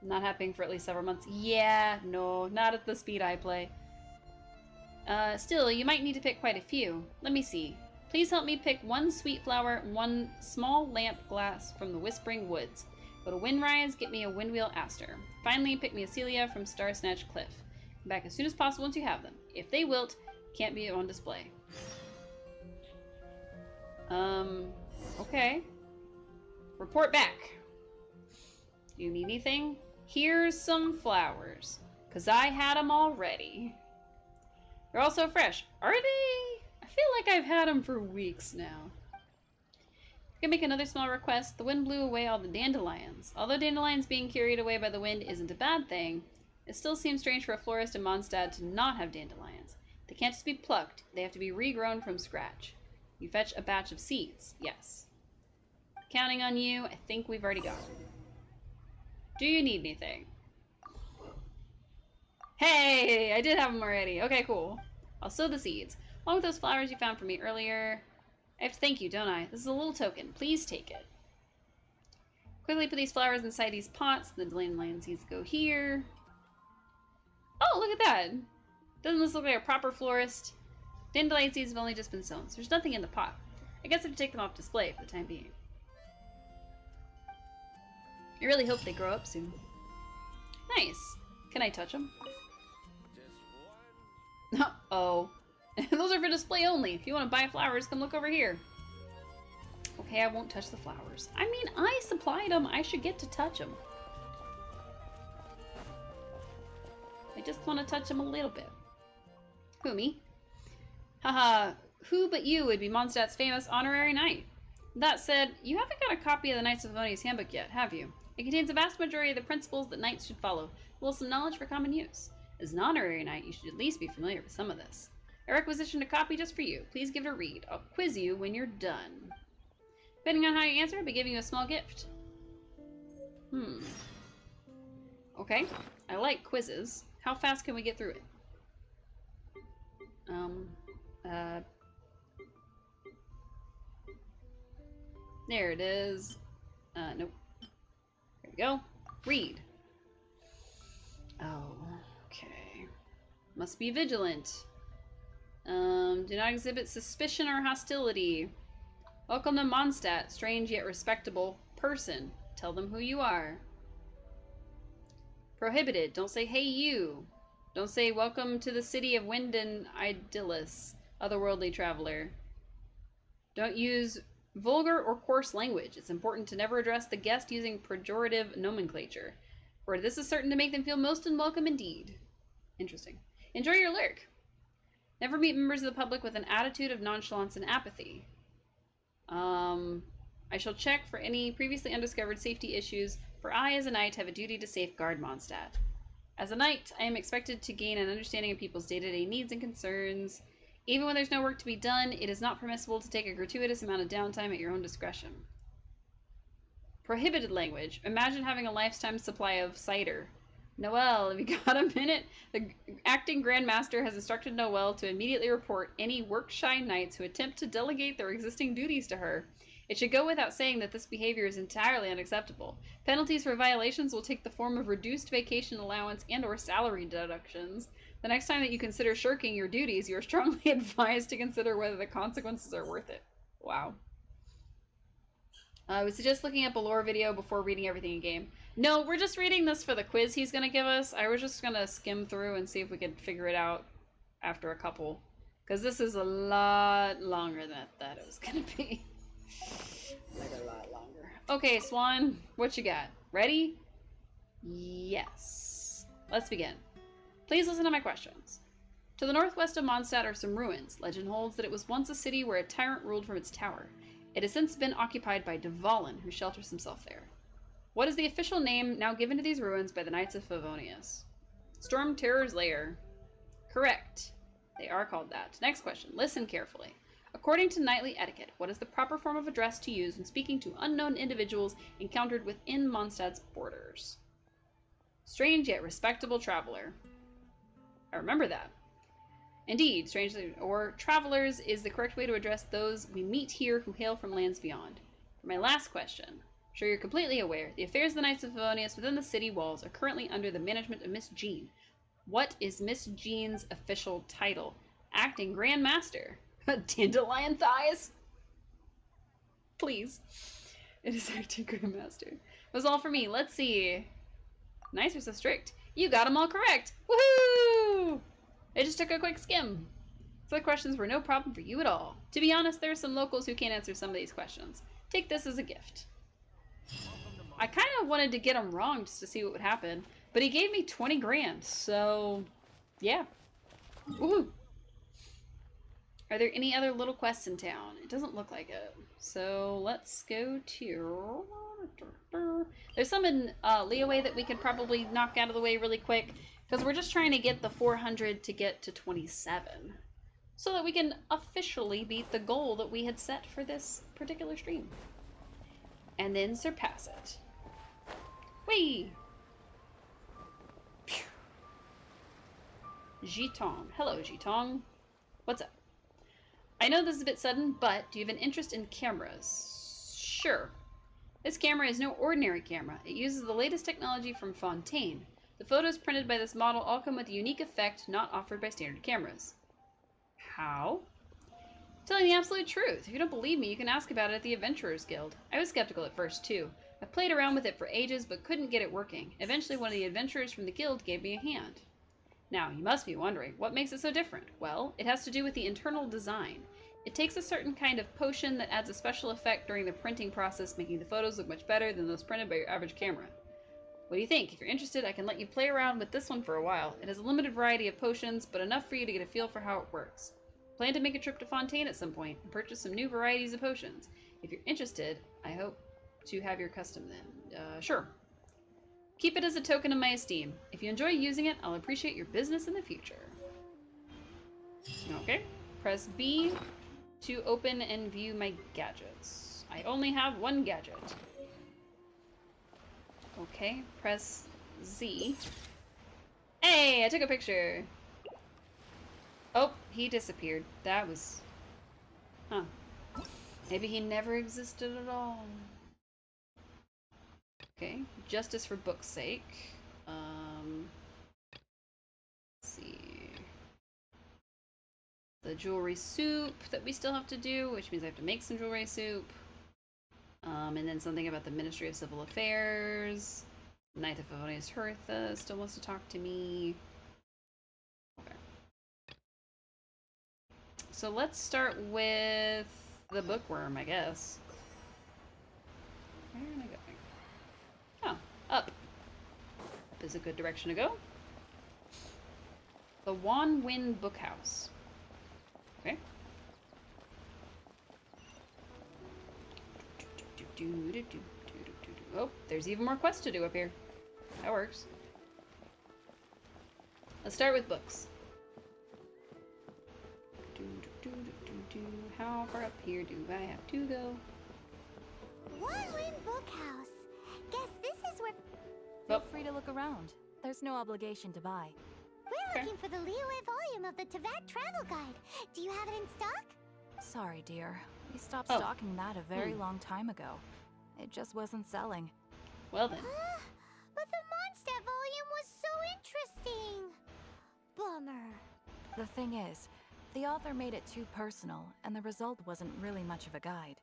Not happening for at least several months. Yeah, no, not at the speed I play. Still, you might need to pick quite a few. Let me see. Please help me pick one sweet flower, one small lamp glass from the Whispering Woods. Go to Windrise, get me a Windwheel Aster. Finally, pick me a Celia from Star Snatch Cliff. Come back as soon as possible once you have them. If they wilt, can't be on display. Okay. Report back. Do you need anything? Here's some flowers, 'cause I had them already. They're all so fresh. Are they? I feel like I've had them for weeks now. I can make another small request. The wind blew away all the dandelions. Although dandelions being carried away by the wind isn't a bad thing, it still seems strange for a florist in Mondstadt to not have dandelions. They can't just be plucked. They have to be regrown from scratch. You fetch a batch of seeds. Yes. Counting on you. I think we've already got them. Do you need anything? Hey, I did have them already. Okay, cool. I'll sow the seeds. Along with those flowers you found for me earlier. I have to thank you, don't I? This is a little token. Please take it. Quickly put these flowers inside these pots. The dandelion seeds go here. Oh, look at that. Doesn't this look like a proper florist? Dandelion seeds have only just been sown, so there's nothing in the pot. I guess I have to take them off display for the time being. I really hope they grow up soon. Nice. Can I touch them? Uh-oh. Those are for display only. If you want to buy flowers, come look over here. Okay, I won't touch the flowers. I mean, I supplied them. I should get to touch them. I just want to touch them a little bit. Who, me? Haha, who but you would be Mondstadt's famous honorary knight? That said, you haven't got a copy of the Knights of Livonia's handbook yet, have you? It contains a vast majority of the principles that knights should follow, as well as some knowledge for common use. As an honorary knight, you should at least be familiar with some of this. I requisitioned a copy just for you. Please give it a read. I'll quiz you when you're done. Depending on how you answer, I'll be giving you a small gift. Okay, I like quizzes. How fast can we get through it? There it is. Nope. There we go. Read. Oh, okay. Must be vigilant. Do not exhibit suspicion or hostility. Welcome to Mondstadt, strange yet respectable person. Tell them who you are. Prohibited. Don't say, hey you. Don't say, welcome to the city of Winden Idyllis, otherworldly traveler. Don't use vulgar or coarse language. It's important to never address the guest using pejorative nomenclature, for this is certain to make them feel most unwelcome indeed. Interesting. Enjoy your lurk. Never meet members of the public with an attitude of nonchalance and apathy. I shall check for any previously undiscovered safety issues, for I, as a knight, have a duty to safeguard Mondstadt. As a knight, I am expected to gain an understanding of people's day-to-day needs and concerns. Even when there's no work to be done, it is not permissible to take a gratuitous amount of downtime at your own discretion. Prohibited language. Imagine having a lifetime supply of cider. Noelle, have you got a minute? The acting Grand Master has instructed Noelle to immediately report any work-shy knights who attempt to delegate their existing duties to her. It should go without saying that this behavior is entirely unacceptable. Penalties for violations will take the form of reduced vacation allowance and or salary deductions. The next time that you consider shirking your duties, you are strongly advised to consider whether the consequences are worth it. Wow. I would suggest looking up a lore video before reading everything in game. No, we're just reading this for the quiz he's going to give us. I was just going to skim through and see if we could figure it out after a couple. Because this is a lot longer than I thought it was going to be. Like a lot longer. Okay, Swan, what you got? Ready? Yes. Let's begin. Please listen to my questions. To the northwest of Mondstadt are some ruins. Legend holds that it was once a city where a tyrant ruled from its tower. It has since been occupied by Dvalin, who shelters himself there. What is the official name now given to these ruins by the Knights of Favonius? Storm Terror's Lair. Correct. They are called that. Next question. Listen carefully. According to knightly etiquette, what is the proper form of address to use when speaking to unknown individuals encountered within Mondstadt's borders? Strange yet respectable traveler. I remember that. Indeed, strangely, or travelers is the correct way to address those we meet here who hail from lands beyond. For my last question, I'm sure you're completely aware, the affairs of the Knights of Favonius within the city walls are currently under the management of Miss Jean. What is Miss Jean's official title? Acting Grand Master. Dandelion thighs? Please. It is acting Grand Master. It was all for me. Let's see. Nice or so strict. You got them all correct. Woohoo! I just took a quick skim. So the questions were no problem for you at all. To be honest, there are some locals who can't answer some of these questions. Take this as a gift. I kind of wanted to get him wrong just to see what would happen, but he gave me 20 grand, so yeah. Woohoo! Are there any other little quests in town? It doesn't look like it. So let's go to... There's some in Leeway that we could probably knock out of the way really quick, because we're just trying to get the 400 to get to 27, so that we can officially beat the goal that we had set for this particular stream. And then surpass it. Whee! Jitong. Hello, Jitong. What's up? I know this is a bit sudden, but do you have an interest in cameras? Sure. This camera is no ordinary camera. It uses the latest technology from Fontaine. The photos printed by this model all come with a unique effect not offered by standard cameras. How? Telling the absolute truth. If you don't believe me, you can ask about it at the Adventurers Guild. I was skeptical at first, too. I played around with it for ages, but couldn't get it working. Eventually, one of the adventurers from the guild gave me a hand. Now, you must be wondering, what makes it so different? Well, it has to do with the internal design. It takes a certain kind of potion that adds a special effect during the printing process, making the photos look much better than those printed by your average camera. What do you think? If you're interested, I can let you play around with this one for a while. It has a limited variety of potions, but enough for you to get a feel for how it works. Plan to make a trip to Fontaine at some point and purchase some new varieties of potions. If you're interested, I hope to have your custom then. Sure. Keep it as a token of my esteem. If you enjoy using it, I'll appreciate your business in the future. Okay. Press B to open and view my gadgets. I only have one gadget. Okay, press Z. Hey, I took a picture. Oh, he disappeared. That was... Huh. Maybe he never existed at all. Okay, justice for book's sake. Let's see. The jewelry soup that we still have to do, which means I have to make some jewelry soup. And then something about the Ministry of Civil Affairs. Knight of Favonius Hertha still wants to talk to me. Okay. So let's start with the bookworm, I guess. Where am I going? Oh, up. Up is a good direction to go. The Wan Win Bookhouse. Okay. Oh, there's even more quests to do up here. That works. Let's start with books. How far up here do I have to go? One-Win Bookhouse. Guess this is where... Feel free to look around. There's no obligation to buy. We're looking for the looooong volume of the Teyvat Travel Guide. Do you have it in stock? Sorry, dear. We stopped stocking that a very long time ago. It just wasn't selling. Well then. But the Mondstadt volume was so interesting. Bummer. The thing is, the author made it too personal, and the result wasn't really much of a guide.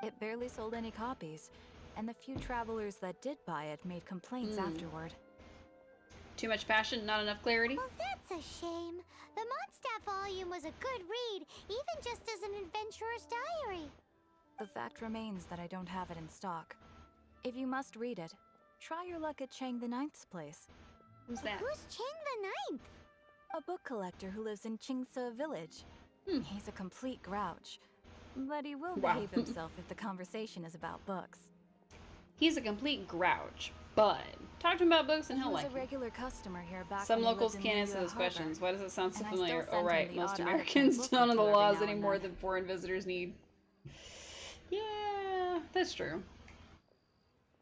It barely sold any copies, and the few travelers that did buy it made complaints afterward. Too much passion, not enough clarity? Well, that's a shame. The Mondstadt volume was a good read, even just as an adventurer's diary. The fact remains that I don't have it in stock. If you must read it, try your luck at Chang the Ninth's place. Who's that? Who's Chang the Ninth? A book collector who lives in Qingce village. He's a complete grouch, but he will behave himself if the conversation is about books. He's a complete grouch, but talk to him about books and he'll like He was a regular customer here back Some when he locals lived in can't answer Liyue those Harbor. questions. Why does it sound so And I still familiar? send Oh him right, the most odd Americans book don't know the review every laws now and anymore then. than foreign visitors need. Yeah, that's true.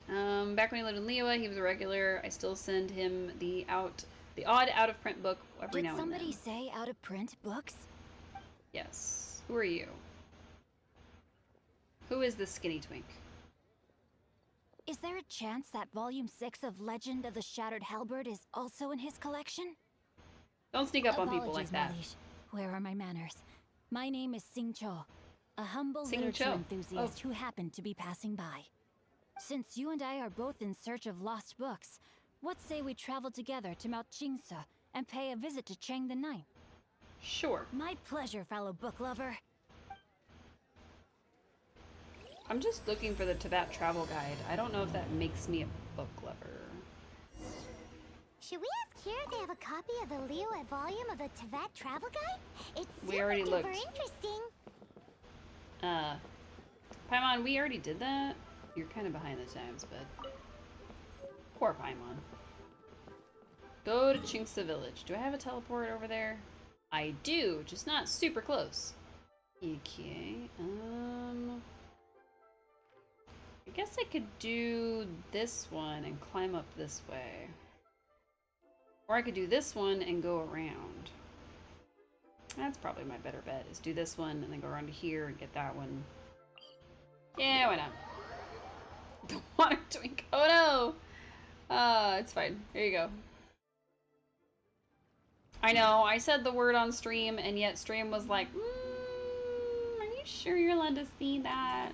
Back when he lived in Liyue, he was a regular. I still send him the odd out-of-print book every now and then. Did somebody say out-of-print books? Yes. Who are you? Who is this skinny twink? Is there a chance that Volume 6 of Legend of the Shattered Halberd is also in his collection? Don't sneak up on people like that. Malish. Where are my manners? My name is Sing Cho, a humble Sing literature Cho. enthusiast who happened to be passing by. Since you and I are both in search of lost books, what say we travel together to Mount Qingce and pay a visit to Chang the Ninth? Sure. My pleasure, fellow book lover. I'm just looking for the Teyvat Travel Guide. I don't know if that makes me a book lover. Should we ask here if they have a copy of the Liyue volume of the Teyvat Travel Guide? It's We already super looked. interesting. Paimon, we already did that. You're kind of behind the times, but... Poor Paimon. Go to Qingce Village. Do I have a teleport over there? I do, just not super close. Okay, I guess I could do this one and climb up this way. Or I could do this one and go around. That's probably my better bet, is do this one and then go around to here and get that one. Yeah, why not? The water twink. Oh no! It's fine. There you go. I know, I said the word on stream, and yet stream was like, are you sure you're allowed to see that?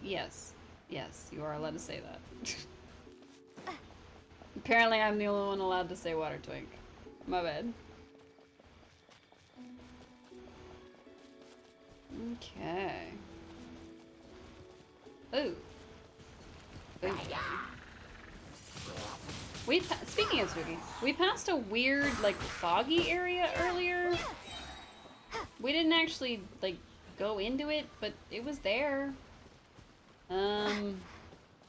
Yes. Yes, you are allowed to say that. Apparently I'm the only one allowed to say water twink. My bad. Okay. Ooh. Ooh. Speaking of spooky, we passed a weird, like, foggy area earlier. We didn't actually, like, go into it, but it was there. I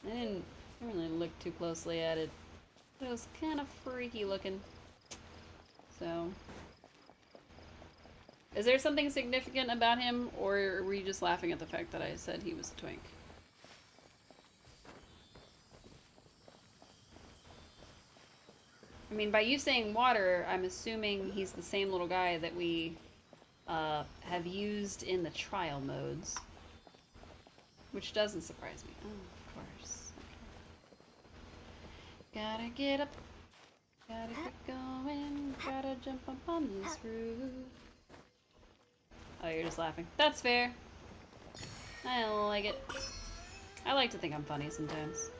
didn't really look too closely at it. It was kind of freaky looking. So, is there something significant about him, or were you just laughing at the fact that I said he was a twink? I mean, by you saying water, I'm assuming he's the same little guy that we have used in the trial modes. Which doesn't surprise me. Oh, of course. Okay. Gotta get up. Gotta get going. Gotta jump up on this roof. Oh, you're just laughing. That's fair. I like it. I like to think I'm funny sometimes.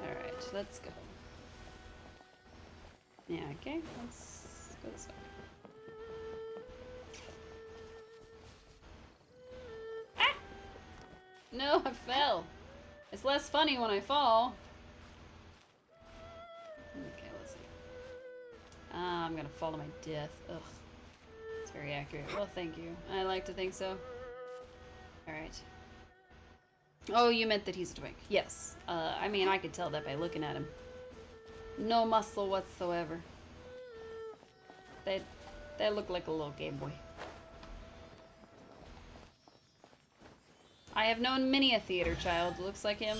Alright, let's go. Yeah, okay, let's go this way. Ah! No, I fell. It's less funny when I fall. Okay, let's see. I'm gonna fall to my death. Ugh. It's very accurate. Well, thank you. I like to think so. Alright. Oh, you meant that he's a twink. Yes. I mean, I could tell that by looking at him. No muscle whatsoever. They look like a little gay boy. I have known many a theater child who looks like him.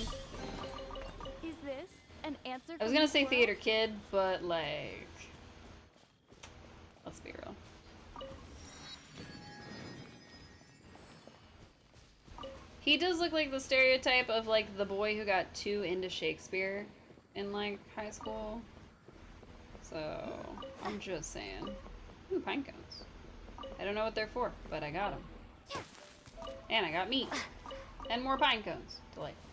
Is this an answer? I was gonna say theater kid, but like, let's be real. He does look like the stereotype of like the boy who got too into Shakespeare in like high school. So I'm just saying. Ooh, pine cones. I don't know what they're for, but I got them. And I got meat. And more pine cones. Delightful.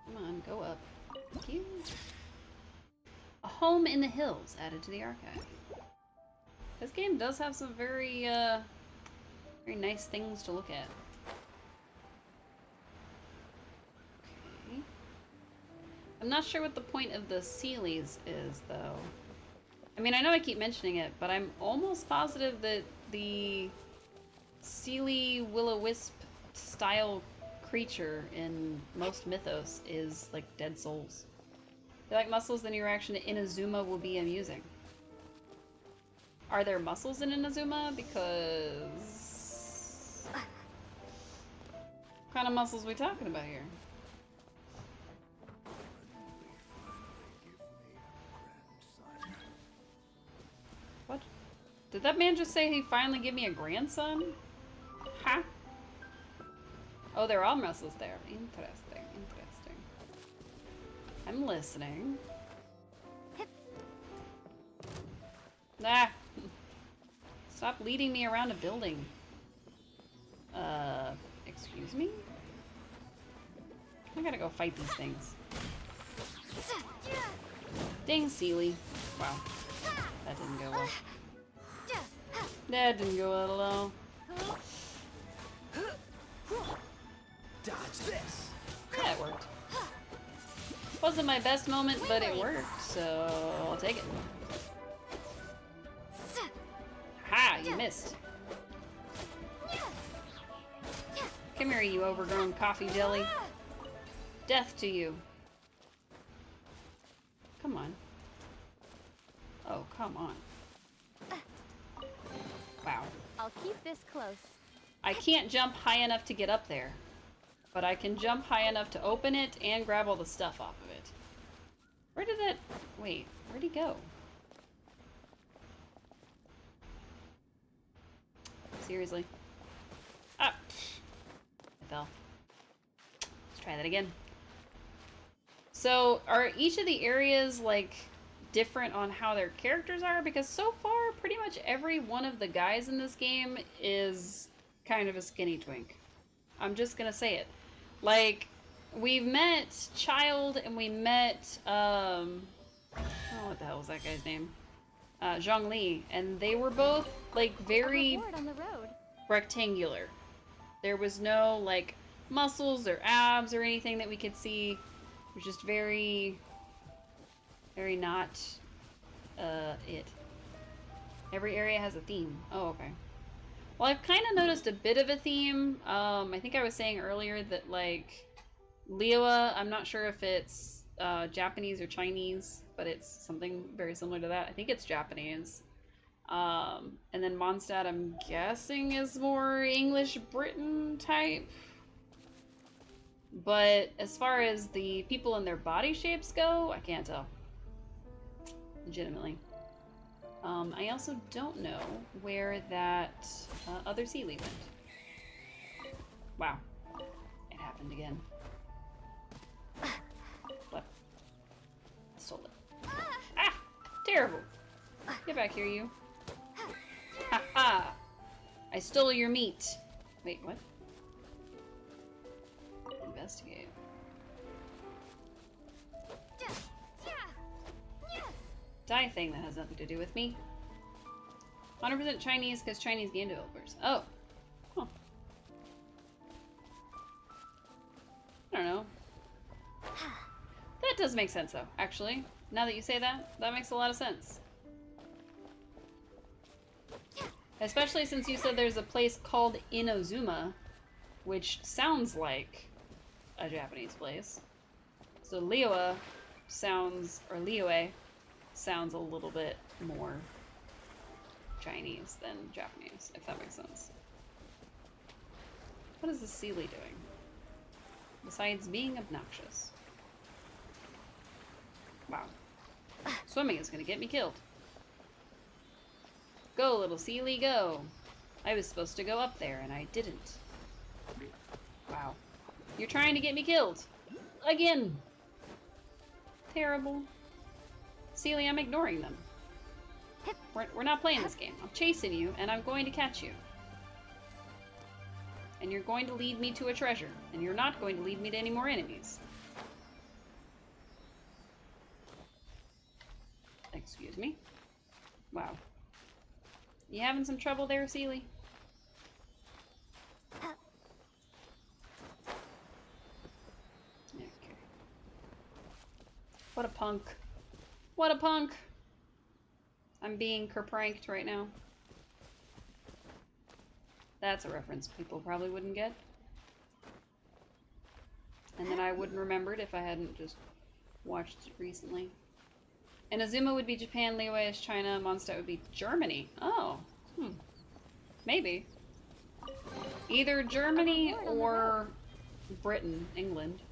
Come on, go up. Thank you. A home in the hills added to the archive. This game does have some very, very nice things to look at. Okay. I'm not sure what the point of the Sealies is, though. I mean, I know I keep mentioning it, but I'm almost positive that the Sealy will-o-wisp style creature in most mythos is like dead souls. If you like muscles, then your reaction to Inazuma will be amusing. Are there muscles in Inazuma? Because what kind of muscles are we talking about here? What? Did that man just say he finally give me a grandson? Huh? Oh, they're all muscles there. Interesting, interesting. I'm listening. Ah! Stop leading me around a building. Excuse me? I gotta go fight these things. Dang, Sealy. Wow. That didn't go well. That didn't go well at all. Dodge this. Yeah, it worked. Wasn't my best moment, but it worked, so I'll take it. Ha! You missed. Come here, you overgrown coffee jelly. Death to you. Come on. Oh, come on. Wow. I'll keep this close. I can't jump high enough to get up there, but I can jump high enough to open it and grab all the stuff off of it. Where did that... Wait, where'd he go? Seriously. Ah! I fell. Let's try that again. So, are each of the areas, like, different on how their characters are? Because so far, pretty much every one of the guys in this game is kind of a skinny twink. I'm just gonna say it. Like, we've met Child and we met, oh, what the hell was that guy's name? Zhongli, and they were both, like, very... A reward on the road. rectangular. There was no, like, muscles or abs or anything that we could see. It was just very, very not, it. Every area has a theme. Oh, okay. Well, I've kind of noticed a bit of a theme. I think I was saying earlier that, like, Liyue, I'm not sure if it's Japanese or Chinese, but it's something very similar to that. I think it's Japanese. And then Mondstadt, I'm guessing, is more English Britain type. But as far as the people and their body shapes go, I can't tell. Legitimately. I also don't know where that other Sealy went. Wow. It happened again. What? Stole it. Ah! Terrible! Get back here, you. Ha ha! I stole your meat. Wait, what? Investigate. Die thing that has nothing to do with me. 100% Chinese because Chinese game developers. Oh. Huh. I don't know. That does make sense though, actually. Now that you say that, that makes a lot of sense. Especially since you said there's a place called Inozuma, which sounds like a Japanese place. So Liyue sounds, or Liyue sounds a little bit more Chinese than Japanese, if that makes sense. What is the Sealy doing? Besides being obnoxious. Wow. Swimming is gonna get me killed. Go, little Sealy, go! I was supposed to go up there, and I didn't. Wow. You're trying to get me killed! Again! Terrible. Sealy, I'm ignoring them. We're not playing this game. I'm chasing you, and I'm going to catch you. And you're going to lead me to a treasure, and you're not going to lead me to any more enemies. Excuse me? Wow. You having some trouble there, Sealy? Okay. What a punk. What a punk! I'm being kerpranked right now. That's a reference people probably wouldn't get. And then I wouldn't remember it if I hadn't just watched it recently. And Azuma would be Japan, Liyue is China, Mondstadt would be Germany. Oh, maybe. Either Germany or Britain, England.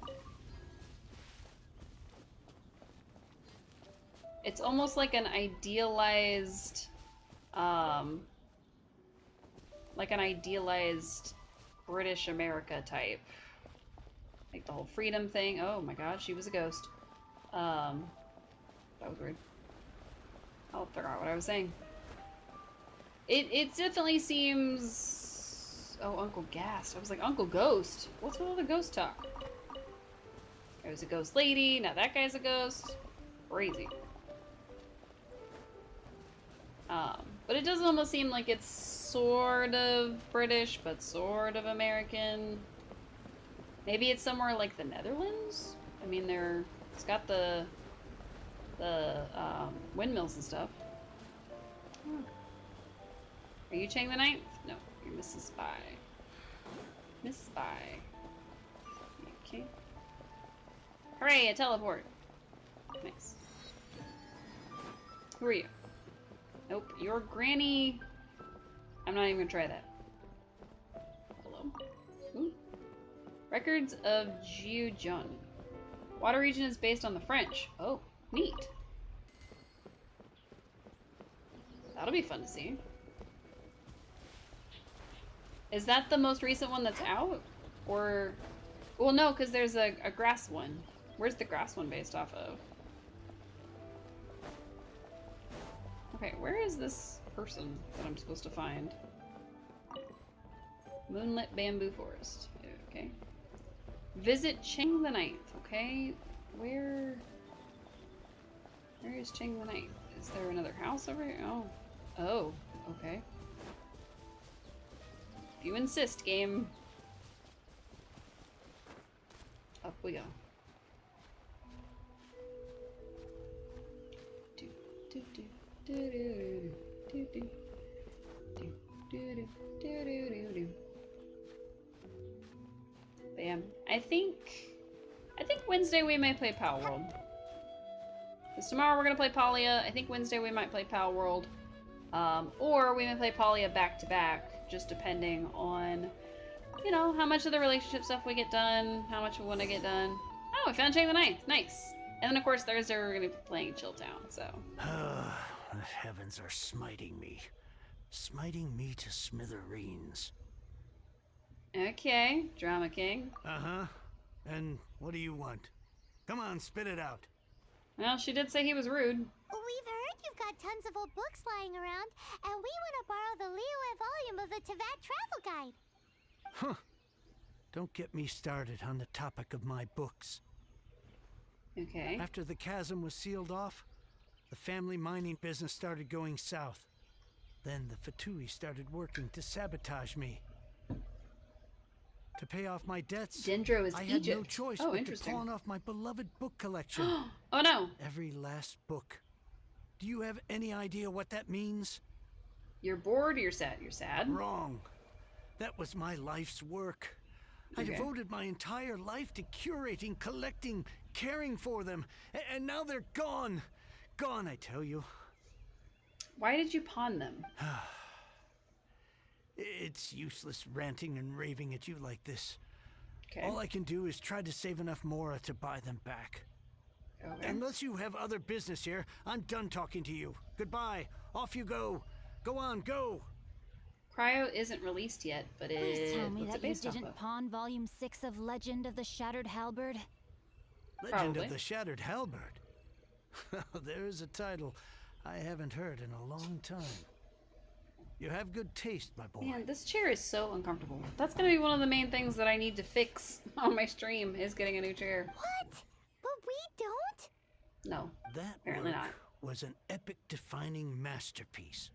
It's almost like an idealized, British America type. Like the whole freedom thing. Oh my god, she was a ghost. That was weird. I'll figure out what I was saying. It definitely seems... Oh, Uncle Gast. I was like, Uncle Ghost? What's with all the ghost talk? There's a ghost lady, now that guy's a ghost. Crazy. But it does almost seem like it's sort of British, but sort of American. Maybe it's somewhere like the Netherlands? I mean, it's got the windmills and stuff. Are you Chang the Ninth? No, you're Mrs. Spy. Miss Spy. Okay. Hooray, a teleport. Nice. Who are you? Nope, you're Granny. I'm not even gonna try that. Hello? Ooh. Records of Jiujun. Water region is based on the French. Oh, neat. That'll be fun to see. Is that the most recent one that's out? Or... Well, no, because there's a grass one. Where's the grass one based off of? Okay, where is this person that I'm supposed to find? Moonlit Bamboo Forest. Okay. Visit Cheng the Ninth. Okay, where is Cheng the Ninth? Is there another house over here? Oh, okay. you insist, game. Up we go. Do, do, do, do, do, do, do, do, do, do, do, do, do. Bam. I think Wednesday we may play Pal World. Because tomorrow we're gonna play Palia. I think Wednesday we might play Pal World. Or we may play Palia back to back, just depending on, you know, how much of the relationship stuff we get done, how much we want to get done. Oh, we found Chang the Ninth. Nice. And then, of course, Thursday we're going to be playing Chill Town, so. The heavens are smiting me. Smiting me to smithereens. Okay, Drama King. Uh-huh. And what do you want? Come on, spit it out. Well, she did say he was rude. We've heard you've got tons of old books lying around, and we want to borrow the Liyue volume of the Teyvat Travel Guide. Huh. Don't get me started on the topic of my books. Okay. After the chasm was sealed off, the family mining business started going south. Then the Fatui started working to sabotage me. To pay off my debts, Dendro is I had Egypt. no choice Oh, but to interesting. pawn off my beloved book collection. Oh no, Every last book. Do you have any idea what that means? you're bored or you're sad? You're sad? Wrong. That was my life's work. I Okay. devoted my entire life to curating, collecting, caring for them. And now they're gone. Gone, I tell you. Why did you pawn them? It's useless ranting and raving at you like this. Okay. All I can do is try to save enough Mora to buy them back. Okay. Unless you have other business here, I'm done talking to you. Goodbye. Off you go. Go on, go. Cryo isn't released yet, but Please tell me what's it that you based off didn't of? pawn Volume 6 of Legend of the Shattered Halberd? Legend Probably. of the Shattered Halberd. There's a title I haven't heard in a long time. You have good taste, my boy. Man, this chair is so uncomfortable. That's gonna be one of the main things that I need to fix on my stream, is getting a new chair. What? But we don't? No. That Apparently work not. was an epic-defining masterpiece.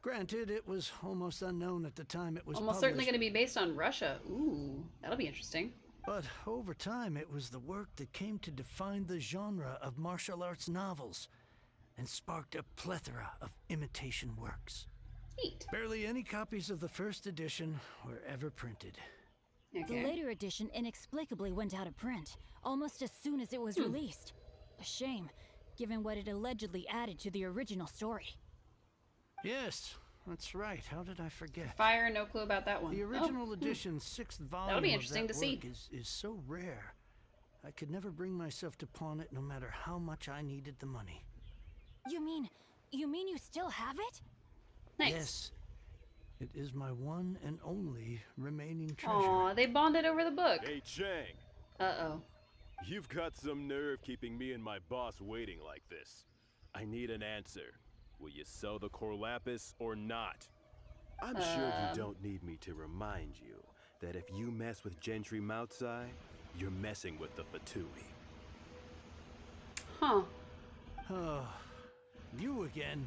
Granted, it was almost unknown at the time it was Almost published, certainly gonna be based on Russia. Ooh, that'll be interesting. but over time it was the work that came to define the genre of martial arts novels and sparked a plethora of imitation works. Neat. Barely any copies of the first edition were ever printed. The Okay. later edition inexplicably went out of print, almost as soon as it was released. A shame, given what it allegedly added to the original story. Yes, that's right. How did I forget? Fire, no clue about that one. The Oh, original edition's sixth volume That'll be of interesting that to see. work is so rare. I could never bring myself to pawn it no matter how much I needed the money. You mean you still have it? Nice. Yes, it is my one and only remaining treasure. Aw, they bonded over the book. Hey, Chang, Uh-oh. you've got some nerve keeping me and my boss waiting like this. I need an answer. Will you sell the Corlapis or not? I'm sure you don't need me to remind you that if you mess with Gentry Moutsai, you're messing with the Fatui. Huh. Oh, you again.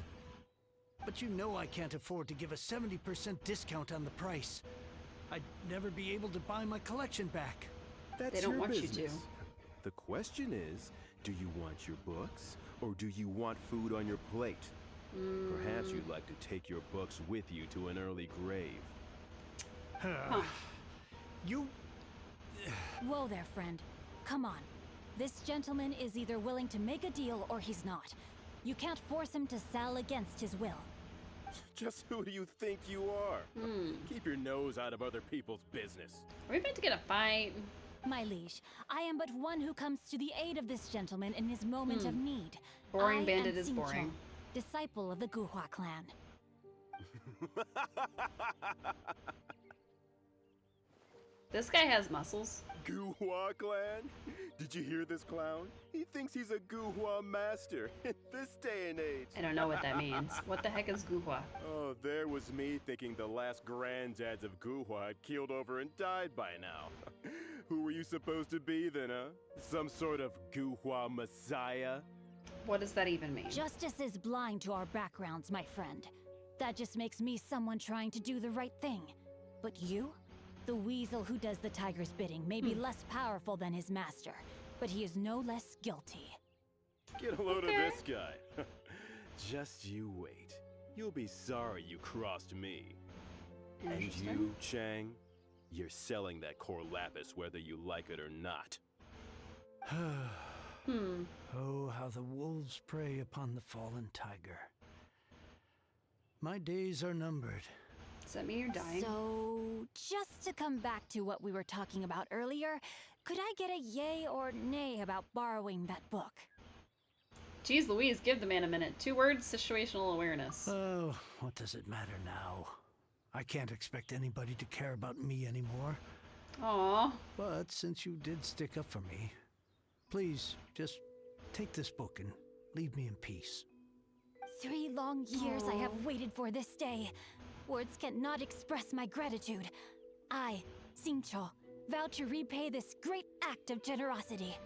But you know I can't afford to give a 70% discount on the price. I'd never be able to buy my collection back. That's They don't your want you to. business. The question is, do you want your books, or do you want food on your plate? Perhaps you'd like to take your books with you to an early grave. Huh. You... Whoa there, friend. Come on. This gentleman is either willing to make a deal or he's not. You can't force him to sell against his will. Just who do you think you are? Keep your nose out of other people's business. Are we about to get a fight? My liege, I am but one who comes to the aid of this gentleman in his moment of need. Boring I bandit am is Xingqiu, boring. disciple of the Guhua clan. This guy has muscles. Guhua clan? Did you hear this clown? He thinks he's a Guhua master in this day and age. I don't know what that means. What the heck is Guhua? Oh, there was me thinking the last granddads of Guhua had keeled over and died by now. Who were you supposed to be then, huh? Some sort of Guhua messiah? What does that even mean? Justice is blind to our backgrounds, my friend. That just makes me someone trying to do the right thing. But you? The weasel who does the tiger's bidding may be less powerful than his master, but he is no less guilty. Get a load of this guy. Just you wait. You'll be sorry you crossed me. And you, Chang, you're selling that core lapis whether you like it or not. Oh, how the wolves prey upon the fallen tiger. My days are numbered. Does that mean you're dying? So, just to come back to what we were talking about earlier, could I get a yay or nay about borrowing that book? Jeez Louise, give the man a minute. 2 words, situational awareness. Oh, what does it matter now? I can't expect anybody to care about me anymore. Aw. But since you did stick up for me, please, just take this book and leave me in peace. 3 long years I have waited for this day. Words cannot express my gratitude. I, Xingqiu, vow to repay this great act of generosity.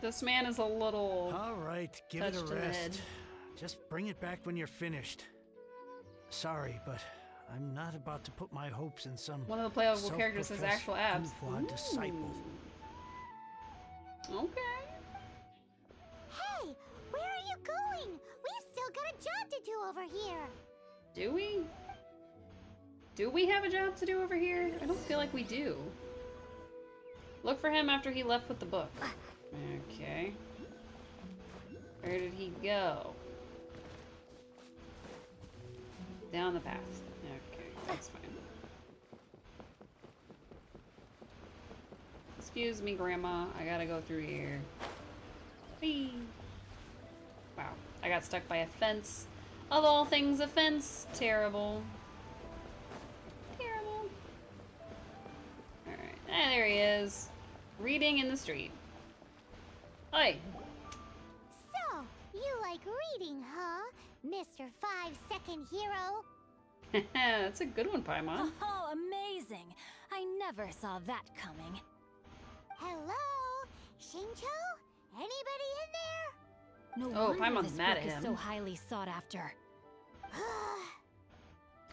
This man is a little... All right, give it a touched in the head. rest. Just bring it back when you're finished. Sorry, but I'm not about to put my hopes in some One of the playable characters has self-professed actual abs. bourgeois disciple. Okay. Hey, where are you going? We've still got a job to do over here. Do we? Do we have a job to do over here? I don't feel like we do. Look for him after he left with the book. Okay. Where did he go? Down the path. Okay, that's fine. Excuse me, Grandma. I gotta go through here. Whee! Wow. I got stuck by a fence. Of all things, a fence. Terrible. Terrible. Alright. Ah, there he is. Reading in the street. Hi. So, you like reading, huh? Mr. 5-second hero? That's a good one, Paimon. Oh, amazing! I never saw that coming. Hello? Xingqiu? Anybody in there? No Oh, wonder Paimon's this mad book at is him. so highly sought after.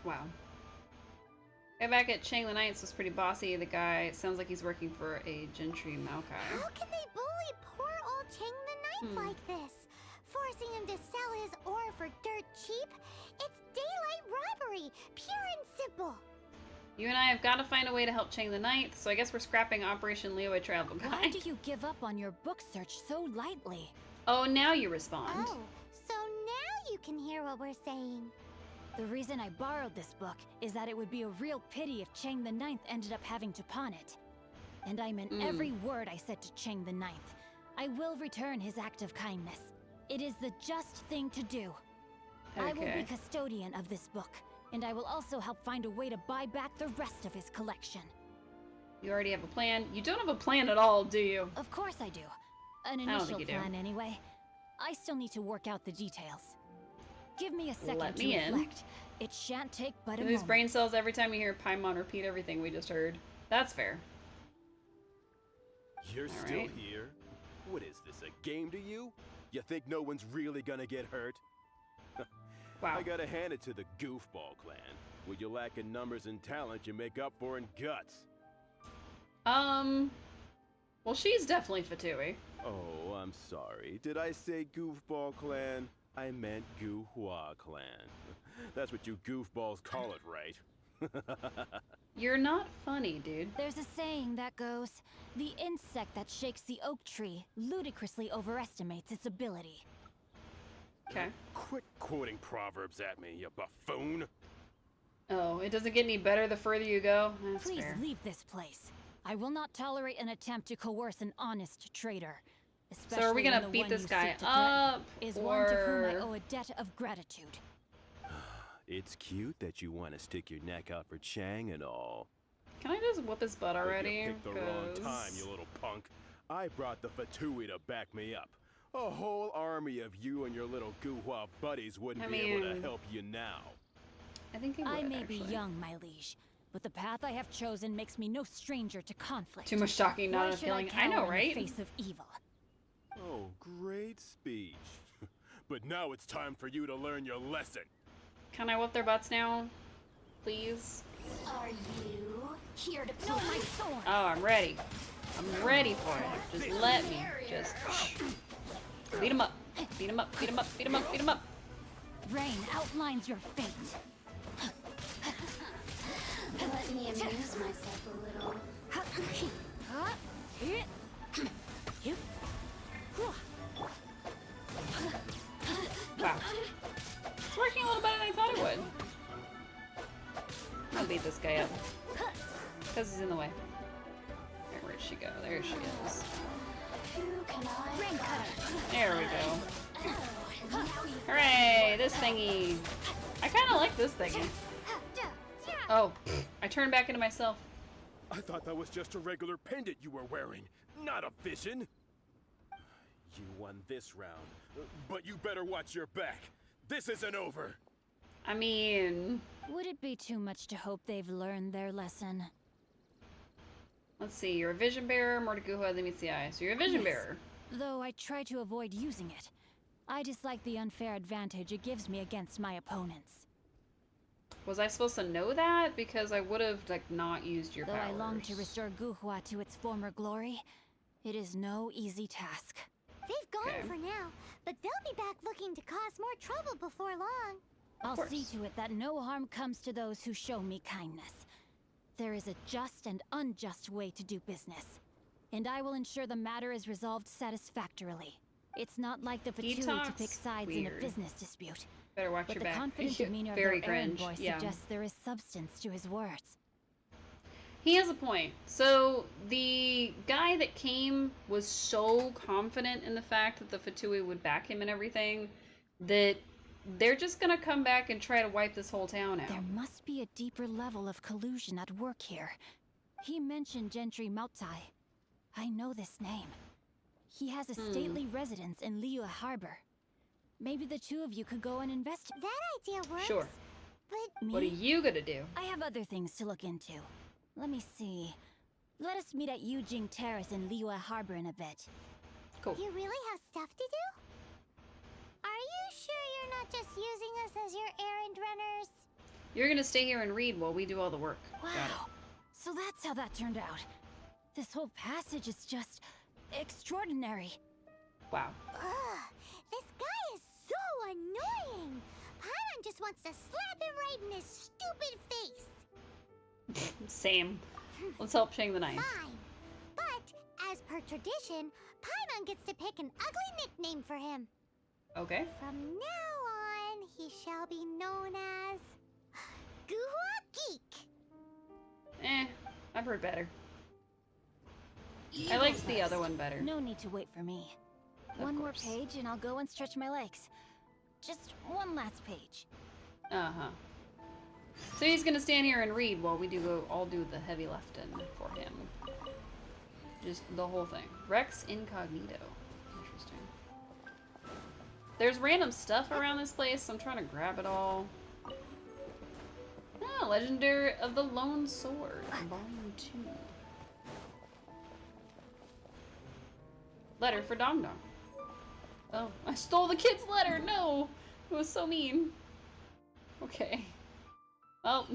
Wow. Guy back at Chang the Knights was pretty bossy. The guy sounds like he's working for a gentry Maokai. How can they bully poor old Chang the Ninth like this? Forcing him to sell his ore for dirt cheap? It's daylight robbery, pure and simple. You and I have got to find a way to help Chang the Ninth, so I guess we're scrapping Operation Leo Travel Guide. Why do you give up on your book search so lightly? Oh, now you respond. Oh, so now you can hear what we're saying. The reason I borrowed this book is that it would be a real pity if Chang the Ninth ended up having to pawn it. And I meant every word I said to Chang the Ninth. I will return his act of kindness. It is the just thing to do. I will be custodian of this book, and I will also help find a way to buy back the rest of his collection. You already have a plan? You don't have a plan at all, do you? Of course I do. An I don't initial think you do. plan, anyway. I still need to work out the details. Give me a second Let to me in. reflect. It shan't take but a You lose moment. brain cells every time you hear Paimon repeat everything we just heard. That's fair. You're still here? What is this, a game to you? You think no one's really gonna get hurt? Wow. I gotta hand it to the Goofball clan. What you lack in numbers and talent, you make up for in guts. Well, she's definitely Fatui. Oh, I'm sorry. Did I say Goofball clan? I meant Goohua clan. That's what you goofballs call it, right? You're not funny, dude. There's a saying that goes, the insect that shakes the oak tree ludicrously overestimates its ability. Okay. Quit quoting proverbs at me, you buffoon. Oh, it doesn't get any better the further you go? That's Please fair. leave this place. I will not tolerate an attempt to coerce an honest trader. So are we especially gonna when the beat one this you guy seek to threaten up, is one to whom I or- owe a debt of gratitude. It's cute that you want to stick your neck out for Chang and all. Can I just whoop his butt But already? you picked the wrong 'Cause- time, you little punk. I brought the Fatui to back me up. A whole army of you and your little Goohua buddies wouldn't I be able to mean- help you now. I think he would, I may actually. be young, my liege, but the path I have chosen makes me no stranger to conflict. Too much talking, Why not a should feeling. I I know, cower right? in the face of evil? Oh, great speech. But now it's time for you to learn your lesson. Can I whoop their butts now? Please? Are you here to play my sword? Oh, I'm ready. I'm ready for it. Just let me. Just beat him up. Beat him up. Beat him up. Beat him up. Beat him up. Rain outlines your fate. Let me amuse myself a little. Wow. It's working a little better than I thought it would. I'll beat this guy up. Because he's in the way. Alright, where'd she go? There she is. There we go. Hooray! This thingy. I kind of like this thingy. Oh, I turned back into myself. I thought that was just a regular pendant you were wearing, not a vision. You won this round, but you better watch your back. This isn't over. I mean... Would it be too much to hope they've learned their lesson? Let's see, you're a vision bearer, Mordeguha, that meets the eye. So you're a vision bearer. Though I try to avoid using it. I dislike the unfair advantage it gives me against my opponents. Was I supposed to know that? Because I would have, like, not used your Though powers. I long to restore Guhua to its former glory, it is no easy task. They've gone for now, but they'll be back looking to cause more trouble before long. I'll see to it that no harm comes to those who show me kindness. There is a just and unjust way to do business, and I will ensure the matter is resolved satisfactorily. It's not like the Fatui to pick sides in a business dispute. Better watch But your the back. confident demeanor of Very their errand cringe. boy suggests there is substance to his words. He has a point. So the guy that came was so confident in the fact that the Fatui would back him and everything that they're just gonna come back and try to wipe this whole town out. There must be a deeper level of collusion at work here. He mentioned Gentry Mautai. I know this name. He has a stately residence in Liyue Harbor. Maybe the two of you could go and investigate. That idea works. Sure. But What are you gonna do? I have other things to look into. Let me see. Let us meet at Yujing Terrace in Liyue Harbor in a bit. Cool. you really have stuff to do? Are you sure you're not just using us as your errand runners? You're gonna stay here and read while we do all the work. Got it. Wow. So that's how that turned out. This whole passage is just extraordinary. Wow. Ugh, this guy is so annoying. Paimon just wants to slap him right in his stupid face. Same. Let's help Chang the Ninth. Fine. But, as per tradition, Paimon gets to pick an ugly nickname for him. Okay. From now on, he shall be known as... Guhua Geek. I've heard better. I liked the other one better. No need to wait for me. One more page and I'll go and stretch my legs. Just one last page. Uh-huh. So he's gonna stand here and read while we all do the heavy lifting for him. Just the whole thing. Rex Incognito. Interesting. There's random stuff around this place, so I'm trying to grab it all. Ah, Legendary of the Lone Sword, Volume 2. Letter for Dong Dong. Oh, I stole the kid's letter! No! It was so mean. Okay. Well,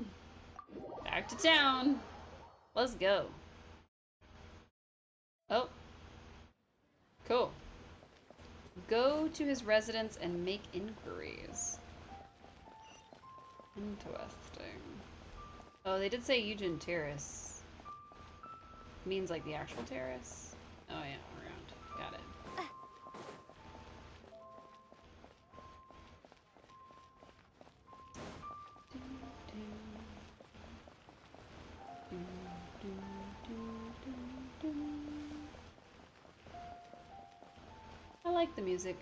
back to town. Let's go. Oh. Cool. Go to his residence and make inquiries. Interesting. Oh, they did say Eugen Terrace. Means like the actual terrace? Oh yeah, around. Got it. I like the music.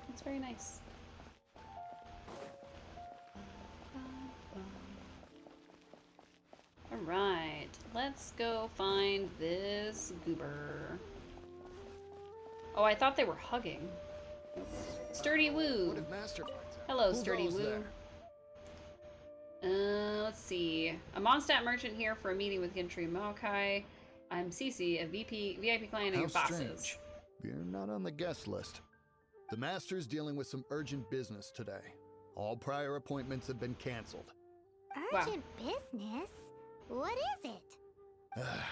It's very nice. Alright, let's go find this goober. Oh, I thought they were hugging. Sturdy Woo! What if Master finds out? Hello, Who Sturdy goes Woo. there? Let's see. A Mondstadt merchant here for a meeting with Gentry Maokai. I'm Cece, a VIP client of your How bosses. strange. You're not on the guest list. The Master's dealing with some urgent business today. All prior appointments have been canceled. Urgent business? What is it?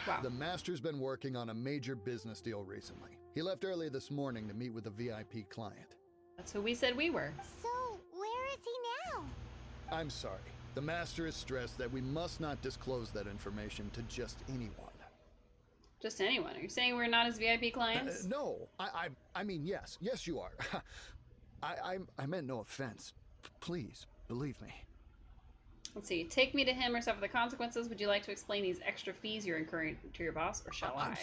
Wow. The Master's been working on a major business deal recently. He left early this morning to meet with a VIP client. That's who we said we were. So, where is he now? I'm sorry. The Master is stressed that we must not disclose that information to just anyone. Just anyone. Are you saying we're not his VIP clients? No. I mean, yes. Yes, you are. I meant no offense. Please, believe me. Let's see. Take me to him or suffer the consequences. Would you like to explain these extra fees you're incurring to your boss, or shall I?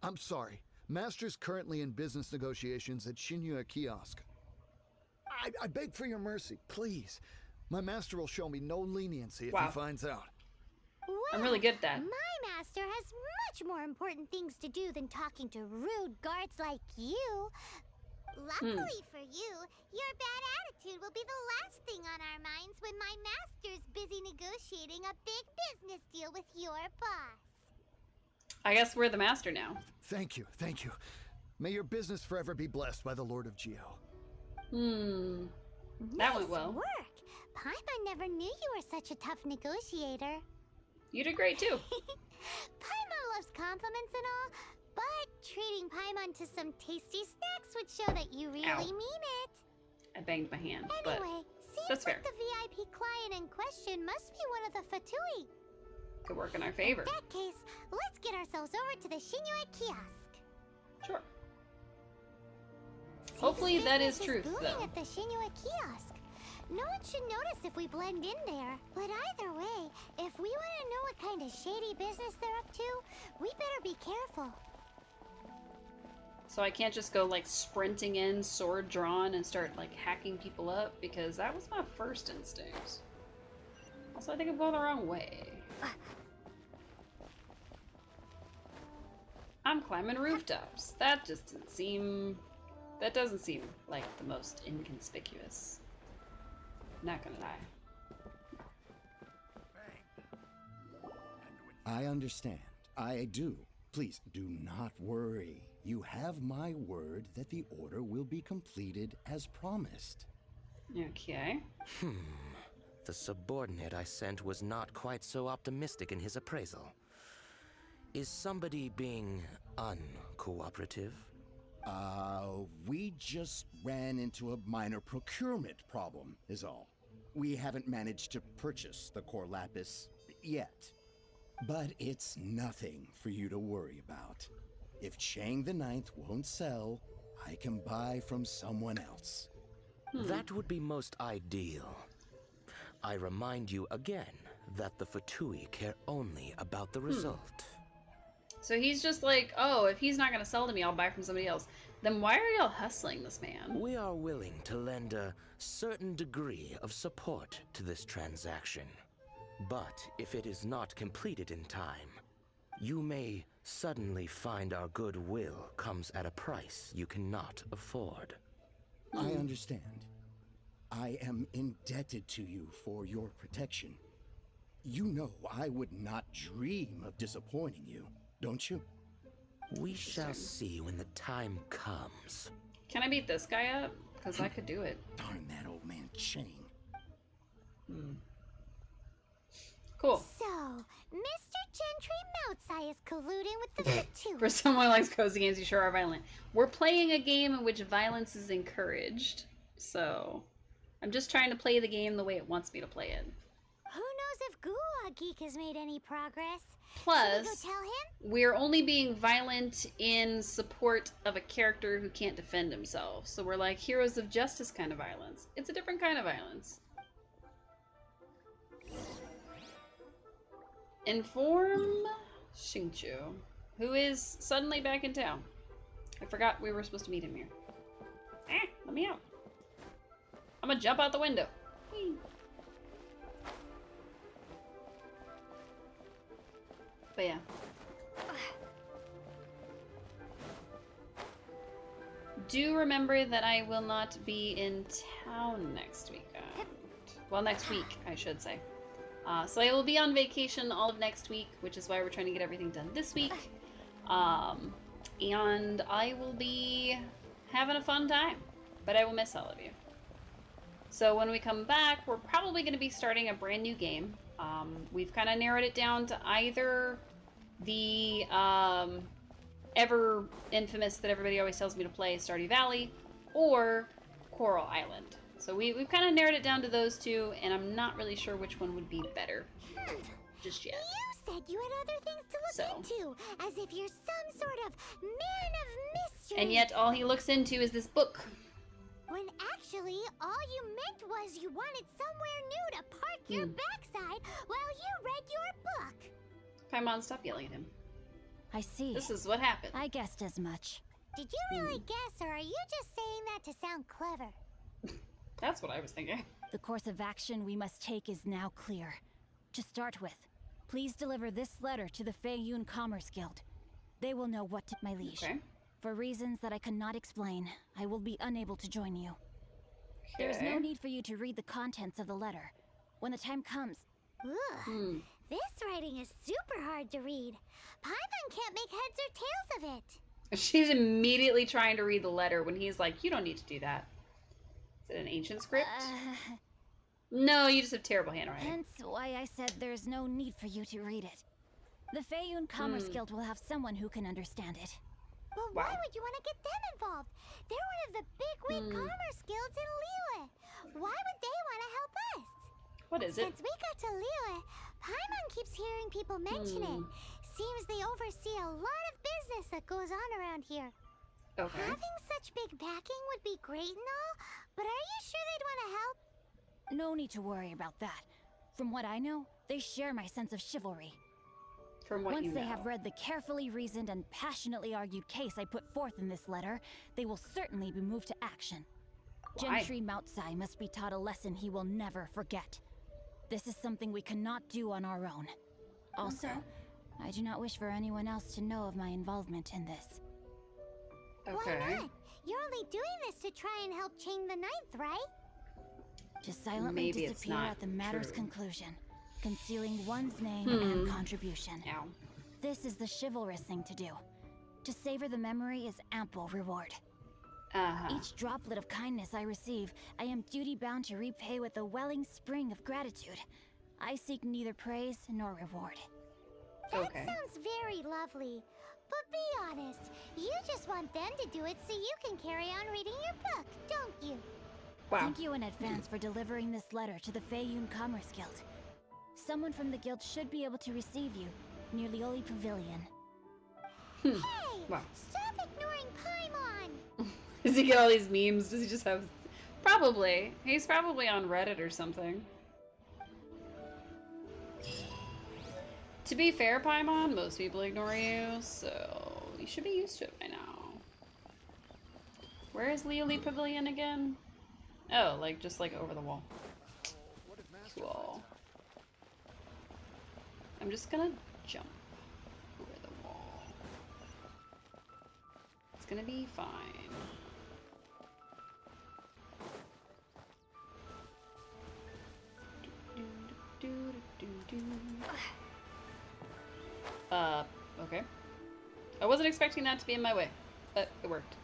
I'm sorry. Master's currently in business negotiations at Shinya Kiosk. I beg for your mercy, please. My master will show me no leniency if he finds out. Well, I'm really good at that. My master has much more important things to do than talking to rude guards like you. Luckily for you, your bad attitude will be the last thing on our minds when my master's busy negotiating a big business deal with your boss. I guess we're the master now. Thank you. May your business forever be blessed by the Lord of Geo. That went well. Nice work. Paimon never knew you were such a tough negotiator. You did great too. Paimon loves compliments and all, but treating Paimon to some tasty snacks would show that you really mean it. I banged my hand, Anyway, seems that's fair. like the VIP client in question must be one of the Fatui. Could work in our favor. In that case, let's get ourselves over to the Shinya Kiosk. Sure. Since Hopefully that is business truth, booming though. at the Shinya Kiosk. No one should notice if we blend in there. But either way, if we want to know what kind of shady business they're up to, we better be careful. So I can't just go like sprinting in, sword drawn, and start like hacking people up, because that was my first instinct. Also, I think I'm going the wrong way. I'm climbing rooftops. That doesn't seem like the most inconspicuous. Not gonna lie. I understand. I do. Please do not worry. You have my word that the order will be completed as promised. Okay. The subordinate I sent was not quite so optimistic in his appraisal. Is somebody being uncooperative? We just ran into a minor procurement problem, is all. We haven't managed to purchase the core lapis yet. But it's nothing for you to worry about. If Chang the Ninth won't sell, I can buy from someone else. That would be most ideal. I remind you again that the Fatui care only about the result. So he's just like, oh, if he's not gonna sell to me, I'll buy from somebody else. Then why are y'all hustling this man? We are willing to lend a certain degree of support to this transaction. But if it is not completed in time, you may suddenly find our goodwill comes at a price you cannot afford. I understand. I am indebted to you for your protection. You know I would not dream of disappointing you, don't you? We shall see when the time comes. Can I beat this guy up? Because I could do it. Darn that old man Chang. Cool. So, Mr. Gentry Moutsai is colluding with the Fatui. For someone who likes cozy games, you sure are violent. We're playing a game in which violence is encouraged. So, I'm just trying to play the game the way it wants me to play it. Who knows if Guwa Geek has made any progress? Plus, Should we go tell him? we're only being violent in support of a character who can't defend himself. So we're like heroes of justice kind of violence. It's a different kind of violence. Inform Xingqiu, who is suddenly back in town. I forgot we were supposed to meet him here. Let me out. I'm gonna jump out the window. Whee. But yeah. Do remember that I will not be in town next weekend. Well, next week, I should say. So I will be on vacation all of next week, which is why we're trying to get everything done this week. And I will be having a fun time, but I will miss all of you. So when we come back, we're probably going to be starting a brand new game. We've kind of narrowed it down to either the ever infamous that everybody always tells me to play, Stardew Valley, or Coral Island. So we've kind of narrowed it down to those two, and I'm not really sure which one would be better just yet. You said you had other things to look into, as if you're some sort of man of mystery. And yet all he looks into is this book. When actually, all you meant was you wanted somewhere new to park your backside while you read your book. Paimon, stop yelling at him. I see. This is what happened. I guessed as much. Did you really guess, or are you just saying that to sound clever? That's what I was thinking. The course of action we must take is now clear. To start with, please deliver this letter to the Feiyun Commerce Guild. They will know what to my liege. Okay. For reasons that I cannot explain, I will be unable to join you. Okay. There is no need for you to read the contents of the letter. When the time comes... Ugh. This writing is super hard to read. Paimon can't make heads or tails of it. She's immediately trying to read the letter when he's like, you don't need to do that. Is it an ancient script? No, you just have terrible handwriting. Hence why I said there's no need for you to read it. The Feiyun Commerce Guild will have someone who can understand it. But why would you want to get them involved? They're one of the bigwig commerce guilds in Liyue. Why would they want to help us? What is it? Since we got to Liyue, Paimon keeps hearing people mention it. Seems they oversee a lot of business that goes on around here. Okay. Having such big backing would be great and all, but are you sure they'd want to help? No need to worry about that. From what I know, they share my sense of chivalry. From what Once they have read the carefully reasoned and passionately argued case I put forth in this letter, they will certainly be moved to action. Why? Gentry Moutsai must be taught a lesson he will never forget. This is something we cannot do on our own. Also, I do not wish for anyone else to know of my involvement in this. Okay. Why not? You're only doing this to try and help Chang the Ninth, right? To silently disappear at the matter's conclusion, concealing one's name and contribution. Ow. This is the chivalrous thing to do. To savor the memory is ample reward. Each droplet of kindness I receive, I am duty-bound to repay with a welling spring of gratitude. I seek neither praise nor reward. That sounds very lovely. But be honest, you just want them to do it so you can carry on reading your book, don't you? Wow. Thank you in advance for delivering this letter to the Feiyun Commerce Guild. Someone from the guild should be able to receive you near Lioli Pavilion. Hey! Wow. Stop ignoring Paimon! Does he get all these memes? Does he just have... Probably. He's probably on Reddit or something. To be fair, Paimon, most people ignore you, so you should be used to it by now. Where is Lioli Pavilion again? Oh, like, just like over the wall. Cool. I'm just gonna jump over the wall. It's gonna be fine. Okay. I wasn't expecting that to be in my way, but it worked.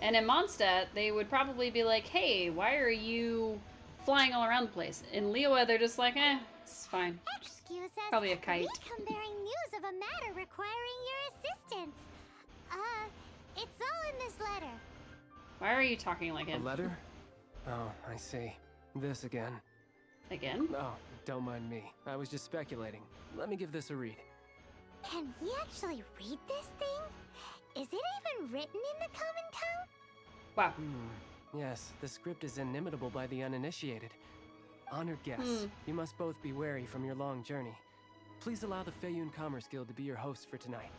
And in Mondstadt, they would probably be like, hey, why are you flying all around the place? In Liyue, they're just like, it's fine. Excuse us. Probably a kite. We come bearing news of a matter requiring your assistance. It's all in this letter. Why are you talking like him? A letter? Oh, I see. This again. Again? Oh, don't mind me. I was just speculating. Let me give this a read. Can we actually read this thing? Is it even written in the common tongue? Wow. Yes, the script is inimitable by the uninitiated. Honored guests, you must both be wary from your long journey. Please allow the Feiyun Commerce Guild to be your host for tonight.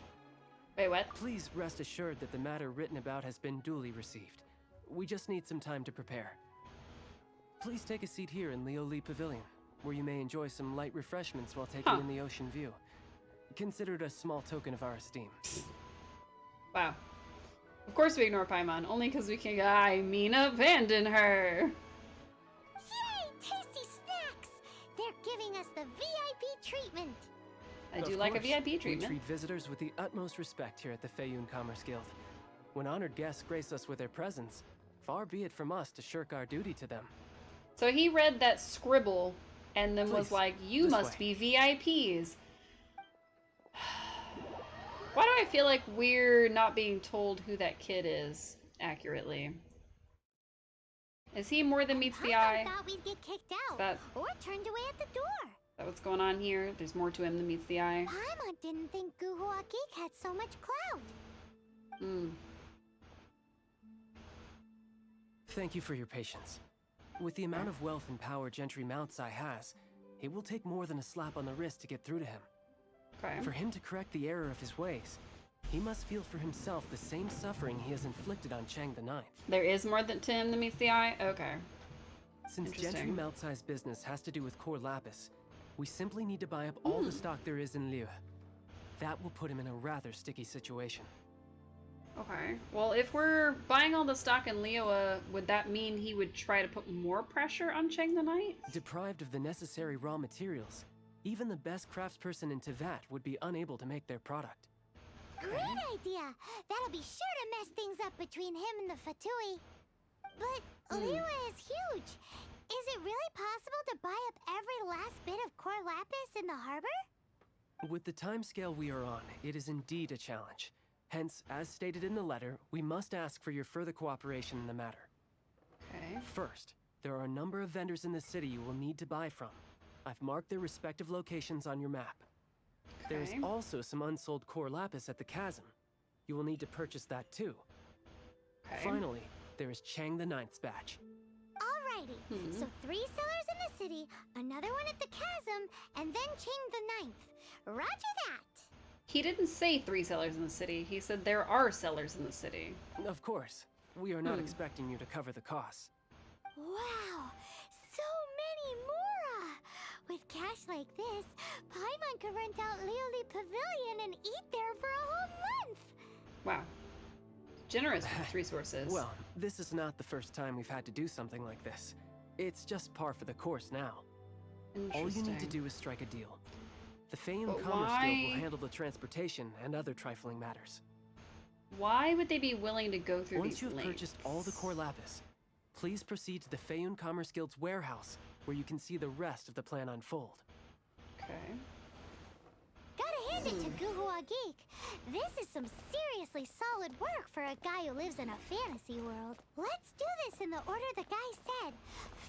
Wait, what? Please rest assured that the matter written about has been duly received. We just need some time to prepare. Please take a seat here in Lioli Pavilion, where you may enjoy some light refreshments while taking in the ocean view. Consider it a small token of our esteem. Wow. Of course we ignore Paimon, only because we can, abandon her. Yay, tasty snacks! They're giving us the VIP treatment. I do like a VIP treatment. We treat visitors with the utmost respect here at the Feiyun Commerce Guild. When honored guests grace us with their presence, far be it from us to shirk our duty to them. So he read that scribble and then was Please, like, you this must way. be VIPs. Why do I feel like we're not being told who that kid is accurately? Is he more than meets the eye? Thought we'd get kicked out That, or turned away at the door. that what's going on here? There's more to him than meets the eye. Paimon didn't think Guhua Geek had so much clout. Hmm. Thank you for your patience. With the amount of wealth and power Gentry Moutsai has, it will take more than a slap on the wrist to get through to him. Okay. For him to correct the error of his ways, he must feel for himself the same suffering he has inflicted on Chang the Ninth. There is more to him than meets the eye? Okay. Since Gentry Moutsai's business has to do with core lapis, we simply need to buy up all the stock there is in Liyue. That will put him in a rather sticky situation. Okay. Well, if we're buying all the stock in Liyue, would that mean he would try to put more pressure on Chang the Ninth? Deprived of the necessary raw materials, even the best craftsperson in Tevat would be unable to make their product. Great idea! That'll be sure to mess things up between him and the Fatui. But Liyue is huge. Is it really possible to buy up every last bit of core lapis in the harbor? With the timescale we are on, it is indeed a challenge. Hence, as stated in the letter, we must ask for your further cooperation in the matter. Okay. First, there are a number of vendors in the city you will need to buy from. I've marked their respective locations on your map. Okay. There's also some unsold core lapis at the chasm. You will need to purchase that too. Okay. Finally, there is Chang the Ninth's batch. Alrighty, so 3 sellers in the city, another one at the chasm, and then Chang the Ninth. Roger that! He didn't say 3 sellers in the city. He said there are sellers in the city. Of course. We are not expecting you to cover the costs. Wow, so many mora! With cash like this, Paimon could rent out Liyue Pavilion and eat there for a whole month! Wow. Generous with its resources. Well, this is not the first time we've had to do something like this. It's just par for the course now. All you need to do is strike a deal. The Feiyun Commerce Guild will handle the transportation and other trifling matters. Why would they be willing to go through Once these you've lanes? purchased all the core lapis, please proceed to the Feiyun Commerce Guild's warehouse, where you can see the rest of the plan unfold. Okay. Gotta hand it to Guhua Geek. This is some seriously solid work for a guy who lives in a fantasy world. Let's do this in the order the guy said.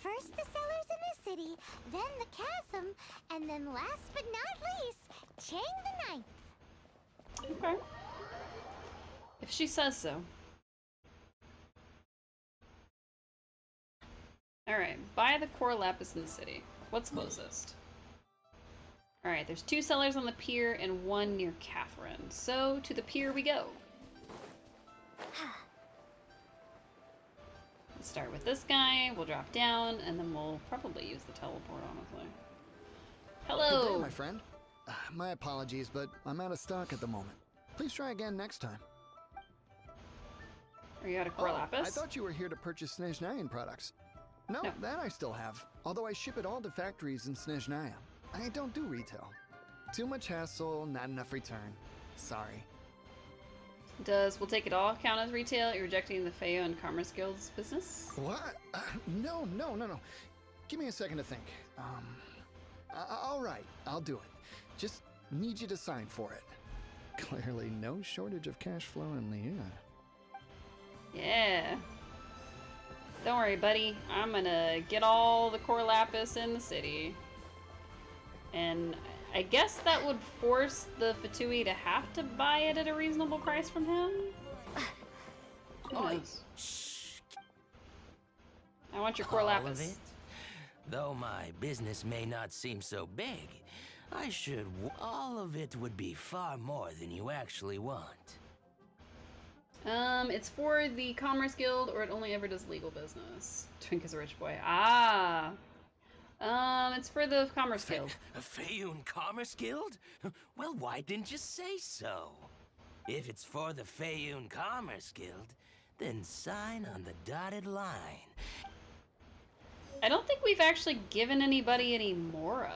First the sellers in the city, then the chasm, and then last but not least, Chang the Ninth. Okay. If she says so. Alright, buy the core lapis in the city. What's closest? Alright, there's 2 sellers on the pier and 1 near Catherine. So, to the pier we go. Let's start with this guy, we'll drop down, and then we'll probably use the teleport, honestly. Hello! Good day, my friend. My apologies, but I'm out of stock at the moment. Please try again next time. Are you out of core lapis? I thought you were here to purchase Snezhnayan products. No, that I still have. Although I ship it all to factories in Snezhnaya. I don't do retail. Too much hassle, not enough return. Sorry. Does we'll take it all count as retail? You're rejecting the Feiyun Commerce Guild's business? What? No. Give me a second to think. All right, I'll do it. Just need you to sign for it. Clearly no shortage of cash flow in Liyue. Yeah. Don't worry, buddy. I'm gonna get all the core lapis in the city. And I guess that would force the Fatui to have to buy it at a reasonable price from him? Who knows? I want your core lapis. All of it? Though my business may not seem so big, all of it would be far more than you actually want. It's for the Commerce Guild, or it only ever does legal business. Twink is a rich boy. Ah! It's for the Commerce Guild. A Feiyun Commerce Guild? Well, why didn't you say so? If it's for the Feiyun Commerce Guild, then sign on the dotted line. I don't think we've actually given anybody any mora.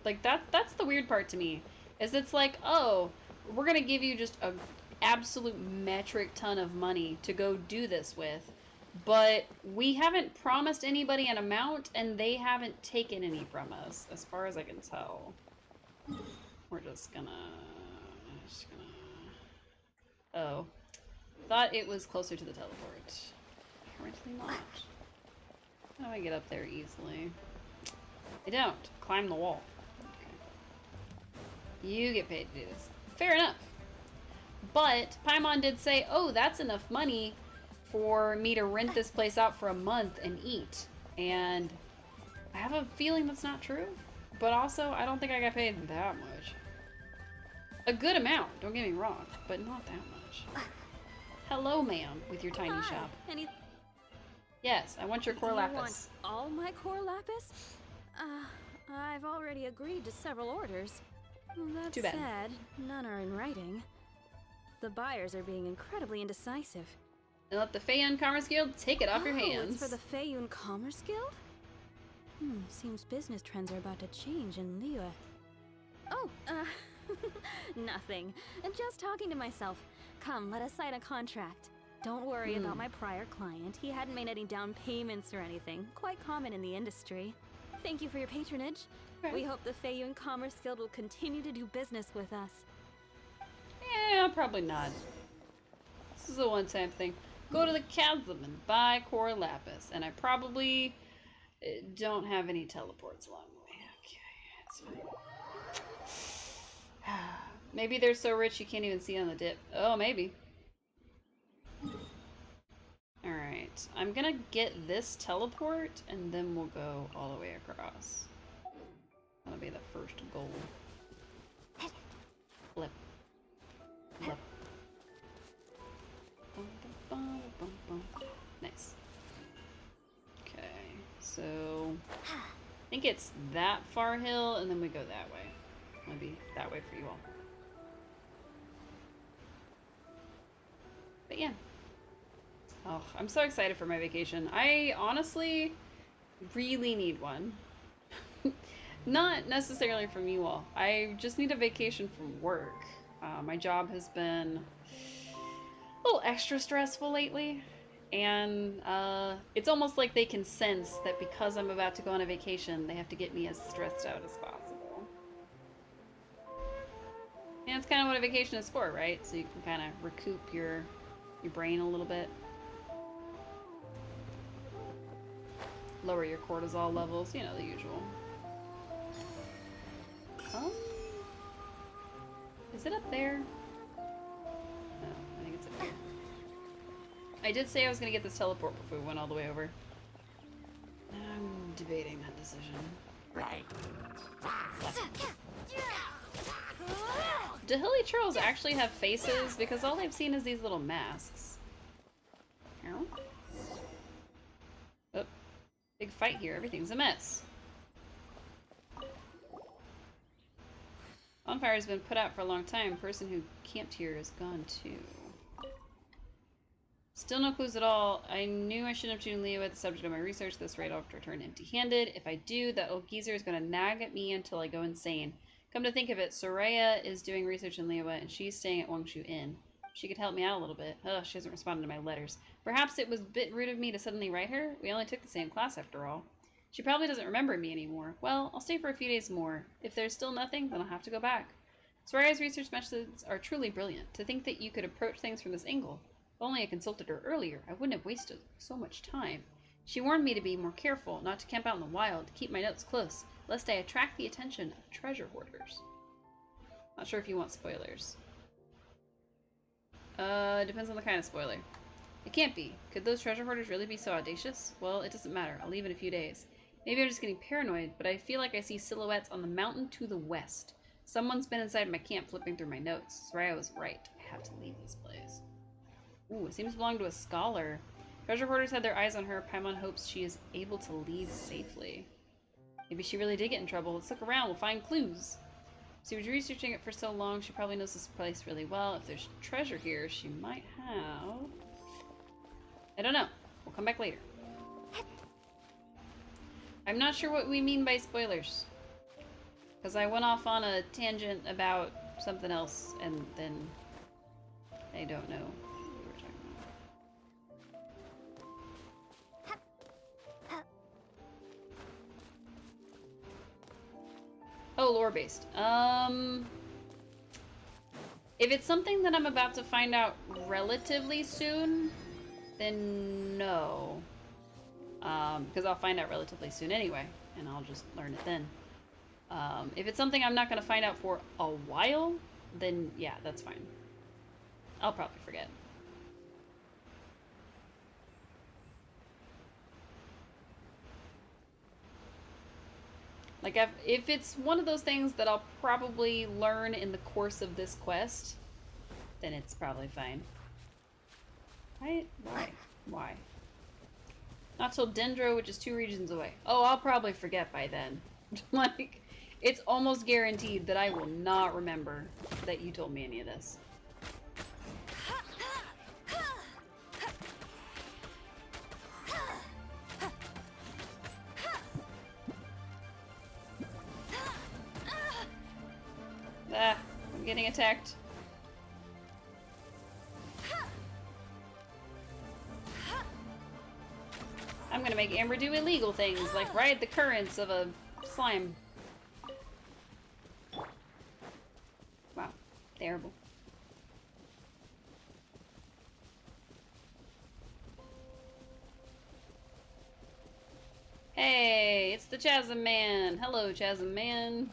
Like, that's the weird part to me. Is it's like, oh, we're gonna give you just a absolute metric ton of money to go do this with, but we haven't promised anybody an amount, and they haven't taken any from us, as far as I can tell. We're just gonna... Oh. Thought it was closer to the teleport. Apparently not. How do I get up there easily? I don't. Climb the wall. Okay. You get paid to do this. Fair enough. But Paimon did say, oh, that's enough money for me to rent this place out for a month and eat. And I have a feeling that's not true. But also, I don't think I got paid that much. A good amount, don't get me wrong, but not that much. Hello, ma'am, with your tiny shop. Yes, I want your core lapis. You want all my core lapis? I've already agreed to several orders. That Too bad. said, none are in writing. The buyers are being incredibly indecisive. And let the Feiyun Commerce Guild take it off your hands. It's for the Feiyun Commerce Guild? Seems business trends are about to change in Liyue. Oh, nothing. Just talking to myself. Come, let us sign a contract. Don't worry about my prior client. He hadn't made any down payments or anything. Quite common in the industry. Thank you for your patronage. Okay. We hope the Feiyun Commerce Guild will continue to do business with us. Yeah, probably not. This is a one-time thing. Go to the chasm and buy core lapis. And I probably don't have any teleports along the way. Okay, that's fine. Maybe they're so rich you can't even see on the dip. Oh, maybe. Alright, I'm gonna get this teleport, and then we'll go all the way across. That'll be the first goal. Flip. Flip. Nice. Okay, so... I think it's that far hill, and then we go that way. Maybe that way for you all. But yeah. Oh, I'm so excited for my vacation. I honestly really need one. Not necessarily from you all. I just need a vacation from work. My job has been a little extra stressful lately. And it's almost like they can sense that because I'm about to go on a vacation, they have to get me as stressed out as possible. And that's kind of what a vacation is for, right? So you can kind of recoup your brain a little bit. Lower your cortisol levels, you know, the usual. Oh? Is it up there? No, I think it's up here. I did say I was going to get this teleport before we went all the way over. I'm debating that decision. Right. Do hilly trolls actually have faces? Because all I've seen is these little masks. Oh. Oh. Big fight here. Everything's a mess. Bonfire has been put out for a long time. Person who camped here is gone too. Still no clues at all. I knew I shouldn't have chosen Leo at the subject of my research. This right off to return empty-handed. If I do, that old geezer is going to nag at me until I go insane. Come to think of it, Soraya is doing research in Liyue, and she's staying at Wangshu Inn. She could help me out a little bit. Ugh, she hasn't responded to my letters. Perhaps it was a bit rude of me to suddenly write her? We only took the same class after all. She probably doesn't remember me anymore. Well, I'll stay for a few days more. If there's still nothing, then I'll have to go back. Soraya's research methods are truly brilliant. To think that you could approach things from this angle. If only I consulted her earlier, I wouldn't have wasted so much time. She warned me to be more careful, not to camp out in the wild, to keep my notes close, lest I attract the attention of treasure hoarders. Not sure if you want spoilers. Depends on the kind of spoiler. It can't be. Could those treasure hoarders really be so audacious? Well, it doesn't matter. I'll leave in a few days. Maybe I'm just getting paranoid, but I feel like I see silhouettes on the mountain to the west. Someone's been inside my camp flipping through my notes. Soraya was right. I have to leave this place. Ooh, it seems to belong to a scholar. Treasure hoarders had their eyes on her. Paimon hopes she is able to leave safely. Maybe she really did get in trouble. Let's look around. We'll find clues. She was researching it for so long. She probably knows this place really well. If there's treasure here, she might have... I don't know. We'll come back later. I'm not sure what we mean by spoilers. Because I went off on a tangent about something else, and then I don't know what we were talking Oh, lore-based. If it's something that I'm about to find out relatively soon, then no. Because I'll find out relatively soon anyway, and I'll just learn it then. If it's something I'm not going to find out for a while, then yeah, that's fine. I'll probably forget. Like, if it's one of those things that I'll probably learn in the course of this quest, then it's probably fine. Right? Why? Not till Dendro, which is 2 regions away. Oh, I'll probably forget by then. Like, it's almost guaranteed that I will not remember that you told me any of this. Ah, I'm getting attacked. I'm gonna make Amber do illegal things, like ride the currents of a slime. Wow, terrible. Hey, it's the Chasm Man. Hello, Chasm Man.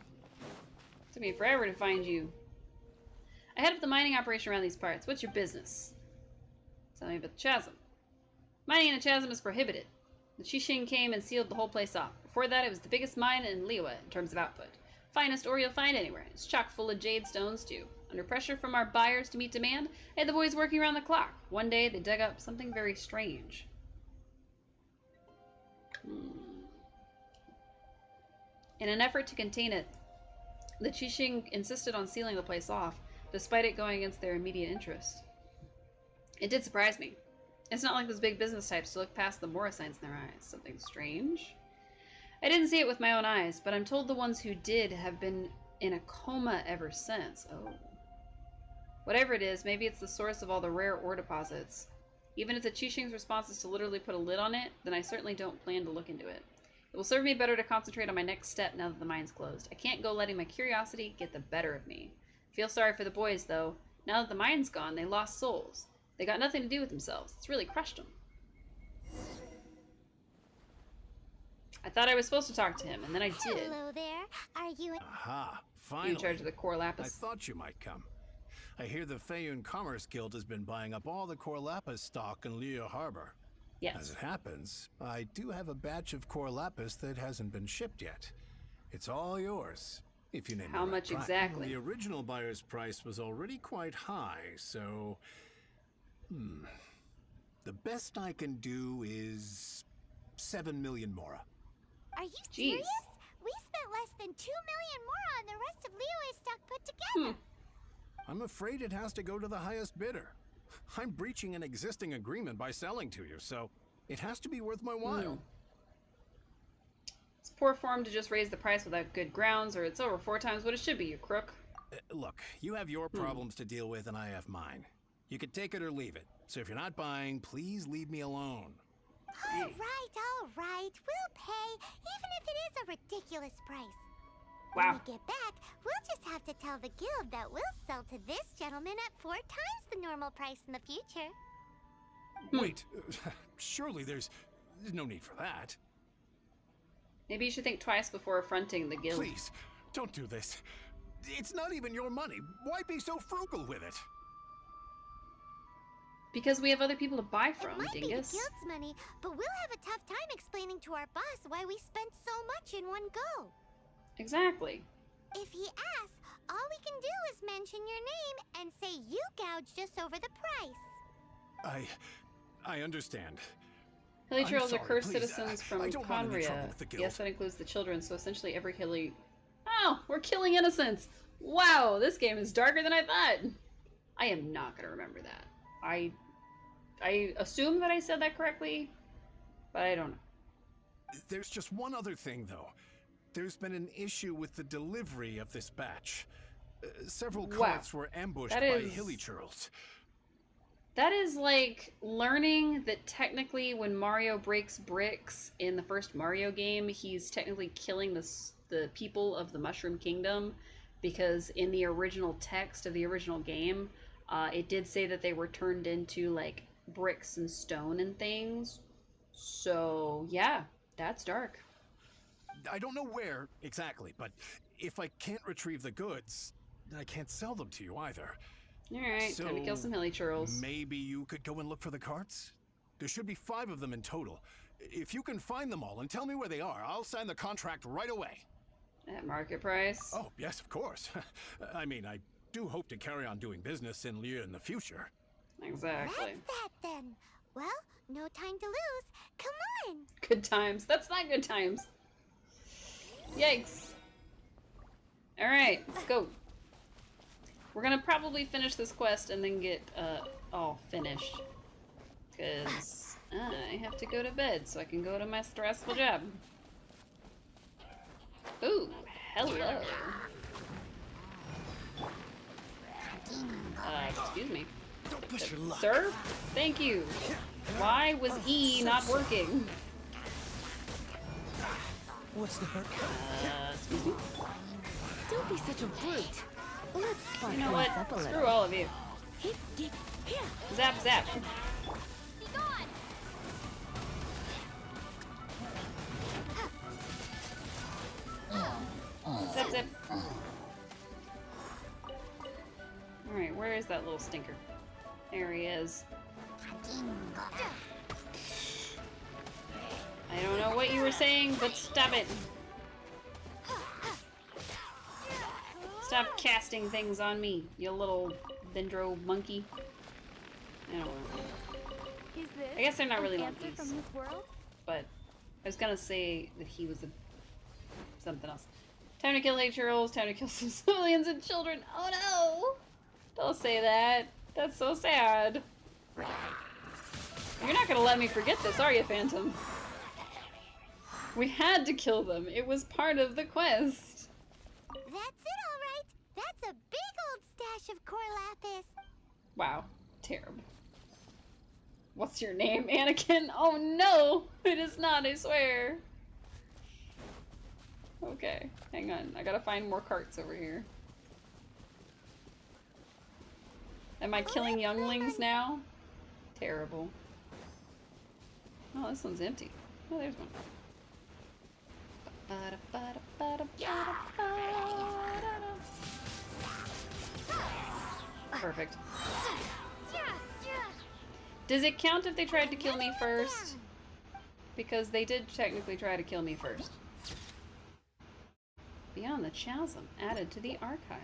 Took me forever to find you. I head up the mining operation around these parts. What's your business? Tell me about the chasm. Mining in a chasm is prohibited. The Qixing came and sealed the whole place off. Before that, it was the biggest mine in Liyue in terms of output. Finest ore you'll find anywhere. It's chock full of jade stones, too. Under pressure from our buyers to meet demand, I had the boys working around the clock. One day, they dug up something very strange. In an effort to contain it, the Qixing insisted on sealing the place off, despite it going against their immediate interest. It did surprise me. It's not like those big business types to look past the Mora signs in their eyes. Something strange? I didn't see it with my own eyes, but I'm told the ones who did have been in a coma ever since. Oh. Whatever it is, maybe it's the source of all the rare ore deposits. Even if the Qixing's response is to literally put a lid on it, then I certainly don't plan to look into it. It will serve me better to concentrate on my next step now that the mine's closed. I can't go letting my curiosity get the better of me. I feel sorry for the boys, though. Now that the mine's gone, they lost souls. They got nothing to do with themselves. It's really crushed them. I thought I was supposed to talk to him, and then I did. Hello there. Are you Aha, finally. You in charge of the core lapis? I thought you might come. I hear the Feiyun Commerce Guild has been buying up all the core lapis stock in Liyue Harbor. Yes. As it happens, I do have a batch of core lapis that hasn't been shipped yet. It's all yours, if you name it. How much exactly? The original buyer's price was already quite high, so... The best I can do is 7 million Mora. Are you serious? We spent less than 2 million more on the rest of Liyue's stock put together. I'm afraid it has to go to the highest bidder. I'm breaching an existing agreement by selling to you, so it has to be worth my while. It's poor form to just raise the price without good grounds, or it's over 4 times what it should be, you crook. Look, you have your problems to deal with and I have mine. You can take it or leave it. So if you're not buying, please leave me alone. All right. We'll pay, even if it is a ridiculous price. Wow. When we get back, we'll just have to tell the guild that we'll sell to this gentleman at 4 times the normal price in the future. Wait, surely there's no need for that. Maybe you should think twice before affronting the guild. Please, don't do this. It's not even your money. Why be so frugal with it? Because we have other people to buy from, It might dingus. be the guild's money, but we'll have a tough time explaining to our boss why we spent so much in one go. Exactly. If he asks, all we can do is mention your name and say you gouged us over the price. I understand. Hilly Trails are sorry, cursed please, citizens from I don't want any trouble Conria. with the guild. Yes, that includes the children, so essentially every Hilly... Oh, we're killing innocents! Wow, this game is darker than I thought! I am not going to remember that. I assume that I said that correctly, but I don't know. There's just one other thing, though. There's been an issue with the delivery of this batch. Several carts were ambushed by Hilly Churls. That is like learning that technically when Mario breaks bricks in the first Mario game, he's technically killing the the people of the Mushroom Kingdom, because in the original text of the original game, it did say that they were turned into like bricks and stone and things. So yeah, that's dark. I don't know where exactly, but if I can't retrieve the goods, I can't sell them to you either. Alright, So time to kill some hilly churls. maybe you could go and look for the carts? There should be 5 of them in total. If you can find them all and tell me where they are, I'll sign the contract right away. At market price? Oh, yes, of course. I mean, I do hope to carry on doing business in Lear in the future. Exactly. That's that then. Well, no time to lose. Come on. Good times. That's not good times. Yikes. Alright, let's go. We're gonna probably finish this quest and then get all finished. Because I have to go to bed so I can go to my stressful job. Ooh, hello. Excuse me. Don't push your luck. Sir? Thank you. Why was E not working? What's the hurt? Excuse me? Don't be such a brute. Let's spark You know things what? up a little. Screw all of you. Zap, zap. Be gone. Zap, zap. Alright, where is that little stinker? There he is. I don't know what you were saying, but stop it. Stop casting things on me, you little dendro monkey. I don't know. Is this I guess they're not really an answer monkeys. from this world? But I was gonna say that he was something else. Time to kill H-Rolls, time to kill some civilians and children. Oh no! Don't say that. That's so sad. You're not gonna let me forget this, are you, Phantom? We had to kill them. It was part of the quest. That's it, all right. That's a big old stash of core lapis. Wow. Terrible. What's your name, Anakin? Oh no! It is not, I swear. Okay, hang on. I gotta find more carts over here. Am I killing younglings now? Terrible. Oh, this one's empty. Oh, there's one. Perfect. Does it count if they tried to kill me first? Because they did technically try to kill me first. Beyond the Chasm, added to the archive.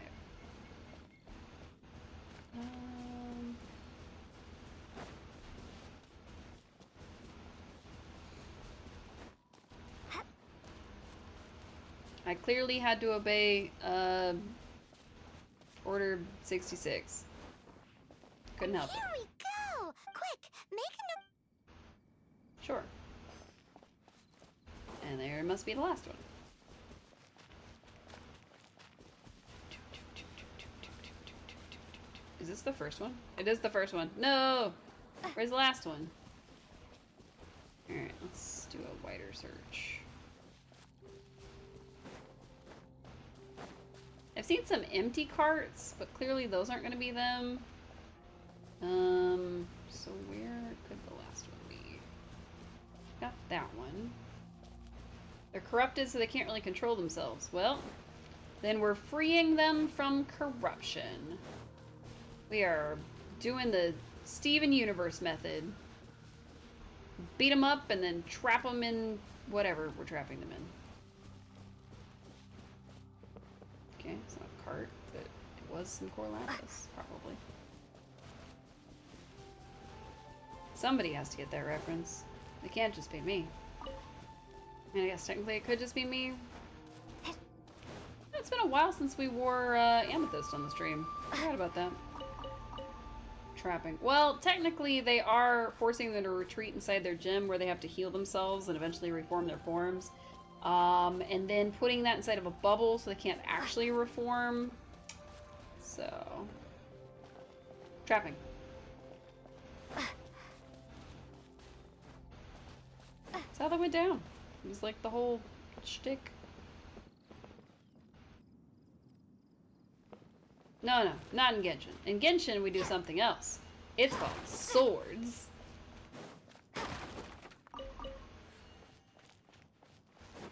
I clearly had to obey Order 66. Couldn't help it. Here we go! Quick, make a Sure. And there must be the last one. Is this the first one? It is the first one. No! Where's the last one? Alright, let's do a wider search. I've seen some empty carts, but clearly those aren't going to be them. So where could the last one be? Got that one. They're corrupted, so they can't really control themselves. Well, then we're freeing them from corruption. We are doing the Steven Universe method. Beat them up and then trap them in whatever we're trapping them in. Okay, it's not a cart, but it was some core lapis, probably. Somebody has to get that reference. It can't just be me. I mean, I guess technically it could just be me. It's been a while since we wore Amethyst on the stream. I forgot about that. Trapping. Well, technically they are forcing them to retreat inside their gym where they have to heal themselves and eventually reform their forms. And then putting that inside of a bubble so they can't actually reform. So... Trapping. That's how that went down. It was like the whole shtick. No, not in Genshin. In Genshin, we do something else. It's called swords.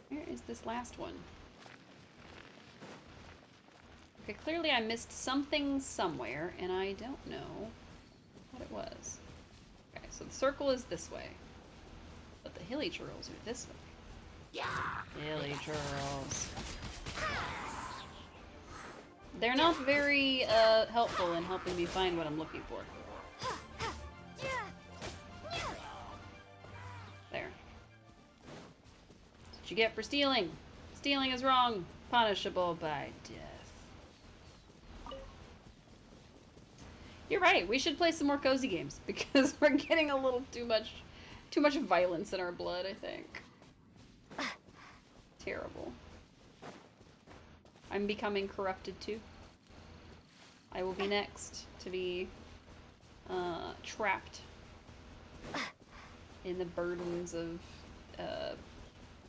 Where is this last one? Okay, clearly I missed something somewhere, and I don't know what it was. Okay, so the circle is this way. But the hilly churls are this way. Yeah. Hilly churls. They're not very helpful in helping me find what I'm looking for. There. That's what you get for stealing. Stealing is wrong. Punishable by death. You're right. We should play some more cozy games because we're getting a little too much violence in our blood, I think. Terrible. I'm becoming corrupted too. I will be next to be trapped in the burdens of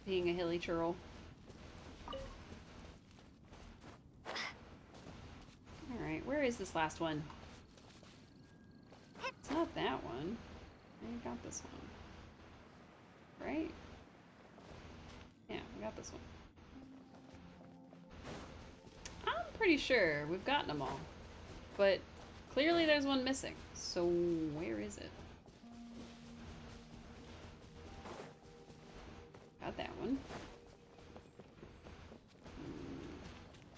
being a hilly churl. Alright, where is this last one? It's not that one. I got this one. Right? Yeah, we got this one. I'm pretty sure we've gotten them all. But clearly there's one missing. So where is it? Got that one.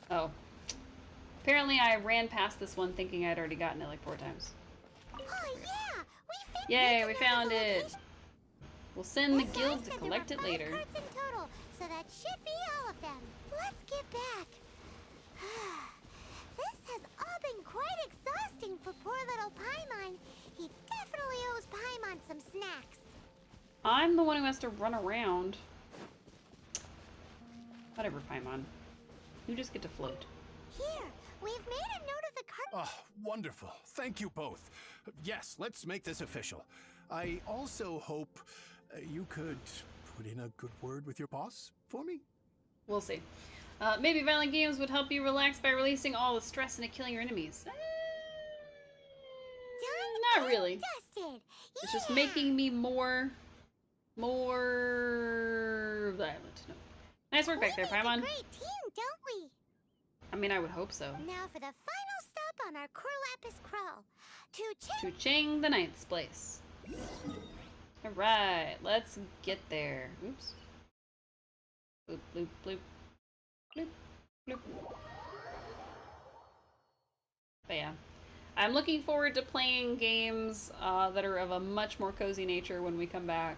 Oh. Apparently I ran past this one thinking I'd already gotten it like 4 times. Oh yeah! Yay, we found it! We'll send the guild to collect it later. Cards in total, so that should be all of them. Let's get back. This has all been quite exhausting for poor little Paimon. He definitely owes Paimon some snacks. I'm the one who has to run around. Whatever, Paimon. You just get to float. Here, we've made a note of the card. Oh, wonderful. Thank you both. Yes, let's make this official. I also hope you could put in a good word with your boss for me? We'll see. Maybe violent games would help you relax by releasing all the stress into killing your enemies. Not really. Dusted. It's just making me more violent. No. Nice work back there, Paimon. Great team, don't we? I mean, I would hope so. Now for the final stop on our Corlapis crawl. To Chang the Ninth's place. Alright, let's get there. Oops. Bloop, bloop, bloop. Bloop, bloop. But yeah. I'm looking forward to playing games that are of a much more cozy nature when we come back.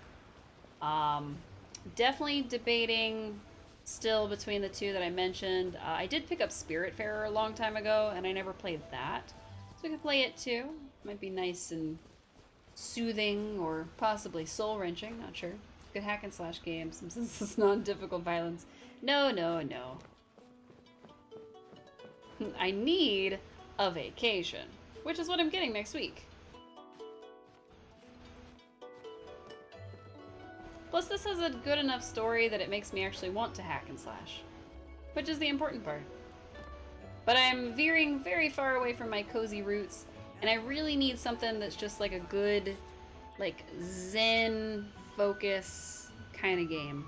Definitely debating still between the two that I mentioned. I did pick up Spiritfarer a long time ago, and I never played that. So we could play it too. Might be nice and soothing, or possibly soul-wrenching, not sure. Good hack and slash game, since this is non-difficult violence. No, no, no. I need a vacation, which is what I'm getting next week. Plus, this has a good enough story that it makes me actually want to hack and slash, which is the important part. But I'm veering very far away from my cozy roots, and I really need something that's just like a good, like, zen focus kind of game.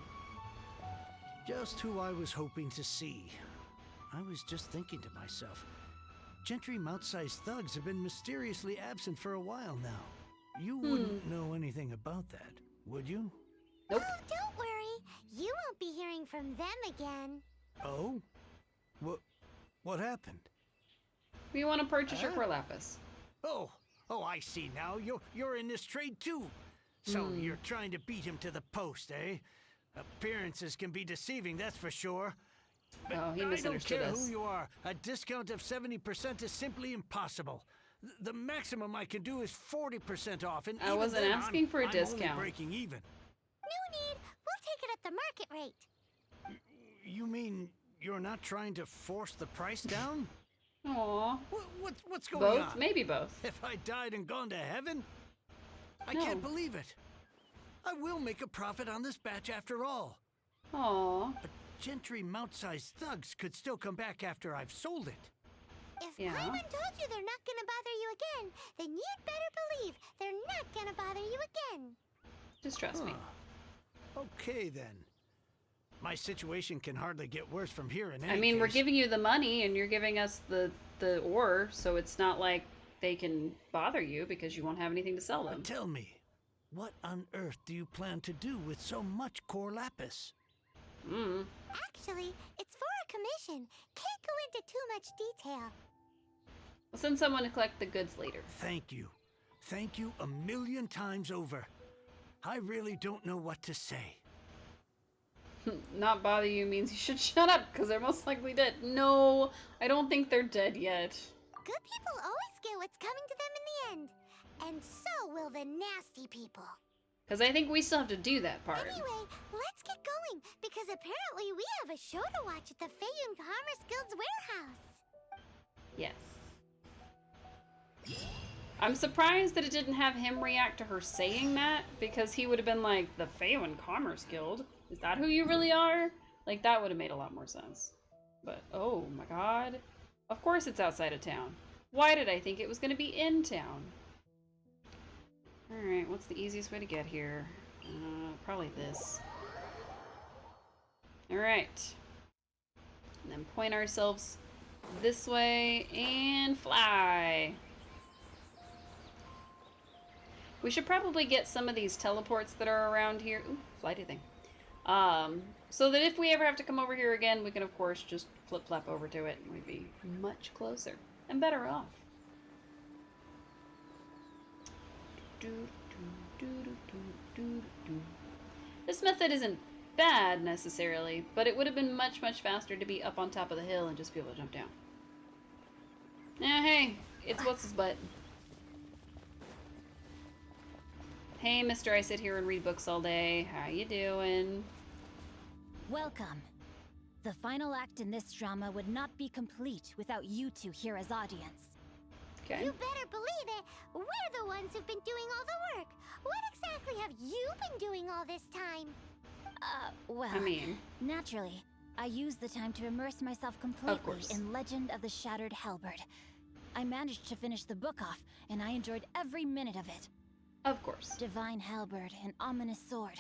Just who I was hoping to see. I was just thinking to myself, gentry mouth-sized thugs have been mysteriously absent for a while now. You wouldn't know anything about that, would you? Nope. Oh, don't worry. You won't be hearing from them again. Oh? What happened? We want to purchase your Corlapis. Oh, I see now. You're in this trade too. So you're trying to beat him to the post, eh? Appearances can be deceiving, that's for sure. But oh, he misunderstood I don't care us. who you are. A discount of 70% is simply impossible. The maximum I can do is 40% off, and I wasn't asking for a discount. I'm only breaking even. No need. We'll take it at the market rate. You mean you're not trying to force the price down? Aww. What's going on? Both? Maybe both. If I died and gone to heaven? I No. can't believe it. I will make a profit on this batch after all. Aww. But gentry mouth-sized thugs could still come back after I've sold it. If Yeah. Paimon told you they're not gonna bother you again, then you'd better believe they're not gonna bother you again. Just trust me. Okay, then. My situation can hardly get worse from here in any I mean, we're case. giving you the money and you're giving us the ore, so it's not like they can bother you because you won't have anything to sell them. But tell me, what on earth do you plan to do with so much core lapis? Actually, it's for a commission. Can't go into too much detail. I'll send someone to collect the goods later. Thank you. Thank you a million times over. I really don't know what to say. Not bother you means you should shut up, because they're most likely dead. No, I don't think they're dead yet. Good people always get what's coming to them in the end. And so will the nasty people. Because I think we still have to do that part. Anyway, let's get going, because apparently we have a show to watch at the Feiyun Commerce Guild's warehouse. Yes. I'm surprised that it didn't have him react to her saying that, because he would have been like, the Feiyun Commerce Guild? Is that who you really are? Like, that would have made a lot more sense. But, oh my god. Of course it's outside of town. Why did I think it was going to be in town? Alright, what's the easiest way to get here? Probably this. Alright. And then point ourselves this way and fly. We should probably get some of these teleports that are around here. Ooh, flighty thing. So that if we ever have to come over here again, we can of course just flip-flap over to it and we'd be much closer and better off. This method isn't bad necessarily, but it would have been much, much faster to be up on top of the hill and just be able to jump down. Yeah, hey, it's what's his butt. Hey, mister, I sit here and read books all day. How you doing? Welcome. The final act in this drama would not be complete without you two here as audience. Okay. You better believe it. We're the ones who've been doing all the work. What exactly have you been doing all this time? Well, I mean, naturally, I used the time to immerse myself completely in Legend of the Shattered Halberd. I managed to finish the book off, and I enjoyed every minute of it. Of course. Divine Halberd, an ominous sword.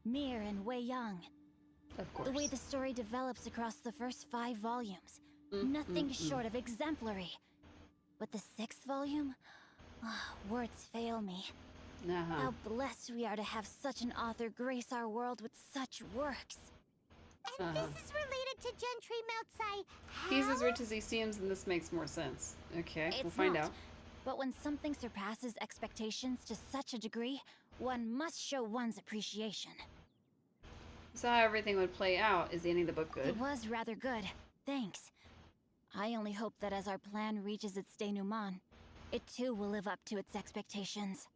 Mir and Wei Yang. Of course. The way the story develops across the first 5 volumes. Nothing short of exemplary. But the 6th volume? Words fail me. How blessed we are to have such an author grace our world with such works. And this is related to Gentry Moutsai. He's as rich as he seems, and this makes more sense. Okay, we'll find out. But when something surpasses expectations to such a degree, one must show one's appreciation. So how everything would play out. Is the ending of the book good? It was rather good. Thanks. I only hope that as our plan reaches its denouement, it too will live up to its expectations.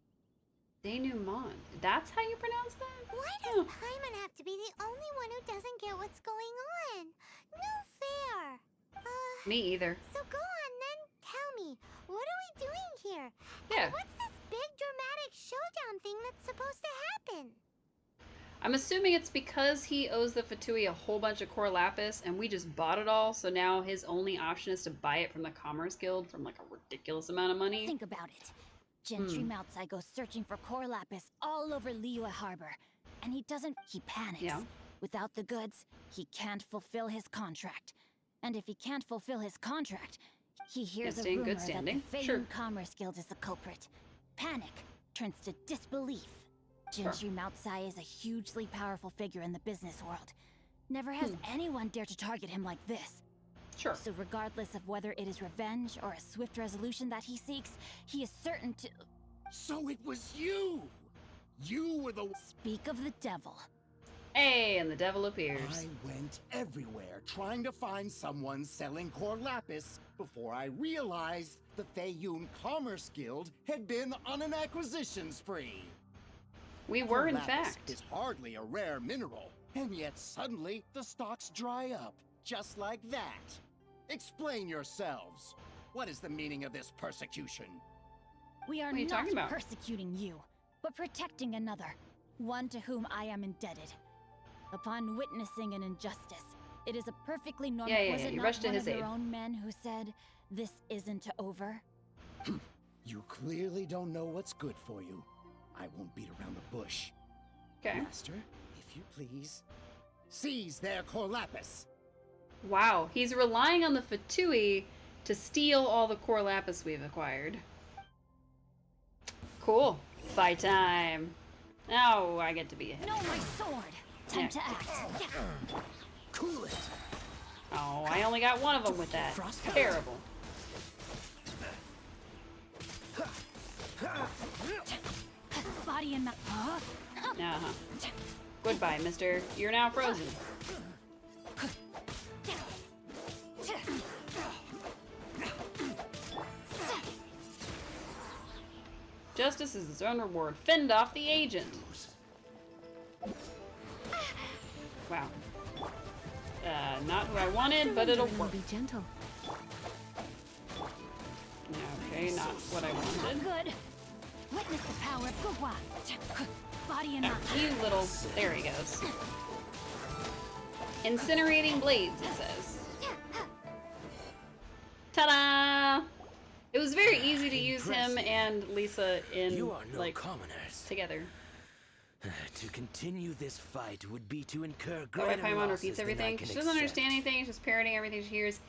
Denouement? That's how you pronounce that? Why does Paimon have to be the only one who doesn't get what's going on? No fair. Me either. So go on then. Tell me, what are we doing here? Yeah. And what's this big dramatic showdown thing that's supposed to happen? I'm assuming it's because he owes the Fatui a whole bunch of core lapis and we just bought it all, so now his only option is to buy it from the Commerce Guild from like a ridiculous amount of money. Think about it. Gentry Moutsai goes searching for core lapis all over Liyue Harbor, and he panics. Yeah. Without the goods, he can't fulfill his contract. And if he can't fulfill his contract, he hears a rumor that the Feiyun Commerce Guild is the culprit. Panic turns to disbelief. Gentry Moutsai is a hugely powerful figure in the business world. Never has anyone dared to target him like this. Sure. So regardless of whether it is revenge or a swift resolution that he seeks, he is certain to... So it was you! You were the... Speak of the devil. Hey, and the devil appears. I went everywhere trying to find someone selling core lapis before I realized the Feiyun Commerce Guild had been on an acquisition spree. We were, in Core lapis fact. is hardly a rare mineral, and yet suddenly the stocks dry up, just like that. Explain yourselves. What is the meaning of this persecution? We are not persecuting you, but protecting another, one to whom I am indebted. Upon witnessing an injustice, it is a perfectly normal... You rushed to his aid. Your own men who said this isn't over? You clearly don't know what's good for you. I won't beat around the bush. Okay. Master, if you please, seize their Corlapis. Wow, he's relying on the Fatui to steal all the core lapis we've acquired. Cool. Fight time. Now I get to be a hit. No, my sword! Time to act. Cool it. Oh, I only got one of them with that. Terrible. Body and Uh-huh. Goodbye, mister. You're now frozen. Justice is its own reward. Fend off the agent. Wow. Not who I wanted, but it'll work. Be gentle. Okay, not what I wanted. Good. Witness the power of Guhua. Body and You little... There he goes. Incinerating blades, it says. Ta-da! It was very easy to use him and Lisa in, like, commoners. Together. To continue this fight would be to incur Oh, why greater Paimon losses repeats than I everything? can She doesn't accept. understand anything, she's just parroting everything she hears.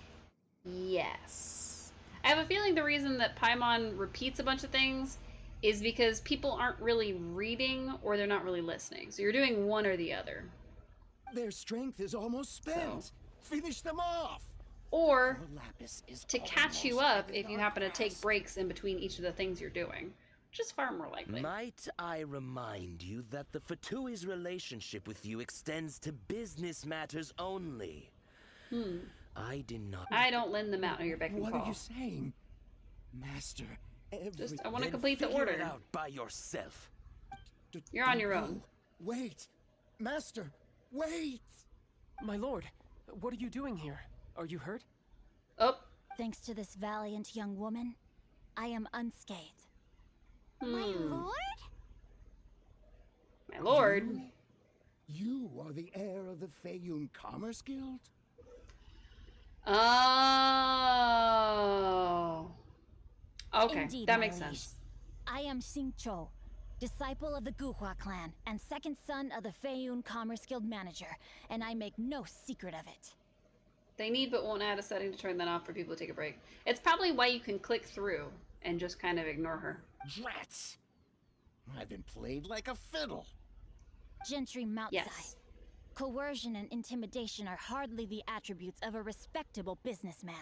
Yes. I have a feeling the reason that Paimon repeats a bunch of things is because people aren't really reading or they're not really listening. So you're doing one or the other. Their strength is almost spent. Finish them off. Or Lapis is to catch you up if you happen to take breaks in between each of the things you're doing. Which is far more likely. Might I remind you that the Fatui's relationship with you extends to business matters only? I did not... I don't lend them out on your beck and What call. are you saying? Master, Just, I want to Then complete the figure order. it out by yourself. You're on your own. Wait! Master, wait! My lord, what are you doing here? Are you hurt? Oh. Thanks to this valiant young woman, I am unscathed. My lord? My lord? You are the heir of the Feiyun Commerce Guild? Oh. Okay, Indeed, that my makes liege. sense. I am Xingqiu, disciple of the Guhua clan and second son of the Feiyun Commerce Guild manager, and I make no secret of it. They need but won't add a setting to turn that off for people to take a break. It's probably why you can click through and just kind of ignore her. Drats! I've been played like a fiddle. Gentry Moutsai. Yes. Coercion and intimidation are hardly the attributes of a respectable businessman.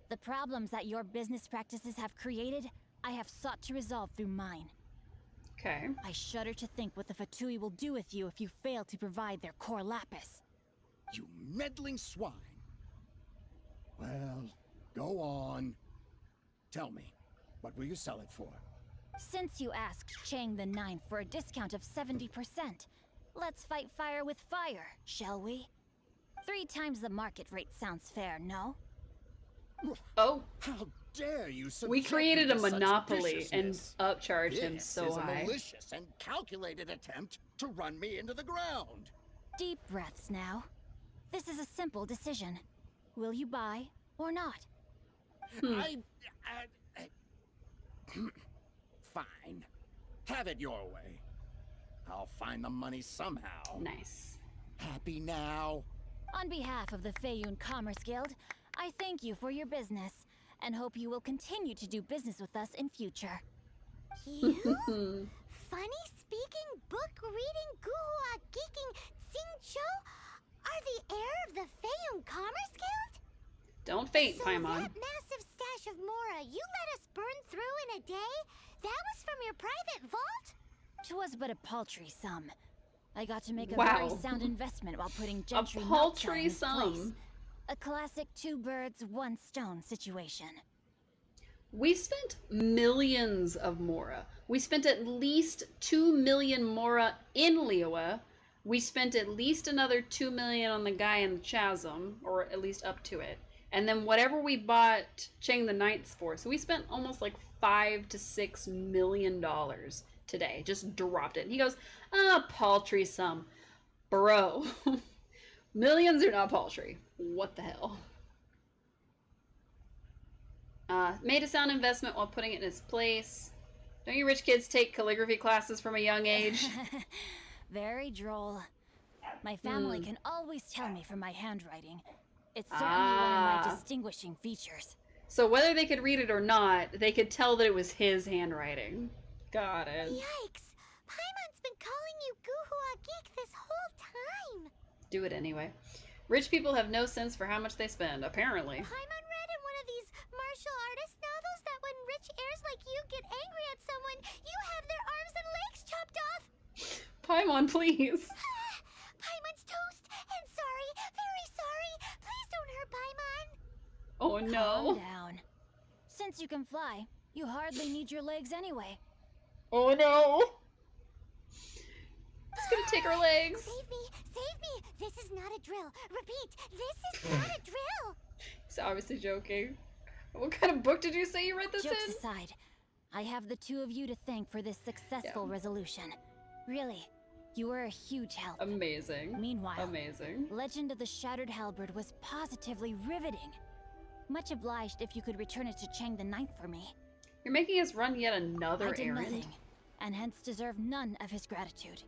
The problems that your business practices have created, I have sought to resolve through mine. Okay. I shudder to think what the Fatui will do with you if you fail to provide their core lapis. You meddling swine. Well, go on. Tell me, what will you sell it for? Since you asked Chang the Ninth for a discount of 70%, let's fight fire with fire, shall we? 3 times the market rate sounds fair, no? Oh. How dare you subject We created me a to such monopoly and viciousness? upcharged him This so is high. a malicious and calculated attempt to run me into the ground. Deep breaths now. This is a simple decision. Will you buy or not? Fine. Have it your way. I'll find the money somehow. Nice. Happy now? On behalf of the Feiyun Commerce Guild, I thank you for your business and hope you will continue to do business with us in future. You? Funny speaking, book reading, Guhua geeking Xingqiu are the heir of the Feiyun Commerce Guild? Don't faint, So Paimon. that massive stash of Mora you let us burn through in a day? That was from your private vault? 'Twas but a paltry sum. I got to make a Wow. very sound investment while putting Gentry paltry Moutsai in his sum. place. A classic 2 birds, 1 stone situation. We spent millions of Mora. We spent at least 2 million Mora in Liyue. We spent at least another 2 million on the guy in the chasm, or at least up to it. And then whatever we bought Chang the Ninth for. So we spent almost like $5 to $6 million today. Just dropped it. And he goes, paltry sum. Bro. Millions are not paltry. What the hell? Made a sound investment while putting it in its place. Don't you rich kids take calligraphy classes from a young age? Very droll. My family can always tell me from my handwriting. It's certainly one of my distinguishing features. So whether they could read it or not, they could tell that it was his handwriting. Got it. Yikes! Paimon's been calling you Guhua Geek this whole time! Do it anyway. Rich people have no sense for how much they spend, apparently. Paimon read in one of these martial artist novels that when rich heirs like you get angry at someone, you have their arms and legs chopped off! Paimon, please. Paimon's toast! And sorry, very sorry! Please don't hurt Paimon! Oh no. Calm down. Since you can fly, you hardly need your legs anyway. Oh no. It's gonna take our legs. Save me! Save me! This is not a drill. Repeat, this is not a drill! He's obviously joking. What kind of book did you say you read this Jokes in? aside, I have the two of you to thank for this successful resolution. Really, you were a huge help. Amazing. Meanwhile, amazing. Legend of the Shattered Halberd was positively riveting. Much obliged if you could return it to Chang the Ninth for me. You're making us run yet another I did errand. nothing, and hence deserve none of his gratitude.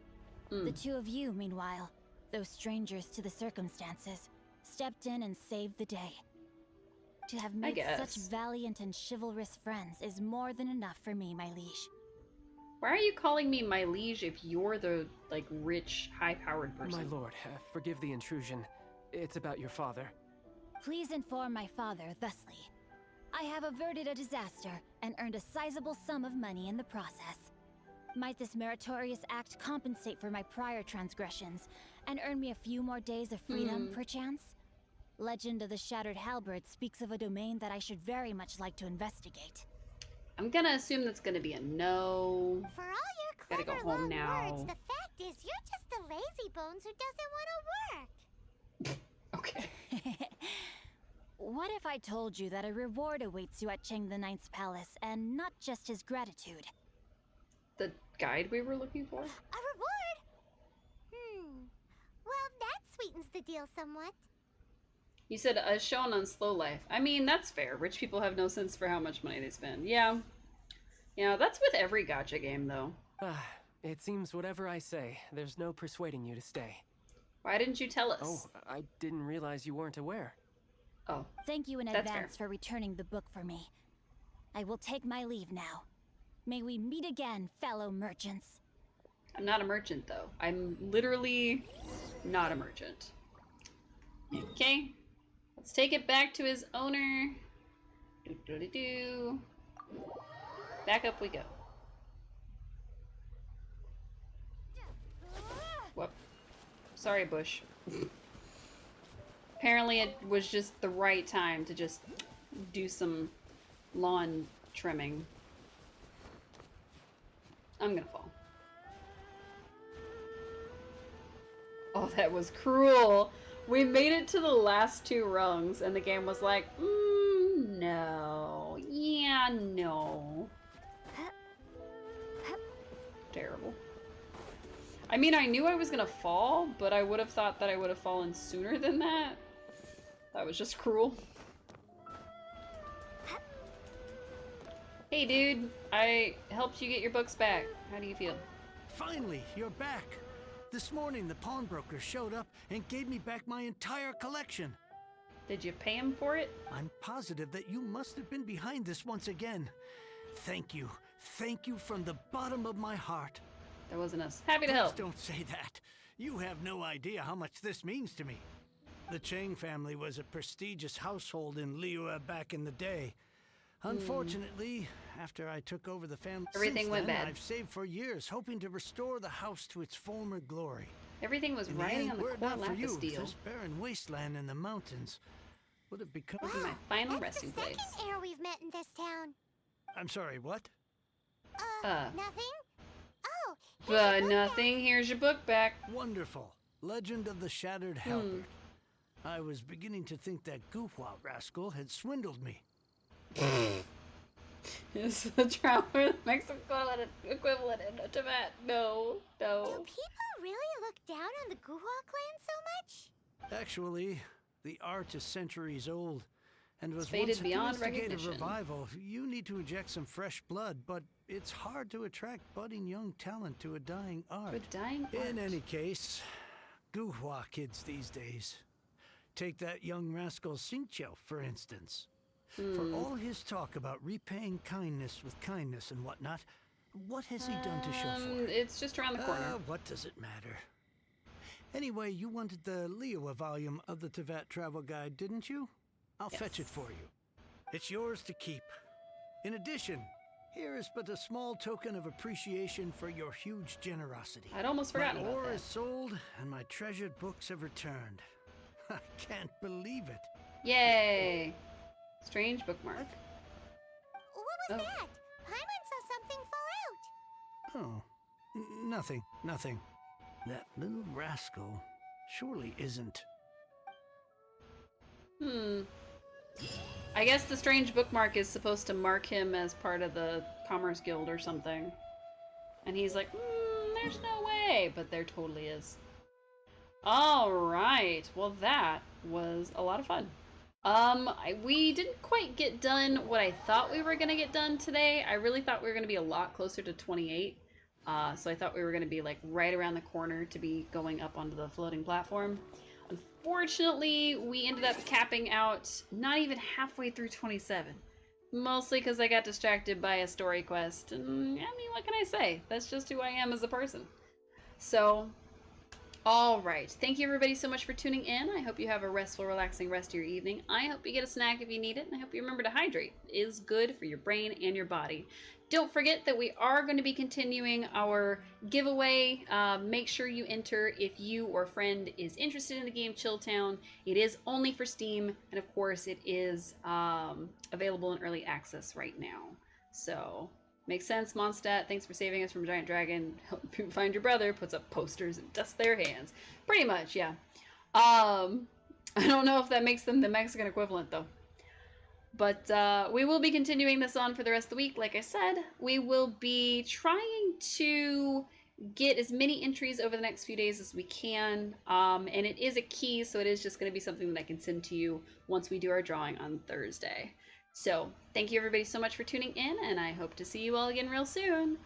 The two of you, meanwhile, though strangers to the circumstances, stepped in and saved the day. To have made such valiant and chivalrous friends is more than enough for me, my liege. Why are you calling me my liege if you're the, like, rich, high-powered person? My lord, forgive the intrusion. It's about your father. Please inform my father thusly. I have averted a disaster and earned a sizable sum of money in the process. Might this meritorious act compensate for my prior transgressions and earn me a few more days of freedom, perchance? Legend of the Shattered Halberd speaks of a domain that I should very much like to investigate. I'm gonna assume that's gonna be a no. For all your Gotta clever go home long now. words, the fact is you're just a lazy bones who doesn't want to work. Okay. What if I told you that a reward awaits you at Chang the Ninth's palace, and not just his gratitude? The guide we were looking for? A reward? Well, that sweetens the deal somewhat. You said as shown on Slow Life. I mean, that's fair. Rich people have no sense for how much money they spend. Yeah. Yeah, that's with every gacha game, though. It seems whatever I say, there's no persuading you to stay. Why didn't you tell us? Oh, I didn't realize you weren't aware. Oh. Thank you in advance for returning the book for me. I will take my leave now. May we meet again, fellow merchants. I'm not a merchant, though. I'm literally not a merchant. Okay. Let's take it back to his owner. Do-do-do-do. Back up we go. Whoop. Sorry, Bush. Apparently it was just the right time to just do some lawn trimming. I'm gonna fall. Oh, that was cruel. We made it to the last two rungs and the game was like, no. Yeah, no. Terrible. I mean, I knew I was gonna fall, but I would have thought that I would have fallen sooner than that. That was just cruel. Hey, dude. I helped you get your books back. How do you feel? Finally, you're back. This morning, the pawnbroker showed up and gave me back my entire collection. Did you pay him for it? I'm positive that you must have been behind this once again. Thank you. Thank you from the bottom of my heart. That wasn't us. Happy to help. Please don't say that. You have no idea how much this means to me. The Chang family was a prestigious household in Liyue back in the day. Unfortunately, after I took over the family, everything went bad. I've saved for years, hoping to restore the house to its former glory. Everything was riding on the core lapis deal. This barren wasteland in the mountains would have become my final resting place. That's the second heir we've met in this town. I'm sorry, what? Nothing? Oh, nothing. Here's your book back. Wonderful. Legend of the Shattered Halberd. I was beginning to think that Guhua rascal had swindled me. Is the traveler Mexican equivalent in Tibet? No. Do people really look down on the Guhua clan so much? Actually, the art is centuries old, and was faded once a beyond to instigate a recognition. revival. You need to inject some fresh blood, but it's hard to attract budding young talent to a dying art. In any case, Guhua kids these days. Take that young rascal Xingqiu, for instance. For all his talk about repaying kindness with kindness and whatnot, what has he done to show for it? It's just around the corner. What does it matter? Anyway, you wanted the Liyue volume of the Teyvat Travel Guide, didn't you? I'll fetch it for you. It's yours to keep. In addition, here is but a small token of appreciation for your huge generosity. I'd almost forgotten about My ore that. is sold, and my treasured books have returned. I can't believe it. Yay! Strange bookmark. What was that? Paimon saw something fall out. Oh, nothing. That little rascal surely isn't. I guess the strange bookmark is supposed to mark him as part of the Commerce Guild or something. And he's like, there's no way, but there totally is. Alright, well that was a lot of fun. We didn't quite get done what I thought we were going to get done today. I really thought we were going to be a lot closer to 28. So I thought we were going to be like right around the corner to be going up onto the floating platform. Unfortunately, we ended up capping out not even halfway through 27. Mostly because I got distracted by a story quest. And I mean, what can I say? That's just who I am as a person. So, alright. Thank you everybody so much for tuning in. I hope you have a restful, relaxing rest of your evening. I hope you get a snack if you need it. And I hope you remember to hydrate. It is good for your brain and your body. Don't forget that we are going to be continuing our giveaway. Make sure you enter if you or a friend is interested in the game Chilltown. It is only for Steam, and of course it is available in early access right now. So, makes sense, Mondstadt. Thanks for saving us from Giant Dragon. Help you find your brother. Puts up posters and dusts their hands. Pretty much, yeah. I don't know if that makes them the Mexican equivalent, though. But we will be continuing this on for the rest of the week. Like I said, we will be trying to get as many entries over the next few days as we can. And it is a key, so it is just going to be something that I can send to you once we do our drawing on Thursday. So thank you everybody so much for tuning in, and I hope to see you all again real soon.